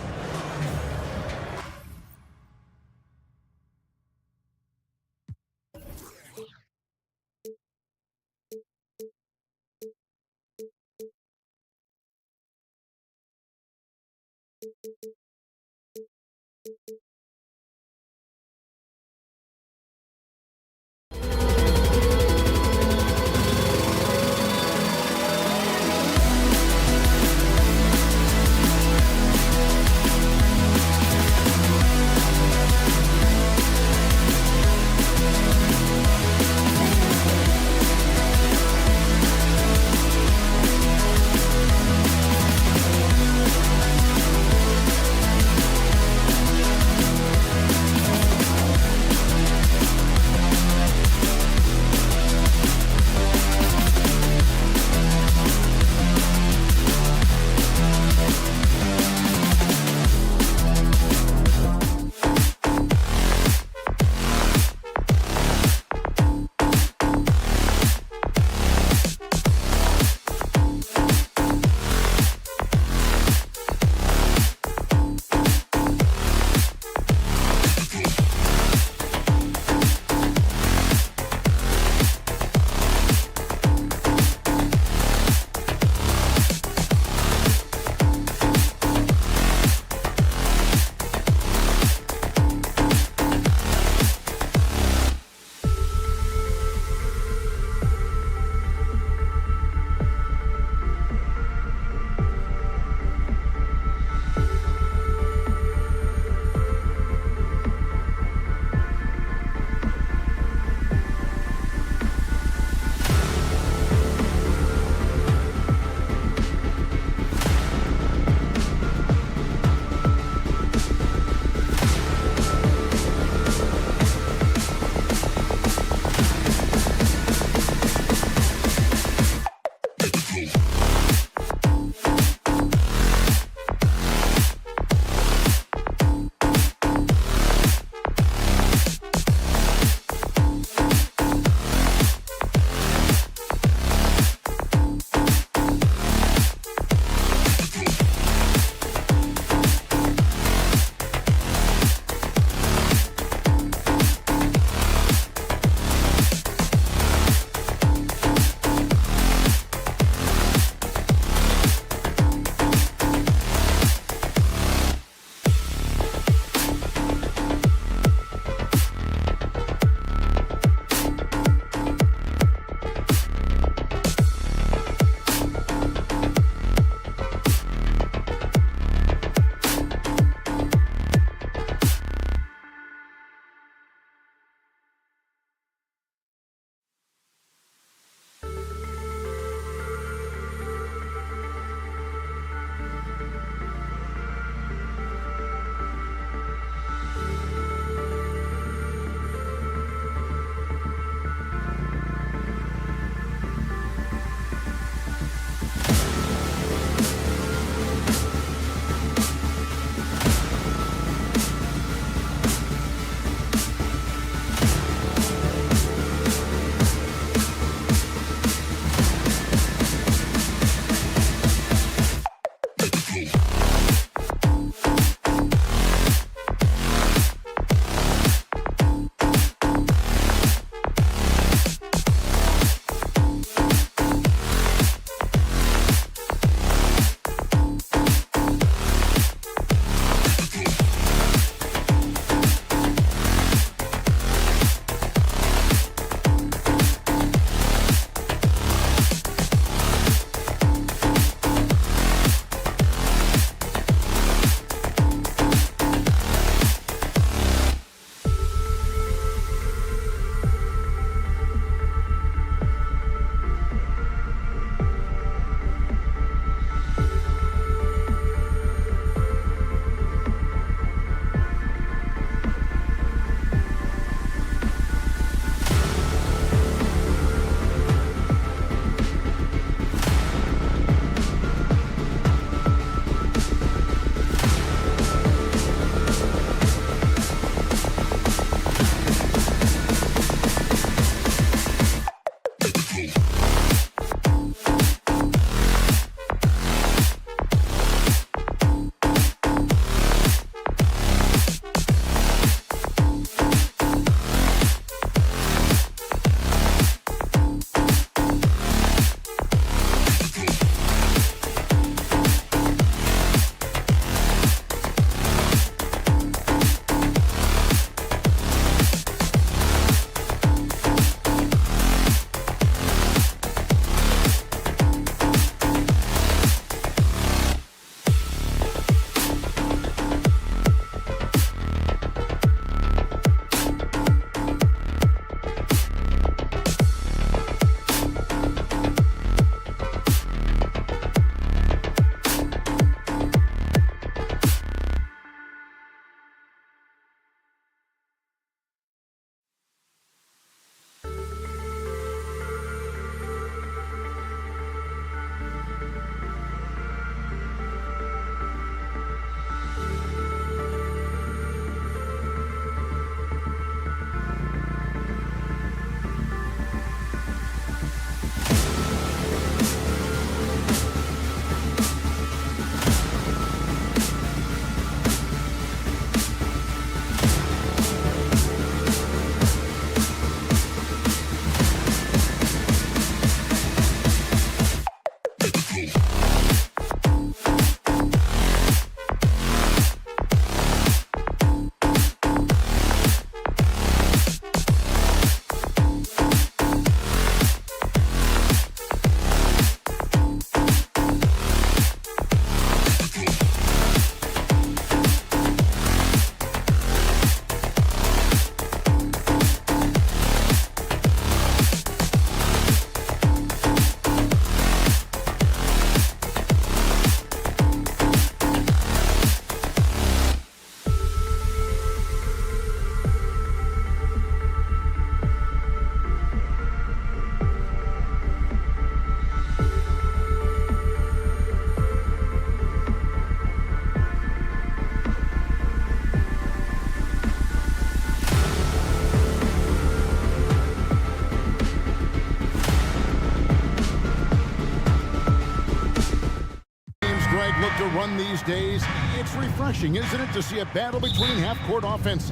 these days, it's refreshing, isn't it, to see a battle between half-court offenses?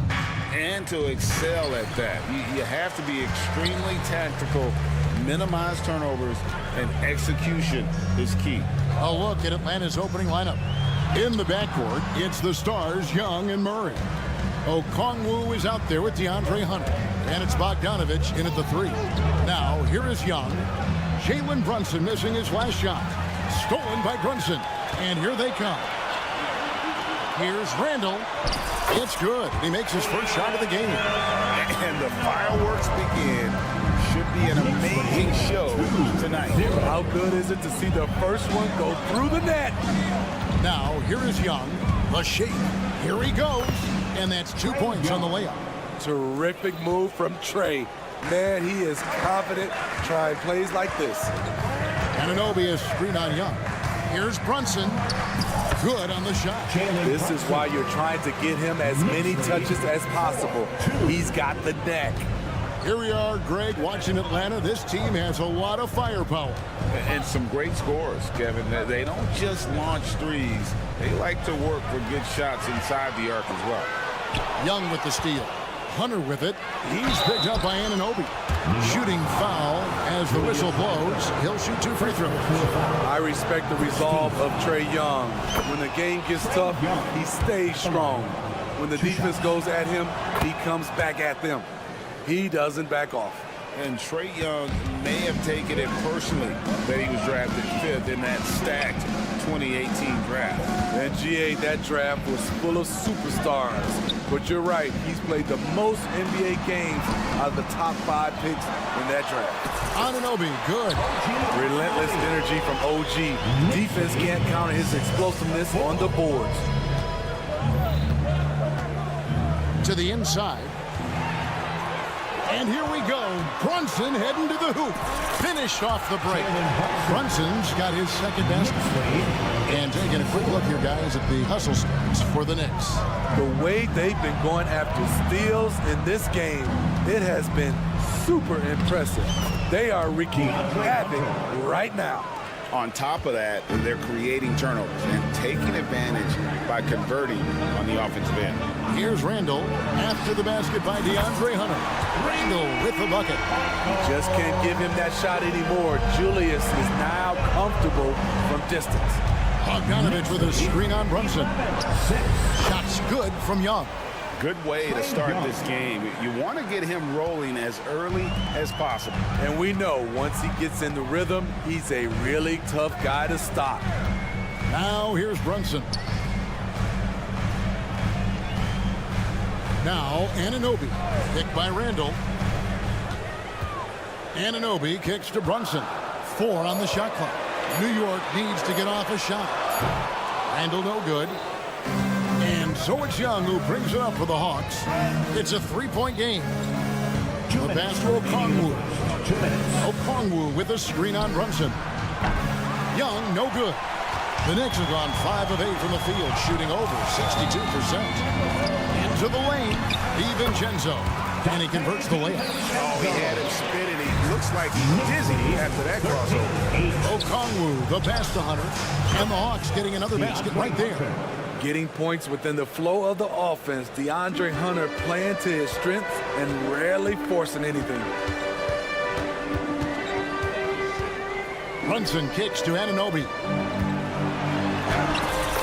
And to excel at that. You have to be extremely tactical, minimize turnovers, and execution is key. A look at Atlanta's opening lineup. In the backcourt, it's the stars, Young and Murray. Okongwu is out there with DeAndre Hunter. And it's Bogdanovich in at the 3. Now, here is Young. Jalen Brunson missing his last shot. Stolen by Brunson. And here they come. Here's Randall. It's good. He makes his first shot of the game. And the fireworks begin. Should be an amazing show tonight. How good is it to see the first one go through the net? Now, here is Young. The shake. Here he goes. And that's 2 points on the layup. Terrific move from Trey. Man, he is confident trying plays like this. Anunoby is screen on Young. Here's Brunson. Good on the shot. This is why you're trying to get him as many touches as possible. He's got the neck. Here we are, Greg, watching Atlanta. This team has a lot of firepower. And some great scores, Kevin. They don't just launch threes. They like to work for good shots inside the arc as well. Young with the steal. Hunter with it. He's picked up by Anunoby. Shooting foul as the whistle blows. He'll shoot 2 free throws. I respect the resolve of Trey Young. When the game gets tough, he stays strong. When the defense goes at him, he comes back at them. He doesn't back off. And Trey Young may have taken it personally that he was drafted 5th in that stacked 2018 draft. And GA, that draft was full of superstars. But you're right, he's played the most NBA games out of the top 5 picks in that draft. Anunoby, good. Relentless energy from OG. Defense can't counter his explosiveness on the boards. To the inside. And here we go. Brunson heading to the hoop. Finished off the break. Brunson's got his second basket. And taking a quick look here, guys, at the hustle stats for the Knicks. The way they've been going after steals in this game, it has been super impressive. They are wreaking havoc right now. On top of that, they're creating turnovers and taking advantage by converting on the offensive end. Here's Randall after the basket by DeAndre Hunter. Randall with the bucket. Just can't give him that shot anymore. Julius is now comfortable from distance. Bogdanovich with a screen on Brunson. Shots good from Young. Good way to start this game. You want to get him rolling as early as possible. And we know once he gets in the rhythm, he's a really tough guy to stop. Now here's Brunson. Now Anunoby, picked by Randall. Anunoby kicks to Brunson. 4 on the shot clock. New York needs to get off a shot. Randall no good. And so it's Young who brings it up for the Hawks. It's a 3-point game. The pass to Okongwu. Okongwu with a screen on Brunson. Young no good. The Knicks have gone 5 of 8 from the field, shooting over 62%. Into the lane, DiVincenzo. And he converts the layup. Oh, he had him spinning. He looks like he's dizzy after that crossover. Okongwu, the pass to Hunter. And the Hawks getting another basket right there. Getting points within the flow of the offense. DeAndre Hunter playing to his strengths and rarely forcing anything. Brunson kicks to Anunoby.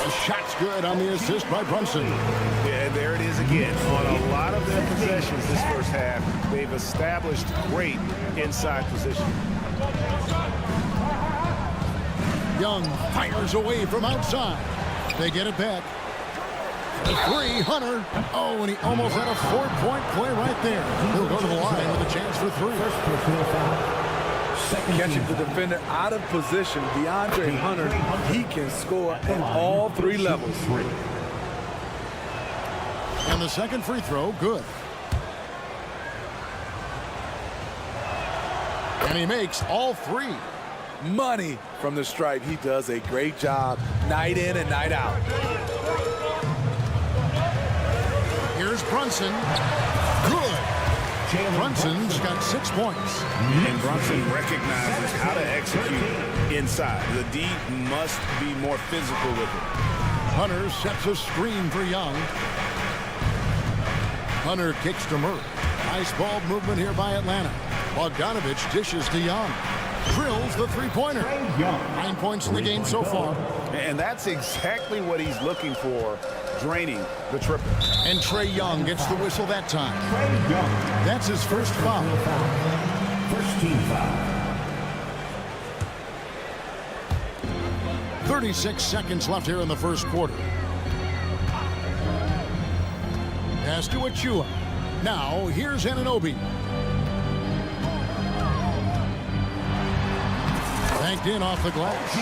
The shot's good on the assist by Brunson. Yeah, there it is again. On a lot of their possessions this first half, they've established great inside position. Young fires away from outside. They get it back. The 3, Hunter. Oh, and he almost had a 4-point play right there. He'll go to the line with a chance for 3. Catching the defender out of position, DeAndre Hunter, he can score at all 3 levels. And the second free throw, good. And he makes all 3. Money from the stripe. He does a great job night in and night out. Here's Brunson. Good. Brunson's got 6 points. And Brunson recognizes how to execute inside. The D must be more physical with it. Hunter sets a screen for Young. Hunter kicks to Murray. Nice ball movement here by Atlanta. Bogdanovich dishes to Young. Drills the three-pointer. 9 points in the game so far. And that's exactly what he's looking for, draining the triple. And Trae Young gets the whistle that time. That's his first foul. First team foul. 36 seconds left here in the first quarter. Pass to Achua. Now, here's Anunoby. Banked in off the glass.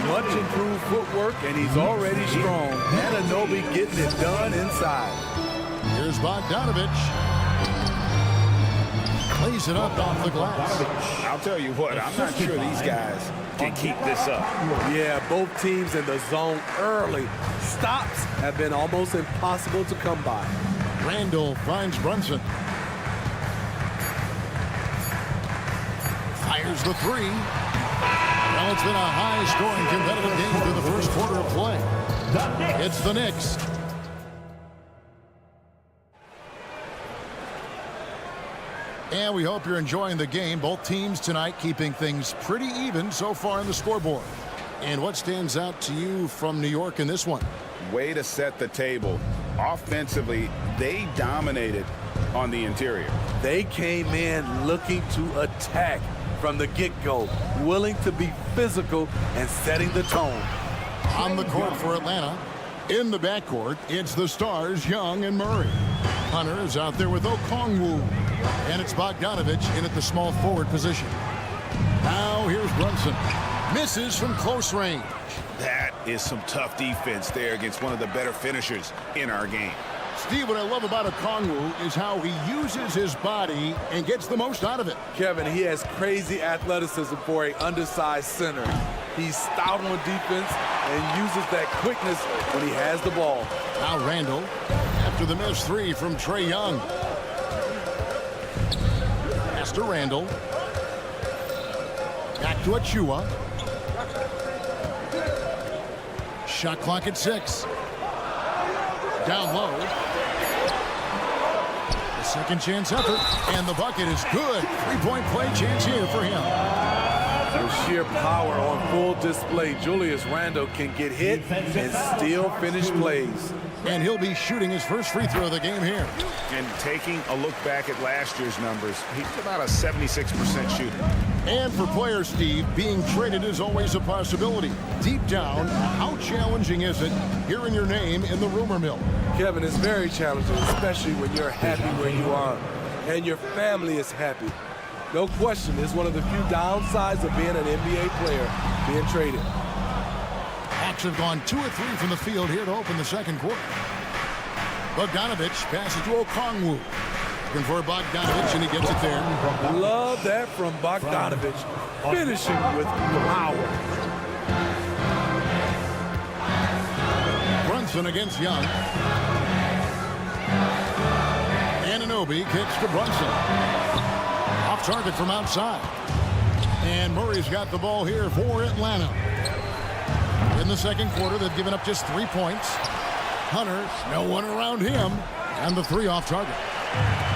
Much improved footwork, and he's already strong. Anunoby getting it done inside. Here's Bogdanovich. Plays it up off the glass. I'll tell you what, I'm not sure these guys can keep this up. Yeah, both teams in the zone early. Stops have been almost impossible to come by. Randall finds Brunson. Fires the three. Well, it's been a high-scoring competitive game through the first quarter of play. It's the Knicks. And we hope you're enjoying the game. Both teams tonight keeping things pretty even so far in the scoreboard. And what stands out to you from New York in this one? Way to set the table. Offensively, they dominated on the interior. They came in looking to attack from the get-go, willing to be physical and setting the tone. On the court for Atlanta. In the backcourt, it's the stars, Young and Murray. Hunter is out there with Okongwu. And it's Bogdanovich in at the small forward position. Now here's Brunson. Misses from close range. That is some tough defense there against one of the better finishers in our game. Steve, what I love about Okongwu is how he uses his body and gets the most out of it. Kevin, he has crazy athleticism for an undersized center. He's stout on defense and uses that quickness when he has the ball. Now Randall, after the missed three from Trae Young. Pass to Randall. Back to Achua. Shot clock at 6. Down low. The second chance effort, and the bucket is good. Three-point play chance here for him. With sheer power on full display, Julius Randle can get hit and still finish plays. And he'll be shooting his first free throw of the game here. And taking a look back at last year's numbers, he's about a 76% shooter. And for players, Steve, being traded is always a possibility. Deep down, how challenging is it hearing your name in the rumor mill? Kevin, it's very challenging, especially when you're happy where you are and your family is happy. No question, it's one of the few downsides of being an NBA player, being traded. Hawks have gone 2 of 3 from the field here to open the second quarter. Bogdanovich passes to Okongwu. Looking for Bogdanovich, and he gets it there. Love that from Bogdanovich, finishing with power. Brunson against Young. Anunoby kicks to Brunson. Off target from outside. And Murray's got the ball here for Atlanta. In the second quarter, they've given up just 3 points. Hunter, no one around him, and the 3 off target.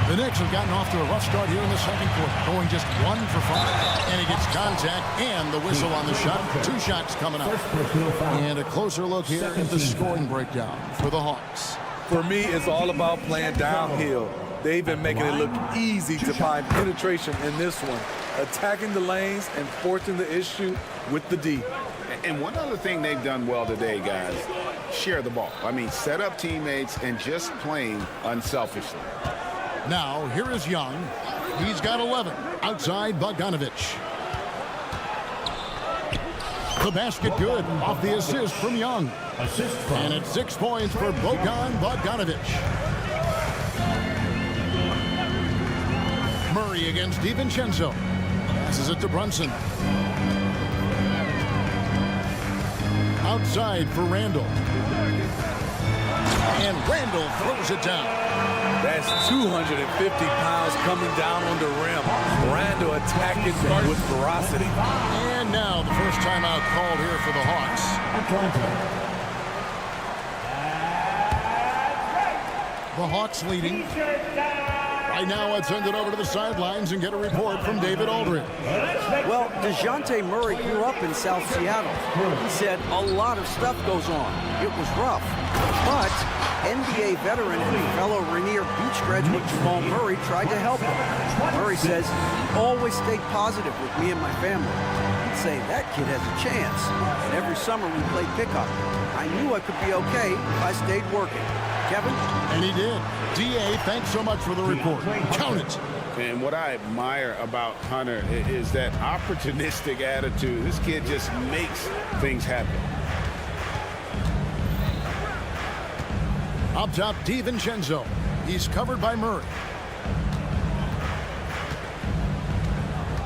The Knicks have gotten off to a rough start here in the second quarter, going just 1 for 5. And he gets contact and the whistle on the shot. 2 shots coming up. And a closer look here at the scoring breakdown for the Hawks. For me, it's all about playing downhill. They've been making it look easy to find penetration in this one, attacking the lanes and forcing the issue with the D. And one other thing they've done well today, guys, share the ball. I mean, set up teammates and just playing unselfishly. Now, here is Young. He's got 11. Outside, Bogdanovich. The basket good. Off the assist from Young. And it's 6 points for Bogdanovich. Murray against DiVincenzo. Passes it to Brunson. Outside for Randall. And Randall throws it down. That's 250 pounds coming down on the rim. Randall attacking with ferocity. And now the first timeout called here for the Hawks. The Hawks leading. Right now, let's send it over to the sidelines and get a report from David Aldridge. Well, DeJounte Murray grew up in South Seattle. He said a lot of stuff goes on. It was rough. But NBA veteran and fellow Rainier Beach graduate Jamal Murray tried to help him. Murray says he always stayed positive with me and my family. He'd say, that kid has a chance. And every summer we played pickup. I knew I could be okay if I stayed working. Kevin? And he did. D.A., thanks so much for the report. Count it. And what I admire about Hunter is that opportunistic attitude. This kid just makes things happen. Up top, DiVincenzo. He's covered by Murray.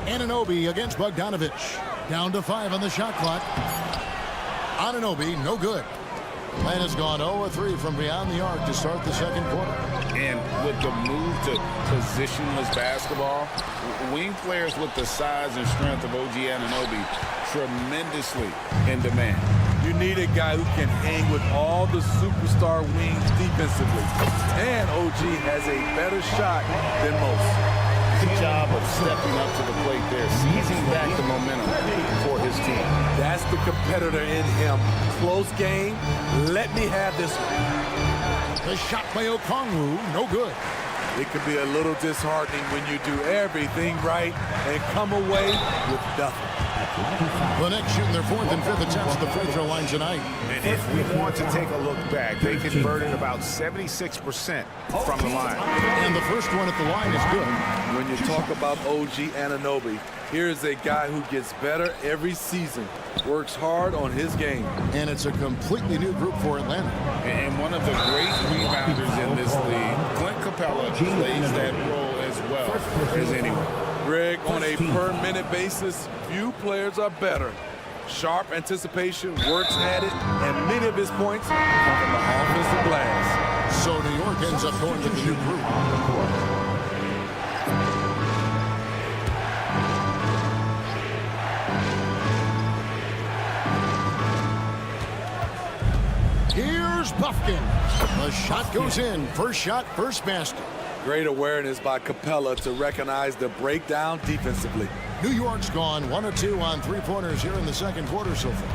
Anunoby against Bogdanovich. Down to 5 on the shot clock. Anunoby, no good. Atlanta's gone 0-3 from beyond the arc to start the second quarter. And with the move to positionless basketball, wing players with the size and strength of OG Anunoby tremendously in demand. You need a guy who can hang with all the superstar wings defensively. And OG has a better shot than most. Good job of stepping up to the plate there, seizing back the momentum for his team. That's the competitor in him. Close game. Let me have this one. The shot by Okongwu, no good. It can be a little disheartening when you do everything right and come away with nothing. The Knicks shooting their 4th and 5th attempts at the free throw line tonight. And if we want to take a look back, they converted about 76% from the line. And the first one at the line is good. When you talk about OG Anunoby, here's a guy who gets better every season, works hard on his game. And it's a completely new group for Atlanta. And one of the great rebounders in this league, Clint Capella, plays that role as well as anyone. Greg, on a per-minute basis, few players are better. Sharp anticipation, works at it, and many of his points come from the offensive glass. So New York ends up going with the new group. Here's Buffkin. The shot goes in. First shot, first basket. Great awareness by Capella to recognize the breakdown defensively. New York's gone 1 of 2 on three-pointers here in the second quarter so far.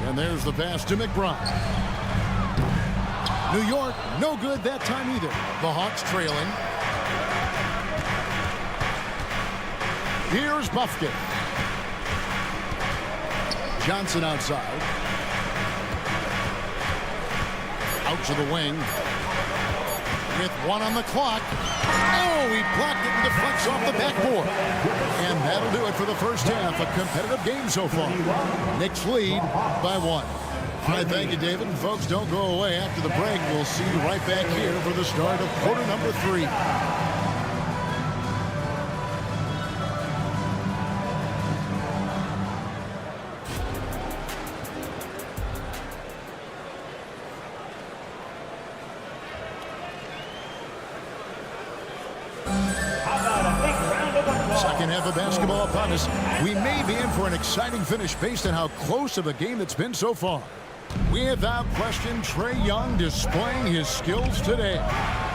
And there's the pass to McBride. New York, no good that time either. The Hawks trailing. Here's Buffkin. Johnson outside. Out to the wing. With 1 on the clock. Oh, he blocked it and deflects off the backboard. And that'll do it for the first half. A competitive game so far. Knicks lead by 1. All right, thank you, David. And folks, don't go away after the break. We'll see you right back here for the start of quarter number 3. Second half of basketball upon us. We may be in for an exciting finish based on how close of a game it's been so far. Without question, Trae Young displaying his skills today.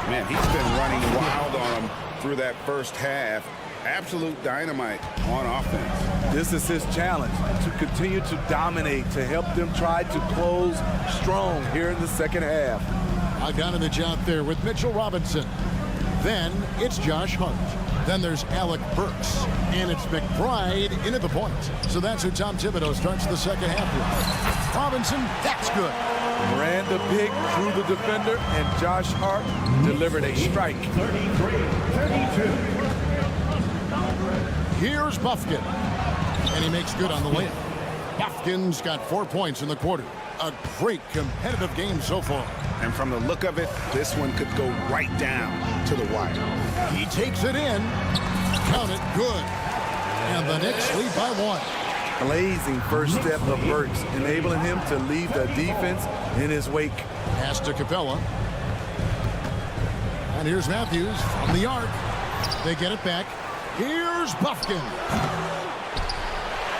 Man, he's been running wild on him through that first half. Absolute dynamite on offense. This is his challenge, to continue to dominate, to help them try to close strong here in the second half. Bogdanovich out there with Mitchell Robinson. Then it's Josh Hart. Then there's Alec Burks. And it's McBride in at the point. So that's who Tom Thibodeau starts the second half with. Robinson, that's good. Ran the pick through the defender, and Josh Hart delivered a strike. 33-32. Here's Buffkin. And he makes good on the layup. Buffkin's got 4 points in the quarter. A great competitive game so far. And from the look of it, this one could go right down to the wire. He takes it in. Count it, good. And the Knicks lead by 1. Blazing first step of Burks, enabling him to leave the defense in his wake. Pass to Capella. And here's Matthews from the arc. They get it back. Here's Buffkin.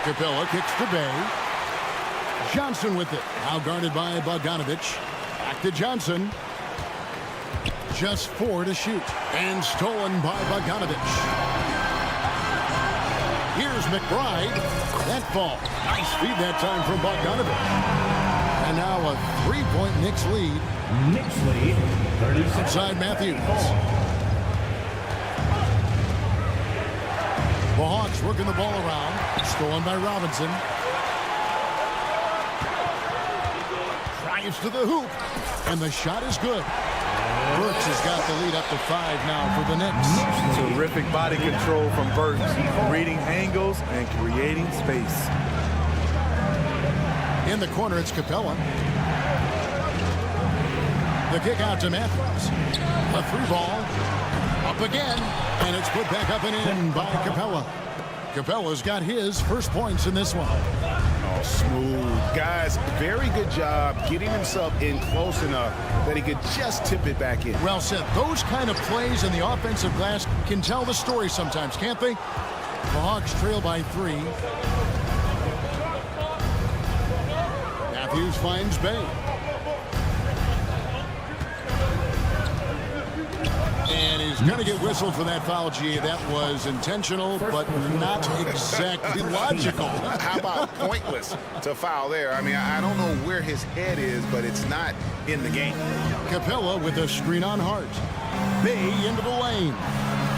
Capella kicks to Bay. Johnson with it. Now guarded by Bogdanovich. Back to Johnson. Just 4 to shoot. And stolen by Bogdanovich. Here's McBride. That ball. Nice feed that time from Bogdanovich. And now a 3-point Knicks lead. Knicks lead, 36. Outside Matthews. The Hawks working the ball around. Stolen by Robinson. Drives to the hoop. And the shot is good. Burks has got the lead up to 5 now for the Knicks. Terrific body control from Burks. Reading angles and creating space. In the corner, it's Capella. The kick out to Matthews. A through ball. Up again. And it's put back up and in by Capella. Capella's got his first points in this one. Oh, smooth. Guys, very good job getting himself in close enough that he could just tip it back in. Well said. Those kind of plays in the offensive glass can tell the story sometimes, can't they? The Hawks trail by 3. Matthews finds Bay. And he's going to get whistled for that foul, G. That was intentional, but not exactly logical. How about pointless to foul there? I mean, I don't know where his head is, but it's not in the game. Capella with a screen on Hart. Bay into the lane.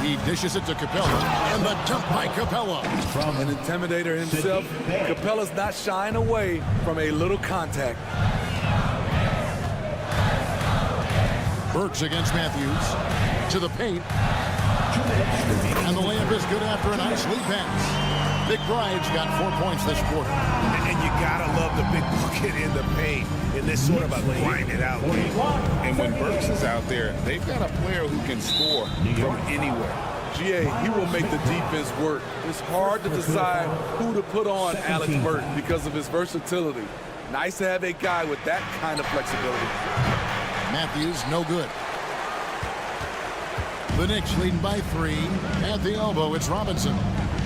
He dishes it to Capella, and the dump by Capella. From an intimidator himself, Capella's not shying away from a little contact. Burks against Matthews. To the paint. And the layup is good after a nice lead pass. McBride's got 4 points this quarter. And you gotta love the big bucket in the paint in this sort of a grind-it out game. And when Burks is out there, they've got a player who can score from anywhere. GA, he will make the defense work. It's hard to decide who to put on Alex Burton because of his versatility. Nice to have a guy with that kind of flexibility. Matthews, no good. The Knicks leading by 3. At the elbow, it's Robinson.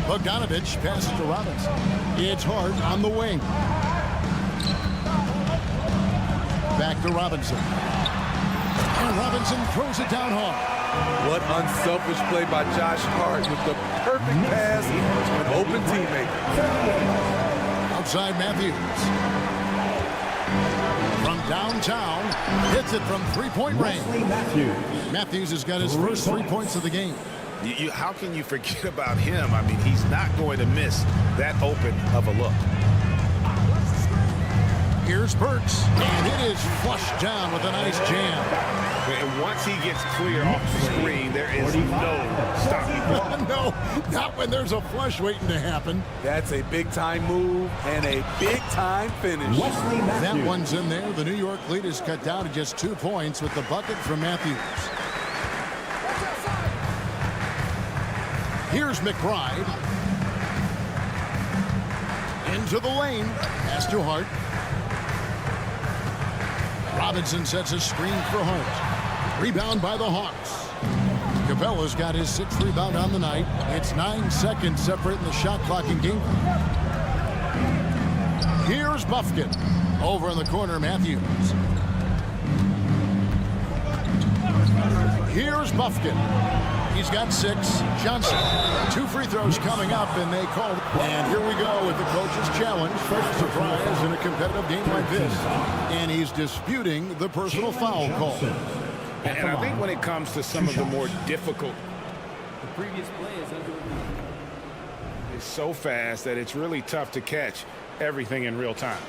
Bogdanovich passes to Robinson. It's Hart on the wing. Back to Robinson. And Robinson throws it down hard. What unselfish play by Josh Hart with the perfect pass to an open teammate. Outside Matthews. From downtown, hits it from 3-point range. Matthews has got his first 3 points of the game. How can you forget about him? I mean, he's not going to miss that open of a look. Here's Burks, and it is flushed down with a nice jam. And once he gets clear off the screen, there is no stopping. No, not when there's a flush waiting to happen. That's a big-time move and a big-time finish. That one's in there. The New York lead is cut down to just 2 points with the bucket from Matthews. Here's McBride. Into the lane. Pass to Hart. Robinson sets a screen for Hart. Rebound by the Hawks. Capella's got his 6th rebound on the night. It's 9 seconds separating the shot clock and game. Here's Buffkin. Over in the corner, Matthews. Here's Buffkin. He's got 6. Johnson. 2 free throws coming up, and they call. And here we go with the coach's challenge. First surprise in a competitive game like this. And he's disputing the personal foul call. And I think when it comes to some of the more difficult, The previous play is under review. it's so fast that it's really tough to catch everything in real time.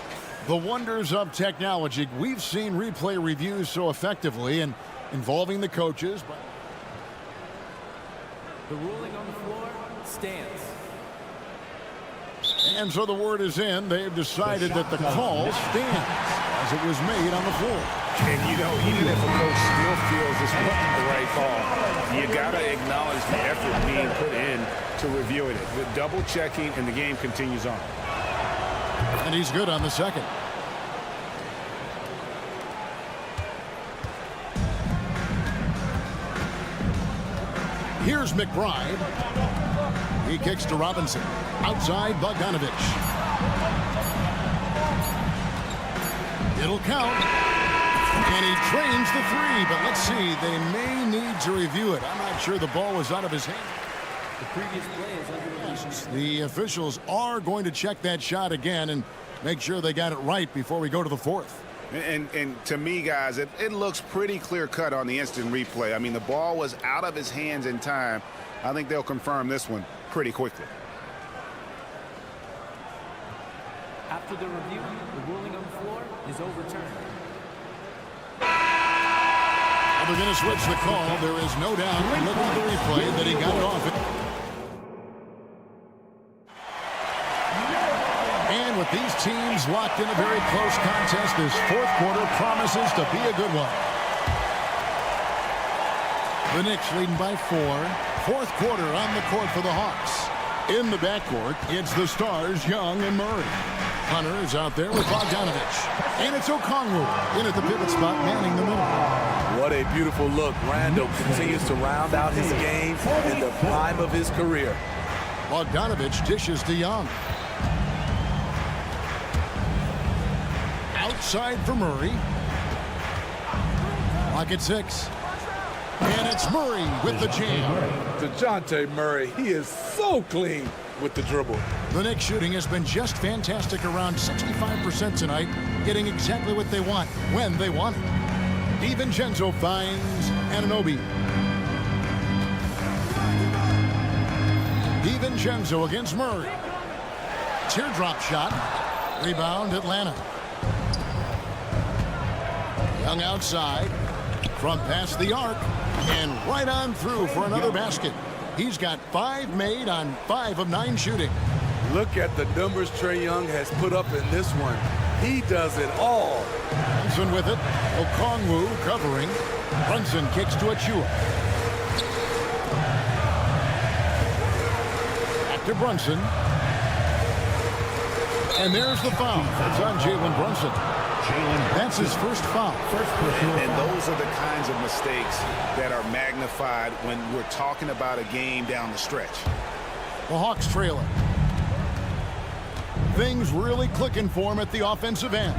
The wonders of technology. We've seen replay reviews so effectively and involving the coaches. The ruling on the floor stands. And so the word is in. They've decided that the call stands as it was made on the floor. And, you know, even if a coach still feels this wasn't the right call, you got to acknowledge the effort being put in to reviewing it. The double checking, and the game continues on. And he's good on the second. Here's McBride. He kicks to Robinson. Outside Bogdanovich. It'll count. And he trains the three, but let's see. They may need to review it. I'm not sure the ball was out of his hand. The previous play is under review. The officials are going to check that shot again and make sure they got it right before we go to the fourth. And to me, guys, it looks pretty clear-cut on the instant replay. I mean, the ball was out of his hands in time. I think they'll confirm this one pretty quickly. After the review, the ruling on the floor is overturned. They're going to switch the call. There is no doubt, looking at the replay, that he got it off. And with these teams locked in a very close contest, this fourth quarter promises to be a good one. The Knicks leading by 4. Fourth quarter on the court for the Hawks. In the backcourt, it's the stars, Young and Murray. Hunter is out there with Bogdanovich. And it's Okongwu in at the pivot spot, manning the middle. What a beautiful look. Randall continues to round out his game in the prime of his career. Bogdanovich dishes to Young. Outside for Murray. Lock at 6. And it's Murray with the jam. DeJounte Murray, he is so clean with the dribble. The Knicks shooting has been just fantastic, around 65% tonight, getting exactly what they want when they want it. DiVincenzo finds Anunoby. DiVincenzo against Murray. Teardrop shot. Rebound Atlanta. Young outside from past the arc and right on through for another basket. He's got 5 made on 5 of 9 shooting. Look at the numbers Trae Young has put up in this one. He does it all. Brunson with it. Okongwu covering. Brunson kicks to Achua. Back to Brunson. And there's the foul. It's on Jalen Brunson. That's his first foul. And those are the kinds of mistakes that are magnified when we're talking about a game down the stretch. The Hawks trailing. Things really clicking for him at the offensive end.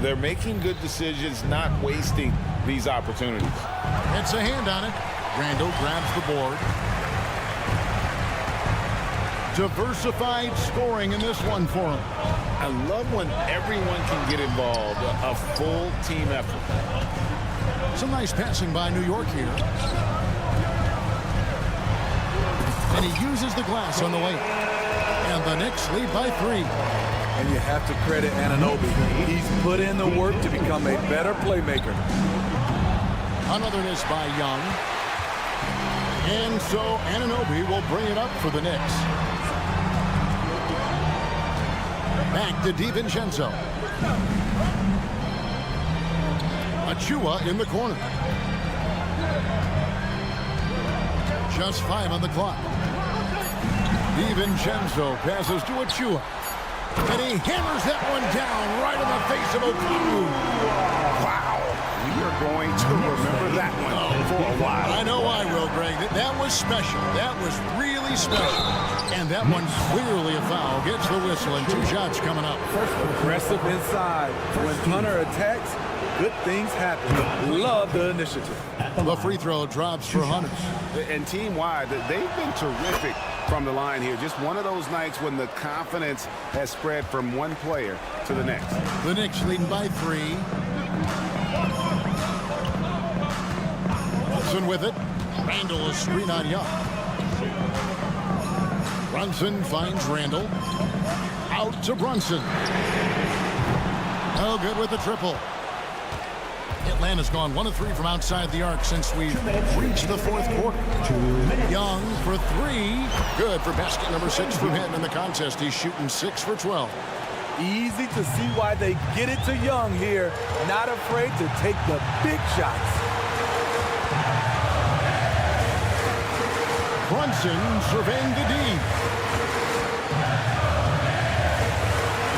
They're making good decisions, not wasting these opportunities. It's a hand on it. Randall grabs the board. Diversified scoring in this one for him. I love when everyone can get involved, a full team effort. Some nice passing by New York here. And he uses the glass on the way. And the Knicks lead by 3. And you have to credit Anunoby. He's put in the work to become a better playmaker. Another miss by Young. And so Anunoby will bring it up for the Knicks. Back to DiVincenzo. Achua in the corner. Just 5 on the clock. DiVincenzo passes to Achua. And he hammers that one down right in the face of Okongwu. Wow. We are going to remember that one for a while. I know I will, Greg. That was special. That was really special. And that one clearly a foul. Gets the whistle and 2 shots coming up. Aggressive inside. When Hunter attacks, good things happen. Love the initiative. The free throw drops for Hunter. And team-wide, they've been terrific from the line here. Just one of those nights when the confidence has spread from one player to the next. The Knicks leading by 3. Brunson with it. Randall is screen on Young. Brunson finds Randall. Out to Brunson. No good with the triple. Atlanta's gone 1 of 3 from outside the arc since we reached the fourth quarter. Young for 3. Good for basket number 6 from him in the contest. He's shooting 6 for 12. Easy to see why they get it to Young here. Not afraid to take the big shots. Brunson surveying the D.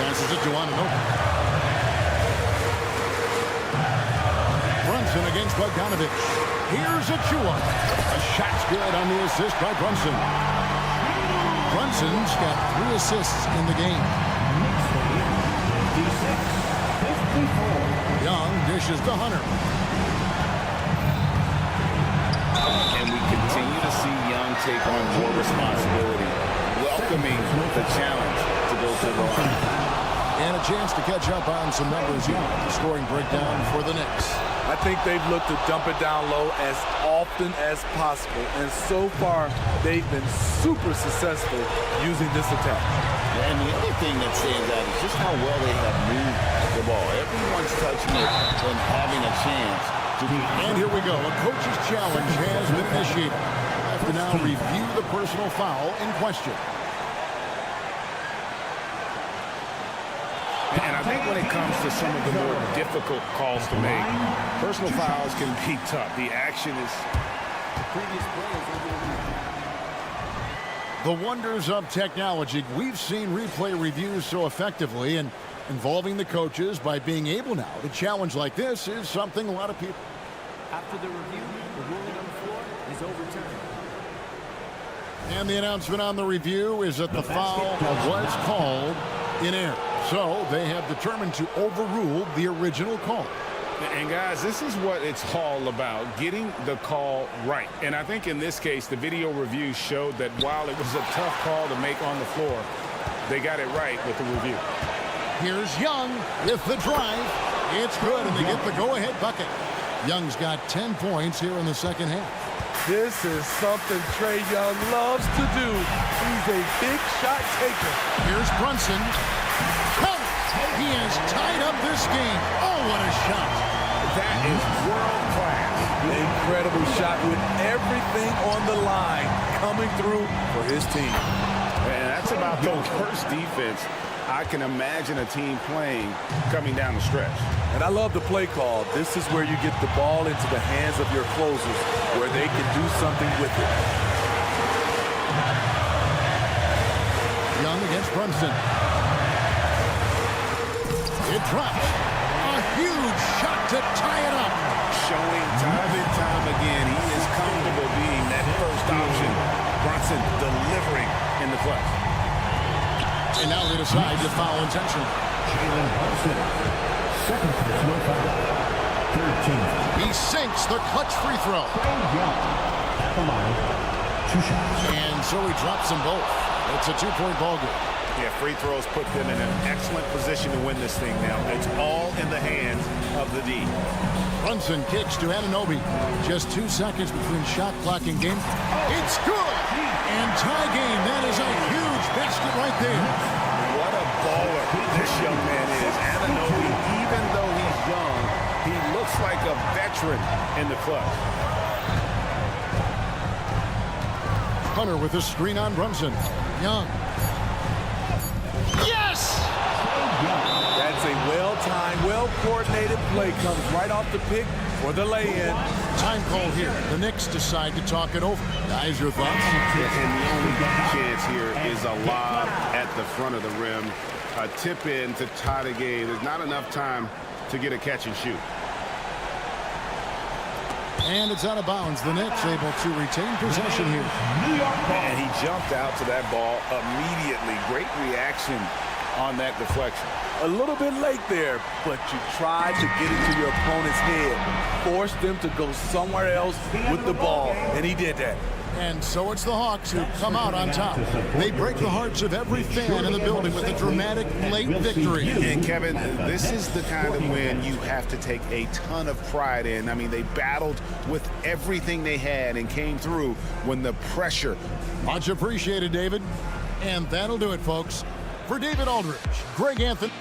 Passes it to Anunoby. Brunson against Bogdanovich. Here's Achua. A shot's good on the assist by Brunson. Brunson's got 3 assists in the game. Young dishes to Hunter. And we continue to see Young take on more responsibility, welcoming the challenge to go to the line. And a chance to catch up on some numbers here. Scoring breakdown for the Knicks. I think they've looked to dump it down low as often as possible. And so far, they've been super successful using this attack. And the other thing that stands out is just how well they have moved the ball. Everyone's touching it and having a chance. And here we go. A coach's challenge has been initiated. I have to now review the personal foul in question. And I think when it comes to some of the more difficult calls to make, personal fouls can be tough. The action is... The wonders of technology. We've seen replay reviews so effectively, and involving the coaches by being able now to challenge like this is something a lot of people... After the review, the ruling on the floor is overturned. And the announcement on the review is that the foul was called in error. So they have determined to overrule the original call. And guys, this is what it's all about, getting the call right. And I think in this case, the video review showed that while it was a tough call to make on the floor, they got it right with the review. Here's Young with the drive. It's good, and they get the go-ahead bucket. Young's got 10 points here in the second half. This is something Trae Young loves to do. He's a big shot taker. Here's Brunson. He has tied up this game. Oh, what a shot. That is world-class. Incredible shot with everything on the line coming through for his team. And that's about the worst defense I can imagine a team playing coming down the stretch. And I love the play call. This is where you get the ball into the hands of your closers where they can do something with it. Young against Brunson. It dropped. A huge shot to tie it up. Showing time and time again he is comfortable being that first option. Brunson delivering in the clutch. And now they decide to foul intentionally. Jalen Brunson. Second personal foul. 13. He sinks the clutch free throw. Young at the line. 2 shots. And so he drops them both. It's a 2-point ball game. Yeah, free throws put them in an excellent position to win this thing now. It's all in the hands of the D. Brunson kicks to Anunoby. Just 2 seconds between shot clock and game. It's good! And tie game. That is a huge basket right there. What a baller this young man is. Anunoby, even though he's young, he looks like a veteran in the clutch. Hunter with a screen on Brunson. Young. Yes! That's a well-timed, well-coordinated play. Comes right off the pick for the lay-in. Time call here. The Knicks decide to talk it over. Guys, your thoughts? And the only chance here is a lob at the front of the rim. A tip in to tie the game. There's not enough time to get a catch and shoot. And it's out of bounds. The Knicks able to retain possession here. And he jumped out to that ball immediately. Great reaction on that deflection. A little bit late there, but you tried to get it to your opponent's head. Forced them to go somewhere else with the ball, and he did that. And so it's the Hawks who come out on top. They break the hearts of every fan in the building with a dramatic late victory. And Kevin, this is the kind of win you have to take a ton of pride in. I mean, they battled with everything they had and came through when the pressure. Much appreciated, David. And that'll do it, folks. For David Aldridge, Greg Anthony.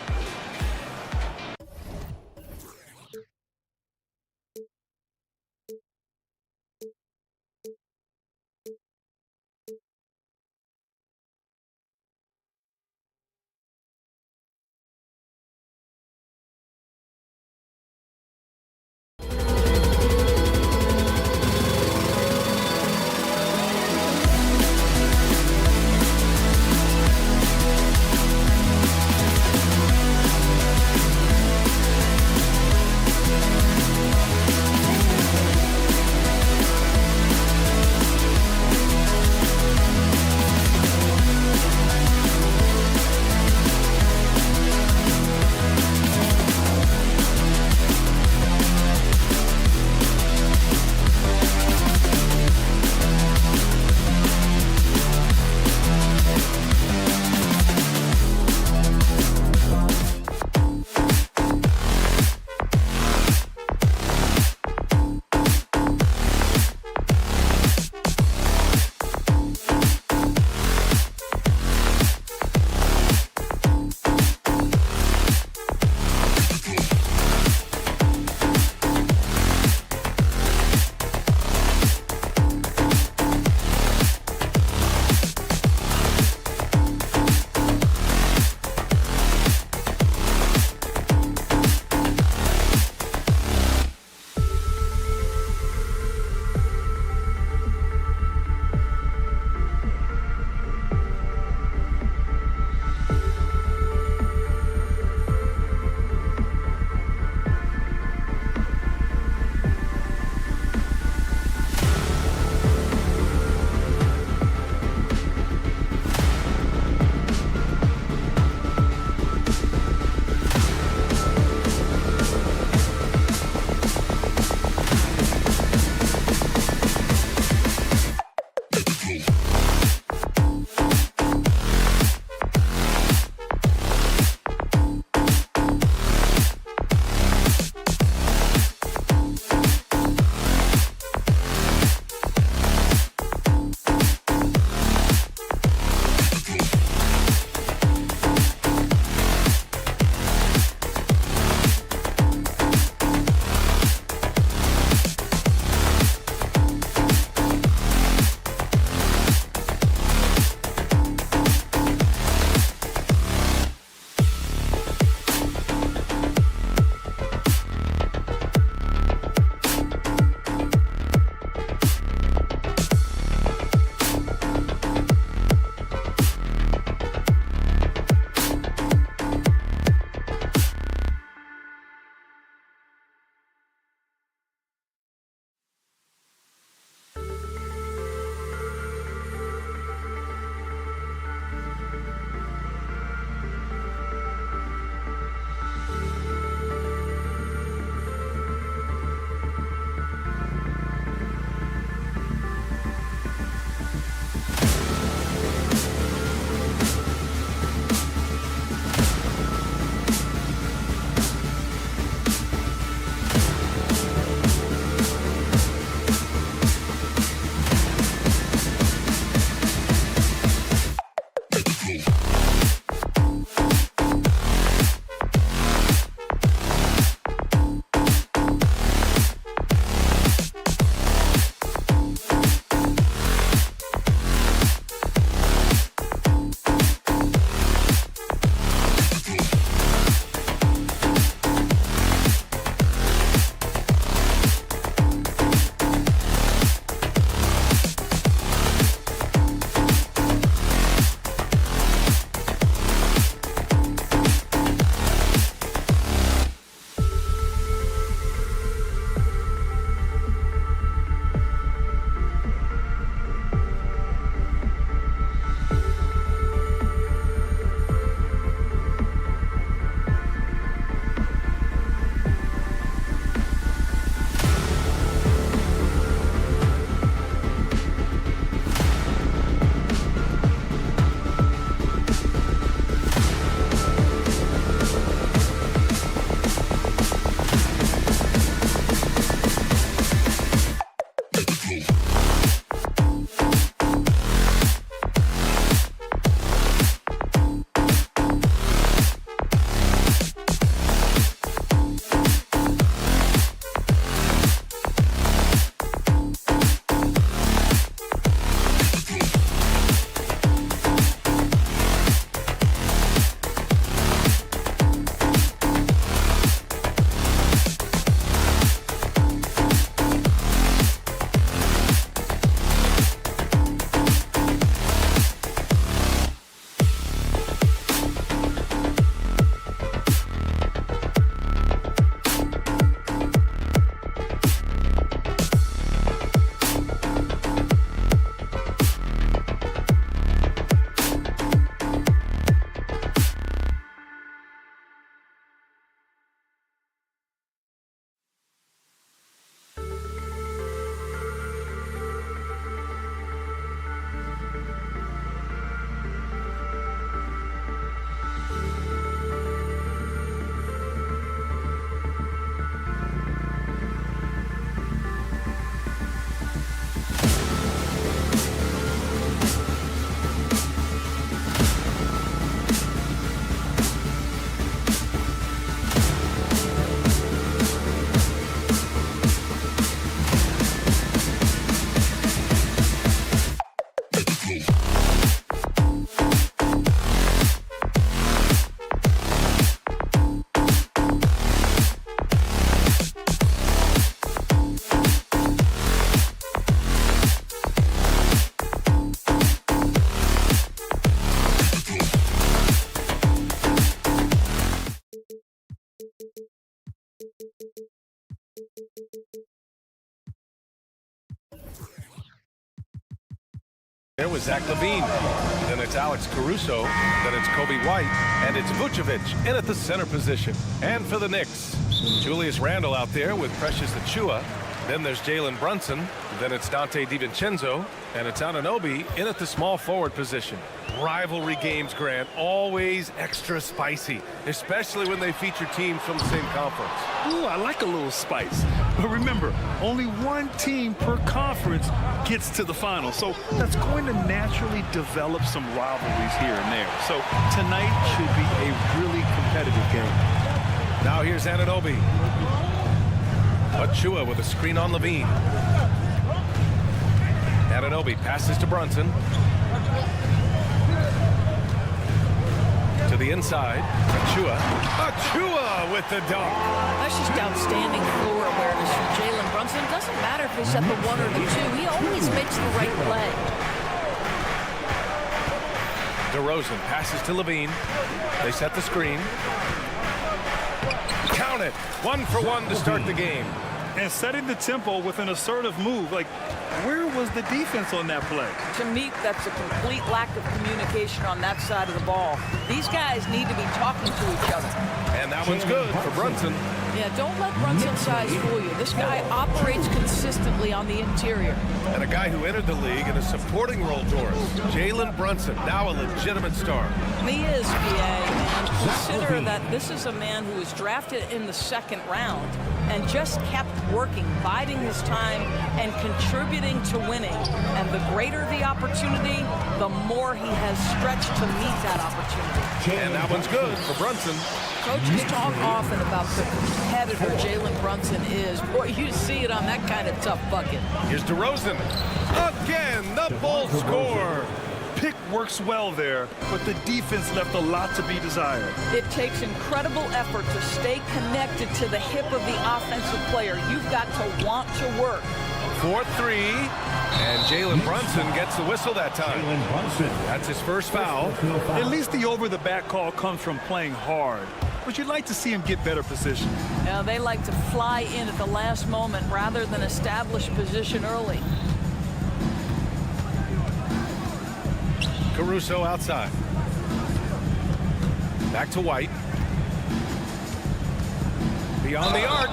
There was Zach LaVine. Then it's Alex Caruso. Then it's Kobe White. And it's Vucevic in at the center position. And for the Knicks, Julius Randle out there with Precious Achiuwa. Then there's Jalen Brunson. Then it's Dante DiVincenzo. And it's Anunoby in at the small forward position. Rivalry games, Grant, always extra spicy, especially when they feature teams from the same conference. Ooh, I like a little spice. But remember, only one team per conference gets to the final. So that's going to naturally develop some rivalries here and there. So tonight should be a really competitive game. Now here's Anunoby. Achiuwa with a screen on LaVine. Anunoby passes to Brunson. To the inside. Achiuwa with the dunk. That's just outstanding floor awareness from Jalen Brunson. It doesn't matter if he's at the 1 or the 2. He always makes the right play. DeRozan passes to LaVine. They set the screen. Count it. 1 for 1 to start the game. And setting the tempo with an assertive move. Like, where was the defense on that play? To me, that's a complete lack of communication on that side of the ball. These guys need to be talking to each other. And that one's good for Brunson. Yeah, don't let Brunson's size fool you. This guy operates consistently on the interior. And a guy who entered the league in a supporting role, Doris. Jalen Brunson, now a legitimate star. He is, BA, and consider that this is a man who was drafted in the 2nd round and just kept working, biding his time, and contributing to winning. And the greater the opportunity, the more he has stretched to meet that opportunity. And that one's good for Brunson. Coaches talk often about the competitor Jalen Brunson is. Boy, you see it on that kind of tough bucket. Here's DeRozan. Again, the Bulls score. Pick works well there, but the defense left a lot to be desired. It takes incredible effort to stay connected to the hip of the offensive player. You've got to want to work. 4-3, and Jalen Brunson gets the whistle that time. That's his first foul. At least the over-the-back call comes from playing hard, but you'd like to see him get better position. Now, they like to fly in at the last moment rather than establish position early. Caruso outside. Back to White. Beyond the arc.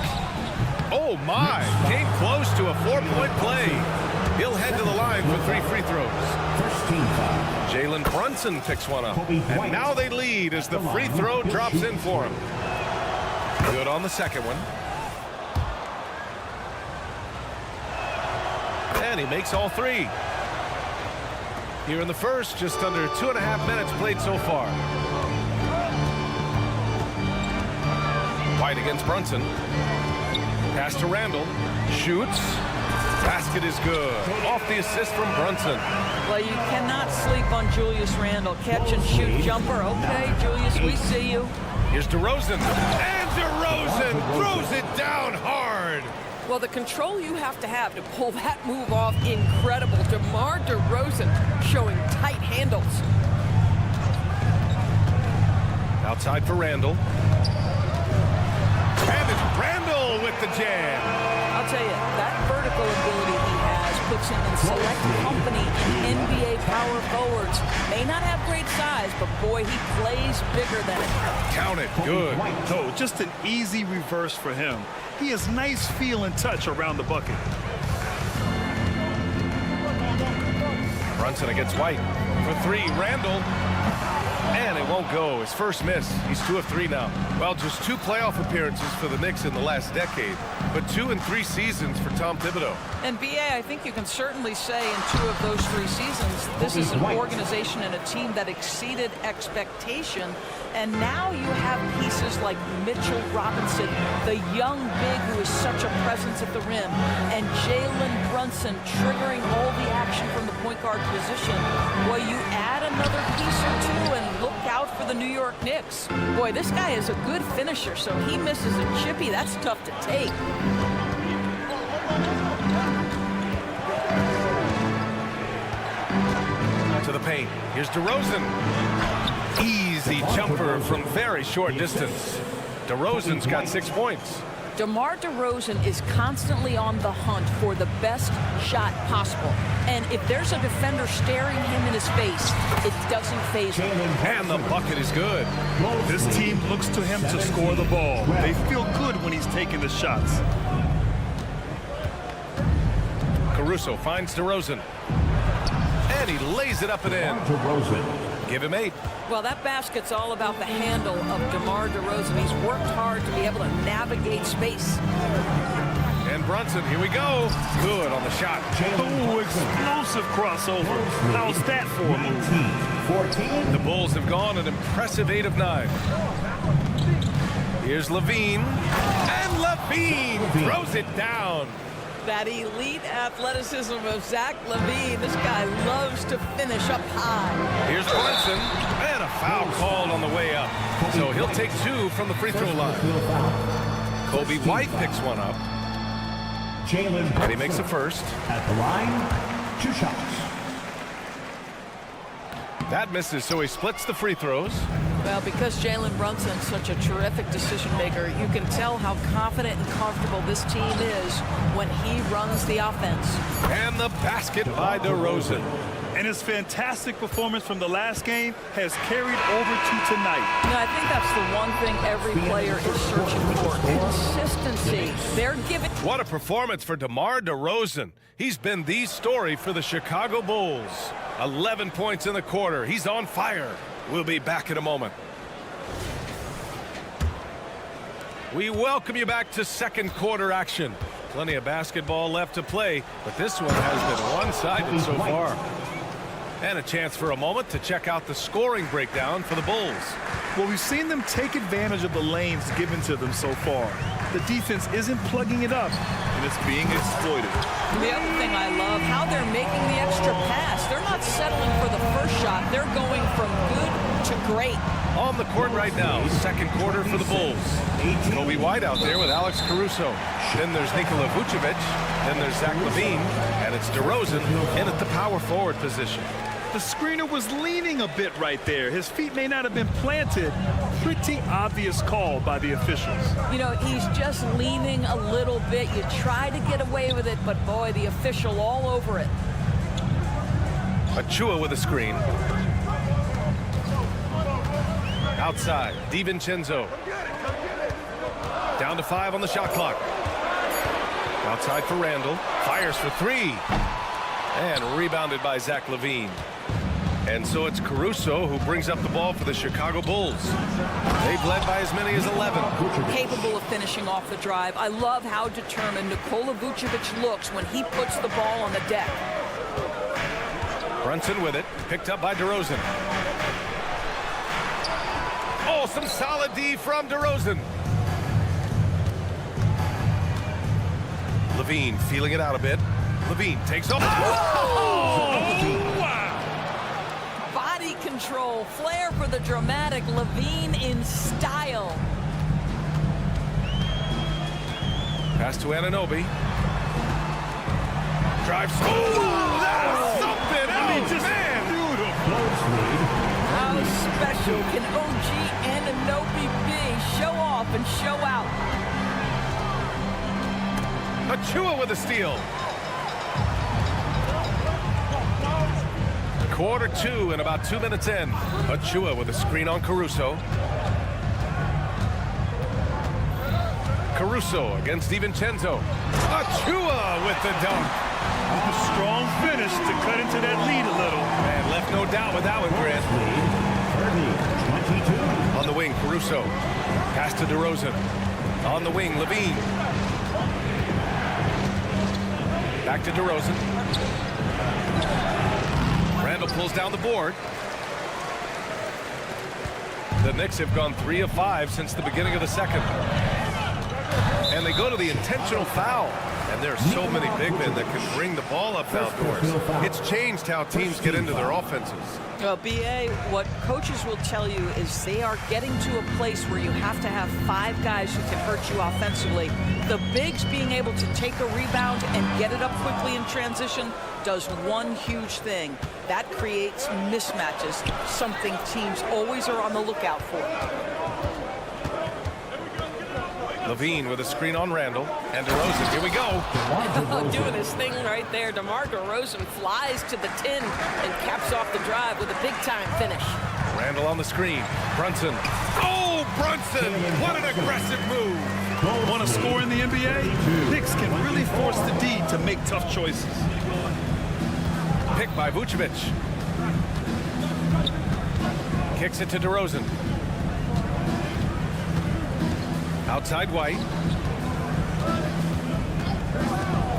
Oh, my. Came close to a 4-point play. He'll head to the line for 3 free throws. Jalen Brunson picks one up. And now they lead as the free throw drops in for him. Good on the second one. And he makes all 3. Here in the first, just under 2.5 minutes played so far. White against Brunson. Pass to Randle. Shoots. Basket is good. Off the assist from Brunson. Well, you cannot sleep on Julius Randle. Catch and shoot jumper. Okay, Julius, we see you. Here's DeRozan. And DeRozan throws it down hard. Well, the control you have to pull that move off, incredible. DeMar DeRozan showing tight handles. Outside for Randle. And it's Randle with the jam. I'll tell you, that vertical ability he has puts him in select company in NBA power forwards. May not have great size, but boy, he plays bigger than it. Count it. Good. No, just an easy reverse for him. He has nice feel and touch around the bucket. Brunson against White. For 3, Randle. And it won't go. His first miss. He's 2 of 3 now. Well, just 2 playoff appearances for the Knicks in the last decade, but 2 in 3 seasons for Tom Thibodeau. And BA, I think you can certainly say in 2 of those 3 seasons, this is an organization and a team that exceeded expectation. And now you have pieces like Mitchell Robinson, the young big who is such a presence at the rim, and Jalen Brunson triggering all the action from the point guard position. Boy, you add another piece or 2 and look out for the New York Knicks. Boy, this guy is a good finisher, so he misses a chippy. That's tough to take. To the paint. Here's DeRozan. Easy jumper from very short distance. DeRozan's got 6 points. DeMar DeRozan is constantly on the hunt for the best shot possible. And if there's a defender staring him in his face, it doesn't faze him. And the bucket is good. This team looks to him to score the ball. They feel good when he's taking the shots. Caruso finds DeRozan. And he lays it up and in. Give him 8. Well, that basket's all about the handle of DeMar DeRozan. He's worked hard to be able to navigate space. And Brunson, here we go. Good on the shot. Oh, explosive crossover. How's that for a move? The Bulls have gone an impressive 8 of 9. Here's Levine. And Levine throws it down. That elite athleticism of Zach LaVine. This guy loves to finish up high. Here's Brunson. And a foul called on the way up. So he'll take 2 from the free throw line. Kobe White picks one up. And he makes the first. At the line, 2 shots. That misses, so he splits the free throws. Well, because Jalen Brunson's such a terrific decision maker, you can tell how confident and comfortable this team is when he runs the offense. And the basket by DeRozan. And his fantastic performance from the last game has carried over to tonight. You know, I think that's the one thing every player is searching for. Consistency. They're giving. What a performance for DeMar DeRozan. He's been the story for the Chicago Bulls. 11 points in the quarter. He's on fire. We'll be back in a moment. We welcome you back to second quarter action. Plenty of basketball left to play, but this one has been one-sided so far. And a chance for a moment to check out the scoring breakdown for the Bulls. Well, we've seen them take advantage of the lanes given to them so far. The defense isn't plugging it up, and it's being exploited. The other thing I love, how they're making the extra pass. They're not settling for the first shot. They're going from good to great. On the court right now, second quarter for the Bulls. Kobe White out there with Alex Caruso. Then there's Nikola Vucevic. Then there's Zach LaVine. And it's DeRozan in at the power forward position. The screener was leaning a bit right there. His feet may not have been planted. Pretty obvious call by the officials. You know, he's just leaning a little bit. You try to get away with it, but boy, the official all over it. Achua with a screen. Outside, DiVincenzo. Down to 5 on the shot clock. Outside for Randall. Fires for 3. And rebounded by Zach LaVine. And so it's Caruso who brings up the ball for the Chicago Bulls. They've led by as many as 11. Capable of finishing off the drive. I love how determined Nikola Vucevic looks when he puts the ball on the deck. Brunson with it. Picked up by DeRozan. Oh, some solid D from DeRozan. LaVine feeling it out a bit. LaVine takes off. Oh! Wow! Body control, flair for the dramatic. LaVine in style. Pass to Anunoby. Drive. Oh, that's something else, man! How special can OG Anunoby be? Show off and show out. Achua with a steal. Quarter 2 and about 2 minutes in. Achua with a screen on Caruso. Caruso against DiVincenzo. Achua with the dunk. A strong finish to cut into that lead a little. And left no doubt with that one, Grant. 30-22. On the wing, Caruso. Pass to DeRozan. On the wing, LaVine. Back to DeRozan. Randall pulls down the board. The Knicks have gone 3 of 5 since the beginning of the second. And they go to the intentional foul. And there are so many big men that can bring the ball up outdoors. It's changed how teams get into their offenses. Well, B.A., what coaches will tell you is they are getting to a place where you have to have 5 guys who can hurt you offensively. The bigs being able to take a rebound and get it up quickly in transition does one huge thing. That creates mismatches, something teams always are on the lookout for. Levine with a screen on Randall. And DeRozan, here we go. Doing his thing right there. DeMar DeRozan flies to the 10 and caps off the drive with a big-time finish. Randall on the screen. Brunson. Oh, Brunson! What an aggressive move. Want to score in the NBA? Knicks can really force the D to make tough choices. Pick by Vucevic. Kicks it to DeRozan. Outside White.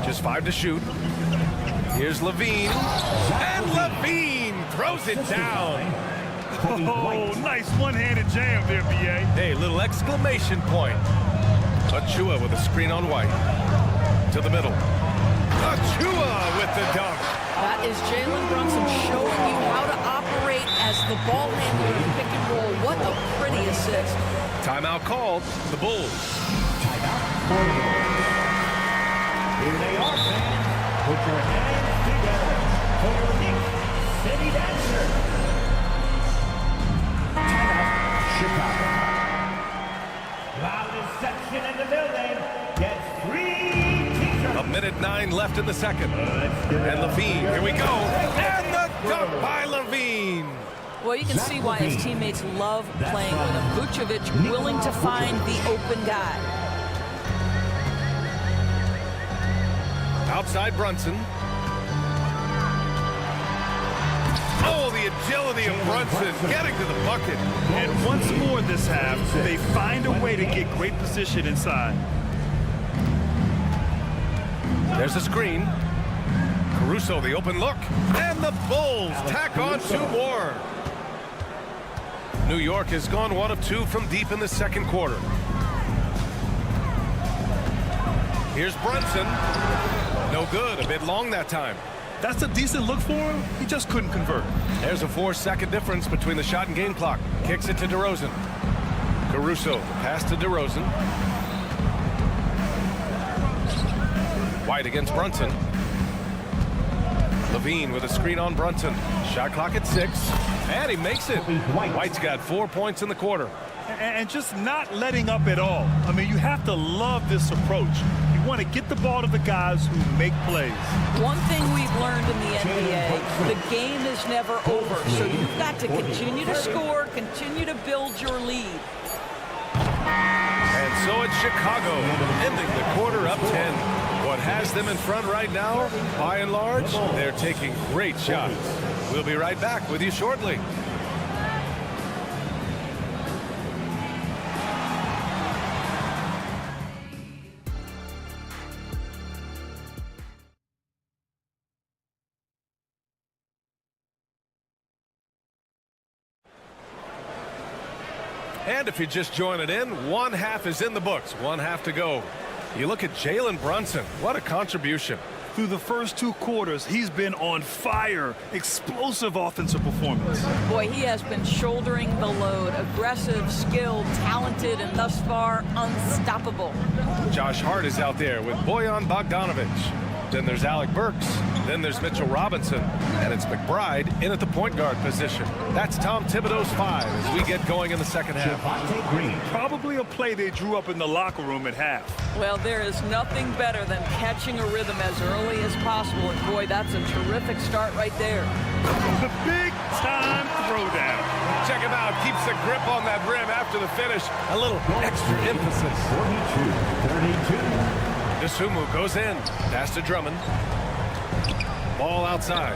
Just 5 to shoot. Here's Levine. And Levine throws it down. Oh, nice one-handed jam there, B.A. Hey, little exclamation point. Achua with a screen on White. To the middle. Achua with the dunk. That is Jalen Brunson showing you how to operate as the ball handler in pick and roll. What a pretty assist. Timeout called. The Bulls. Here they are, fans. Put your hands together for your Knicks City Dancer. Chicago. Loudest section in the building gets 3 t-shirts. A minute 9 left in the second. And Levine, here we go. And the dunk by Levine. Well, you can see why his teammates love playing with him. Vucevic willing to find the open guy. Outside Brunson. Oh, the agility of Brunson getting to the bucket. And once more this half, they find a way to get great position inside. There's a screen. Caruso, the open look. And the Bulls tack on 2 more. New York has gone 1 of 2 from deep in the second quarter. Here's Brunson. No good, a bit long that time. That's a decent look for him. He just couldn't convert. There's a 4-second difference between the shot and game clock. Kicks it to DeRozan. Caruso, pass to DeRozan. White against Brunson. Levine with a screen on Brunson. Shot clock at 6. And he makes it. White's got 4 points in the quarter. And just not letting up at all. I mean, you have to love this approach. You want to get the ball to the guys who make plays. One thing we've learned in the NBA, the game is never over. So you've got to continue to score, continue to build your lead. And so it's Chicago, ending the quarter up 10. What has them in front right now, by and large, they're taking great shots. We'll be right back with you shortly. And if you're just joining in, 1 half is in the books, 1 half to go. You look at Jalen Brunson, what a contribution. Through the first 2 quarters, he's been on fire. Explosive offensive performance. Boy, he has been shouldering the load. Aggressive, skilled, talented, and thus far, unstoppable. Josh Hart is out there with Bojan Bogdanovic. Then there's Alec Burks. Then there's Mitchell Robinson. And it's McBride in at the point guard position. That's Tom Thibodeau's 5 as we get going in the second half. Probably a play they drew up in the locker room at half. Well, there is nothing better than catching a rhythm as early as possible. And boy, that's a terrific start right there. The big-time throwdown. Check him out. Keeps the grip on that rim after the finish. A little extra emphasis. 42-32. Dosunmu goes in. Pass to Drummond. Ball outside.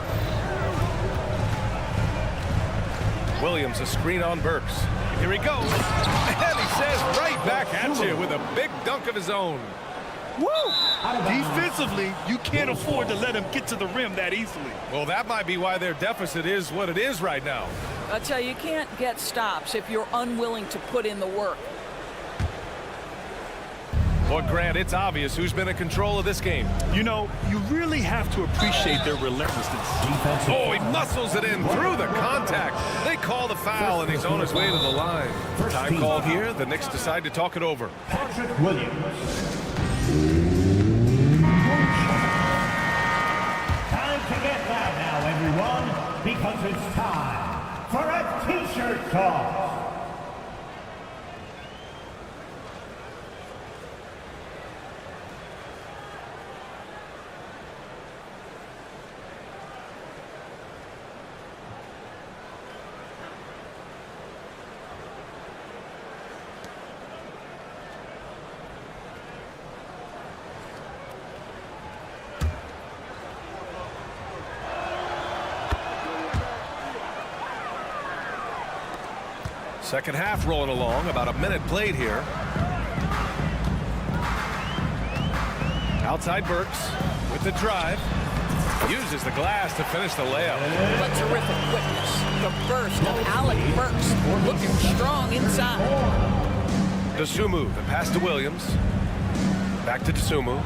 Williams, a screen on Burks. Here he goes. And he says right back at you with a big dunk of his own. Woo! Defensively, you can't afford to let him get to the rim that easily. Well, that might be why their deficit is what it is right now. I tell you, you can't get stops if you're unwilling to put in the work. Boy, Grant, it's obvious who's been in control of this game. You know, you really have to appreciate their relentlessness. Oh, he muscles it in through the contact. They call the foul, and he's on his way to the line. Time called here. The Knicks decide to talk it over. Patrick Williams. Time to get loud now, everyone, because it's time for a t-shirt toss. Second half rolling along, about a minute played here. Outside Burks with the drive. Uses the glass to finish the layup. But terrific quickness. The burst of Alec Burks looking strong inside. Dosunmu, the pass to Williams. Back to Dosunmu.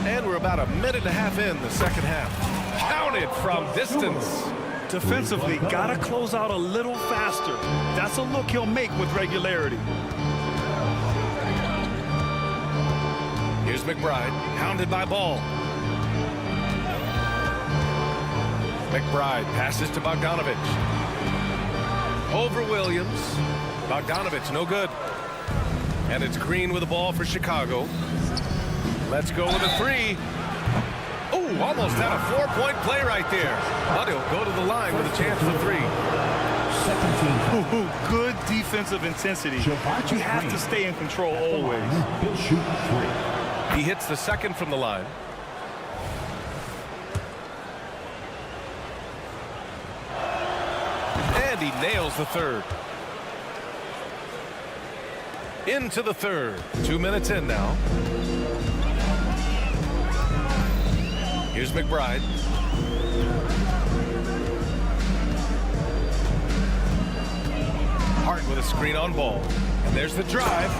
And we're about a minute and a half in the second half. Counted from distance. Defensively, gotta close out a little faster. That's a look he'll make with regularity. Here's McBride, hounded by Ball. McBride passes to Bogdanovich. Over Williams. Bogdanovich, no good. And it's Green with the ball for Chicago. Let's go with a three. Oh, almost had a 4-point play right there. But he'll go to the line with a chance for three. Good defensive intensity, but you have to stay in control always. He'll shoot three. He hits the second from the line. And he nails the third. Into the third. 2 minutes in now. Here's McBride. Hart with a screen on Ball. And there's the drive.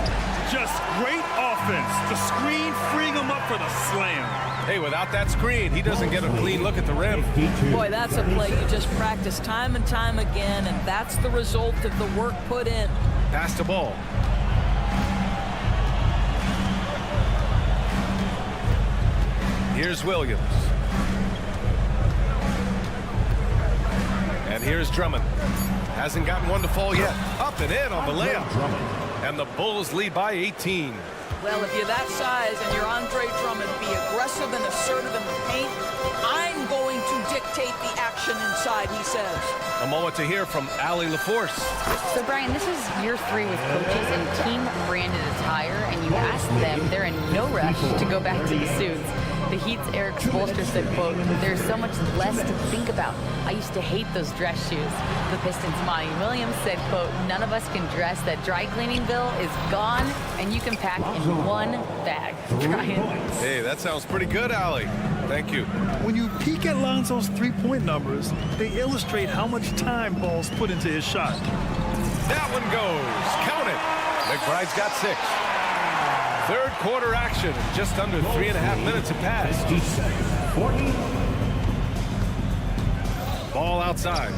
Just great offense. The screen freeing him up for the slam. Hey, without that screen, he doesn't get a clean look at the rim. Boy, that's a play you just practice time and time again, and that's the result of the work put in. Pass to Ball. Here's Williams. And here's Drummond. Hasn't gotten one to fall yet. Up and in on the layup. And the Bulls lead by 18. Well, if you're that size and you're Andre Drummond, be aggressive and assertive in the paint. I'm going to dictate the action inside, he says. A moment to hear from Allie LaForce. So, Brian, this is year 3 with coaches in team-branded attire, and you ask them, they're in no rush to go back to the suits. The Heat's Eric Spoelstra said, quote, "There's so much less to think about. I used to hate those dress shoes." The Pistons' Monty Williams said, quote, "None of us can dress. That dry cleaning bill is gone, and you can pack in one bag." Brian. Hey, that sounds pretty good, Allie. Thank you. When you peek at Lonzo's three-point numbers, they illustrate how much time Ball's put into his shot. That one goes. Count it. McBride's got 6. Third quarter action. Just under 3.5 minutes have passed. 40. Ball outside.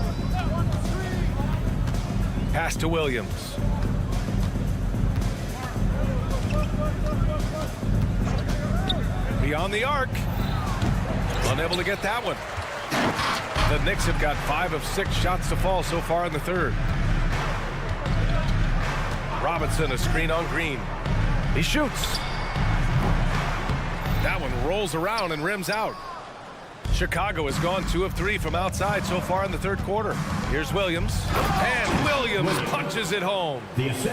Pass to Williams. Beyond the arc. Unable to get that one. The Knicks have got 5 of 6 shots to fall so far in the third. Robinson, a screen on Green. He shoots. That one rolls around and rims out. Chicago has gone 2 of 3 from outside so far in the third quarter. Here's Williams. And Williams punches it home.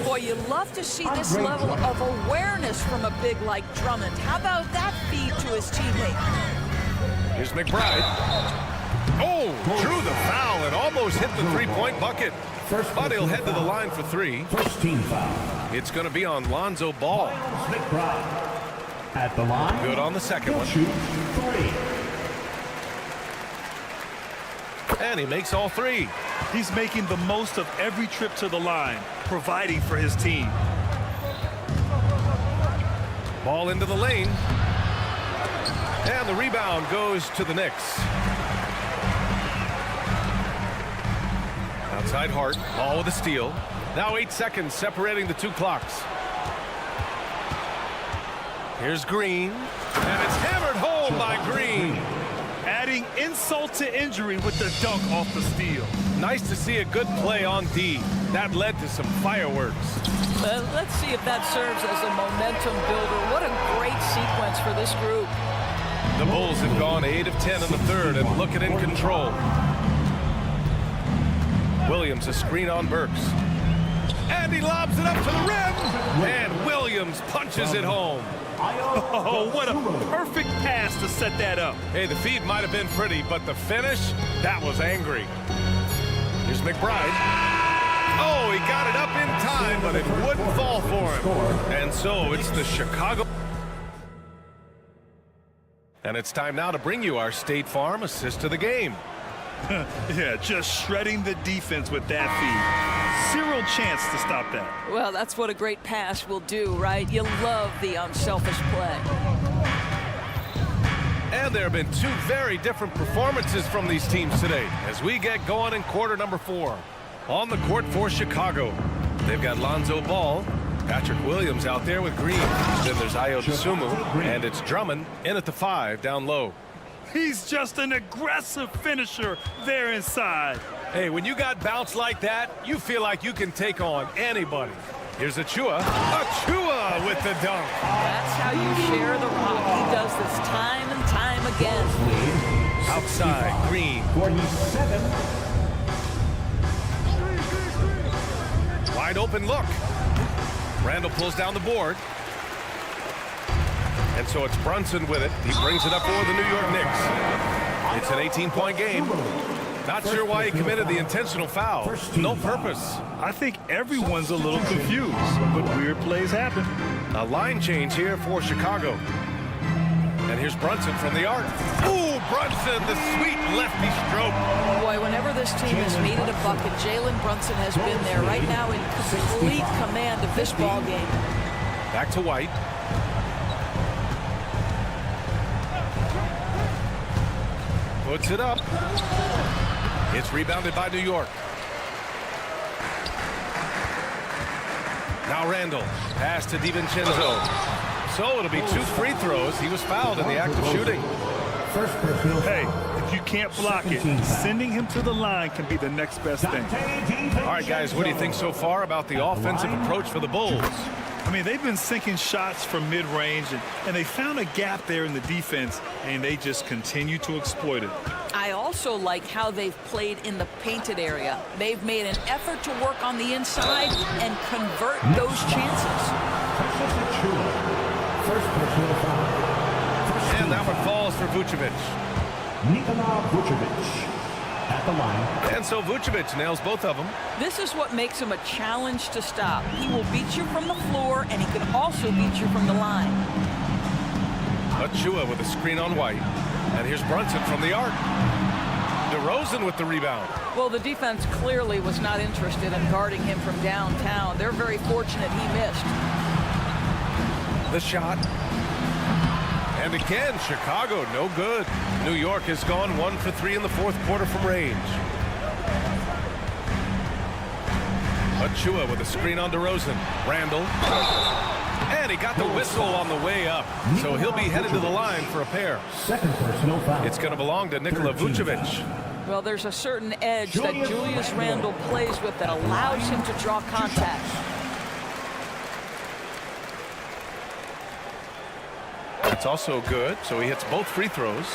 Boy, you love to see this level of awareness from a big like Drummond. How about that feed to his teammate? Here's McBride. Oh, drew the foul and almost hit the three-point bucket. But he'll head to the line for 3. First team foul. It's going to be on Lonzo Ball. McBride at the line. Good on the second one. Shoot 3. And he makes all 3. He's making the most of every trip to the line, providing for his team. Ball into the lane. And the rebound goes to the Knicks. Outside Hart, ball with a steal. Now 8 seconds separating the 2 clocks. Here's Green. And it's hammered home by Green. Adding insult to injury with the dunk off the steal. Nice to see a good play on D. That led to some fireworks. Let's see if that serves as a momentum builder. What a great sequence for this group. The Bulls have gone 8 of 10 in the third and looking in control. Williams, a screen on Burks. And he lobs it up to the rim. And Williams punches it home. Oh, what a perfect pass to set that up. Hey, the feed might have been pretty, but the finish, that was angry. Here's McBride. Oh, he got it up in time, but it wouldn't fall for him. And so it's the Chicago. And it's time now to bring you our State Farm assist of the game. Yeah, just shredding the defense with that feed. Zero chance to stop that. Well, that's what a great pass will do, right? You love the unselfish play. And there have been two very different performances from these teams today as we get going in quarter number 4. On the court for Chicago, they've got Lonzo Ball, Patrick Williams out there with Green. Then there's Ayo Dosunmu, and it's Drummond in at the 5 down low. He's just an aggressive finisher there inside. Hey, when you got bounce like that, you feel like you can take on anybody. Here's Achua. Achua with the dunk. That's how you share the rock. He does this time and time again. Outside, Green. 47. Wide open look. Randall pulls down the board. And so it's Brunson with it. He brings it up for the New York Knicks. It's an 18-point game. Not sure why he committed the intentional foul. No purpose. I think everyone's a little confused, but weird plays happen. A line change here for Chicago. And here's Brunson from the arc. Ooh, Brunson, the sweet lefty stroke. Boy, whenever this team has needed a bucket, Jalen Brunson has been there right now in complete command of this ball game. Back to White. Puts it up. It's rebounded by New York. Now Randall. Pass to DiVincenzo. So it'll be 2 free throws. He was fouled in the act of shooting. Hey, if you can't block it, sending him to the line can be the next best thing. All right, guys, what do you think so far about the offensive approach for the Bulls? I mean, they've been sinking shots from mid-range, and they found a gap there in the defense, and they just continue to exploit it. I also like how they've played in the painted area. They've made an effort to work on the inside and convert those chances. And that one falls for Vucevic. Nikola Vucevic at the line. And so Vucevic nails both of them. This is what makes him a challenge to stop. He will beat you from the floor, and he can also beat you from the line. Achua with a screen on White. And here's Brunson from the arc. DeRozan with the rebound. Well, the defense clearly was not interested in guarding him from downtown. They're very fortunate he missed. The shot. And again, Chicago, no good. New York has gone 1 for 3 in the 4th quarter from range. Achua with a screen on DeRozan. Randall. And he got the whistle on the way up. So he'll be headed to the line for a pair. Second personal foul. It's going to belong to Nikola Vucevic. Well, there's a certain edge that Julius Randle plays with that allows him to draw contact. That's also good, so he hits both free throws.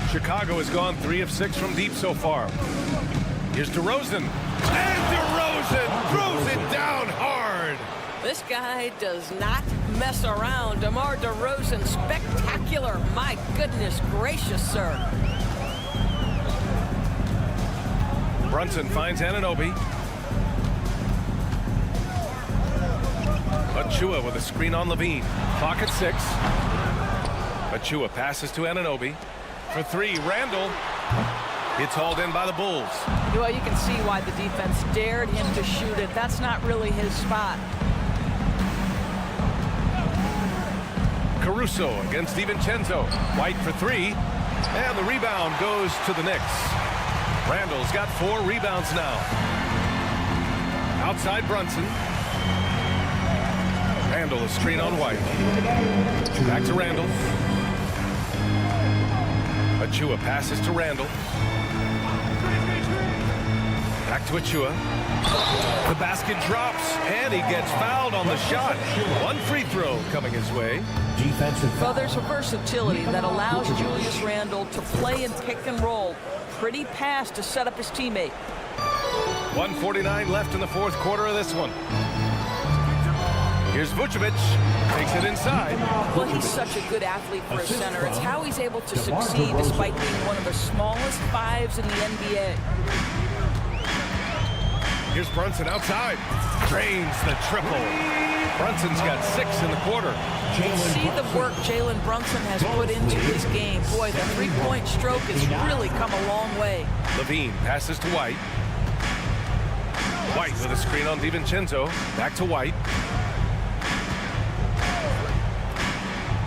Chicago has gone 3 of 6 from deep so far. Here's DeRozan. And DeRozan throws it down hard. This guy does not mess around. DeMar DeRozan, spectacular. My goodness gracious, sir. Brunson finds Anunoby. Achua with a screen on Levine. Clock at 6. Achua passes to Anunoby. For 3, Randall. It's hauled in by the Bulls. Well, you can see why the defense dared him to shoot it. That's not really his spot. Caruso against DiVincenzo. White for 3. And the rebound goes to the Knicks. Randall's got 4 rebounds now. Outside Brunson. Randall, a screen on White. Back to Randall. Achua passes to Randall. Back to Achua. The basket drops, and he gets fouled on the shot. 1 free throw coming his way. Well, there's a versatility that allows Julius Randle to play in pick and roll. Pretty pass to set up his teammate. 1:49 left in the fourth quarter of this one. Here's Vucevic, takes it inside. Well, he's such a good athlete for a center. It's how he's able to succeed despite being one of the smallest fives in the NBA. Here's Brunson outside, drains the triple. Brunson's got 6 in the quarter. See the work Jalen Brunson has put into his game. Boy, the three-point stroke has really come a long way. Levine passes to White. White with a screen on DiVincenzo. Back to White.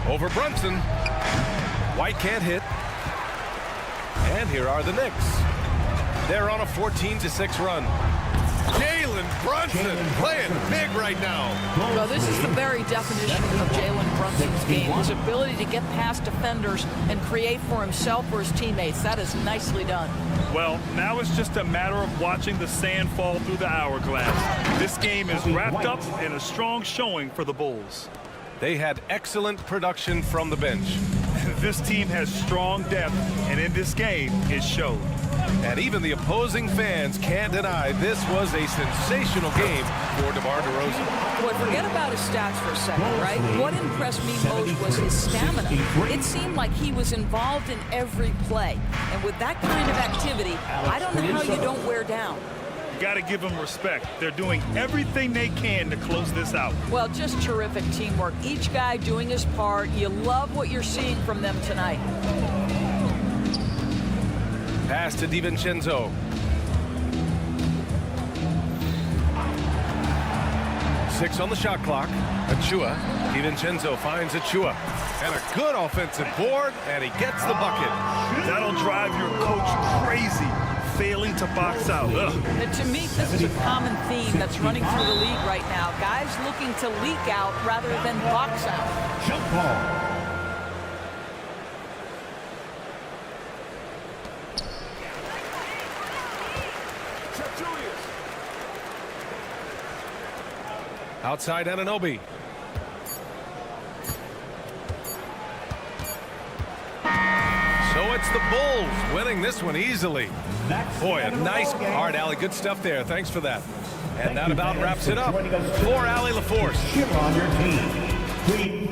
Over Brunson. White can't hit. And here are the Knicks. They're on a 14-6 run. Jalen Brunson playing big right now. Well, this is the very definition of Jalen Brunson's game. His ability to get past defenders and create for himself or his teammates. That is nicely done. Well, now it's just a matter of watching the sand fall through the hourglass. This game is wrapped up in a strong showing for the Bulls. They had excellent production from the bench. This team has strong depth, and in this game, it showed. And even the opposing fans can't deny this was a sensational game for DeMar DeRozan. Boy, forget about his stats for a second, right? What impressed me most was his stamina. It seemed like he was involved in every play. And with that kind of activity, I don't know how you don't wear down. You got to give them respect. They're doing everything they can to close this out. Well, just terrific teamwork. Each guy doing his part. You love what you're seeing from them tonight. Pass to DiVincenzo. Six on the shot clock. Achua. DiVincenzo finds Achua. And a good offensive board, and he gets the bucket. That'll drive your coach crazy, failing to box out. And to me, this is a common theme that's running through the league right now. Guys looking to leak out rather than box out. Jump ball. Outside Anunoby. So it's the Bulls winning this one easily. Boy, a nice hard alley. Good stuff there. Thanks for that. And that about wraps it up for Allie LaForce. Cheer on your team.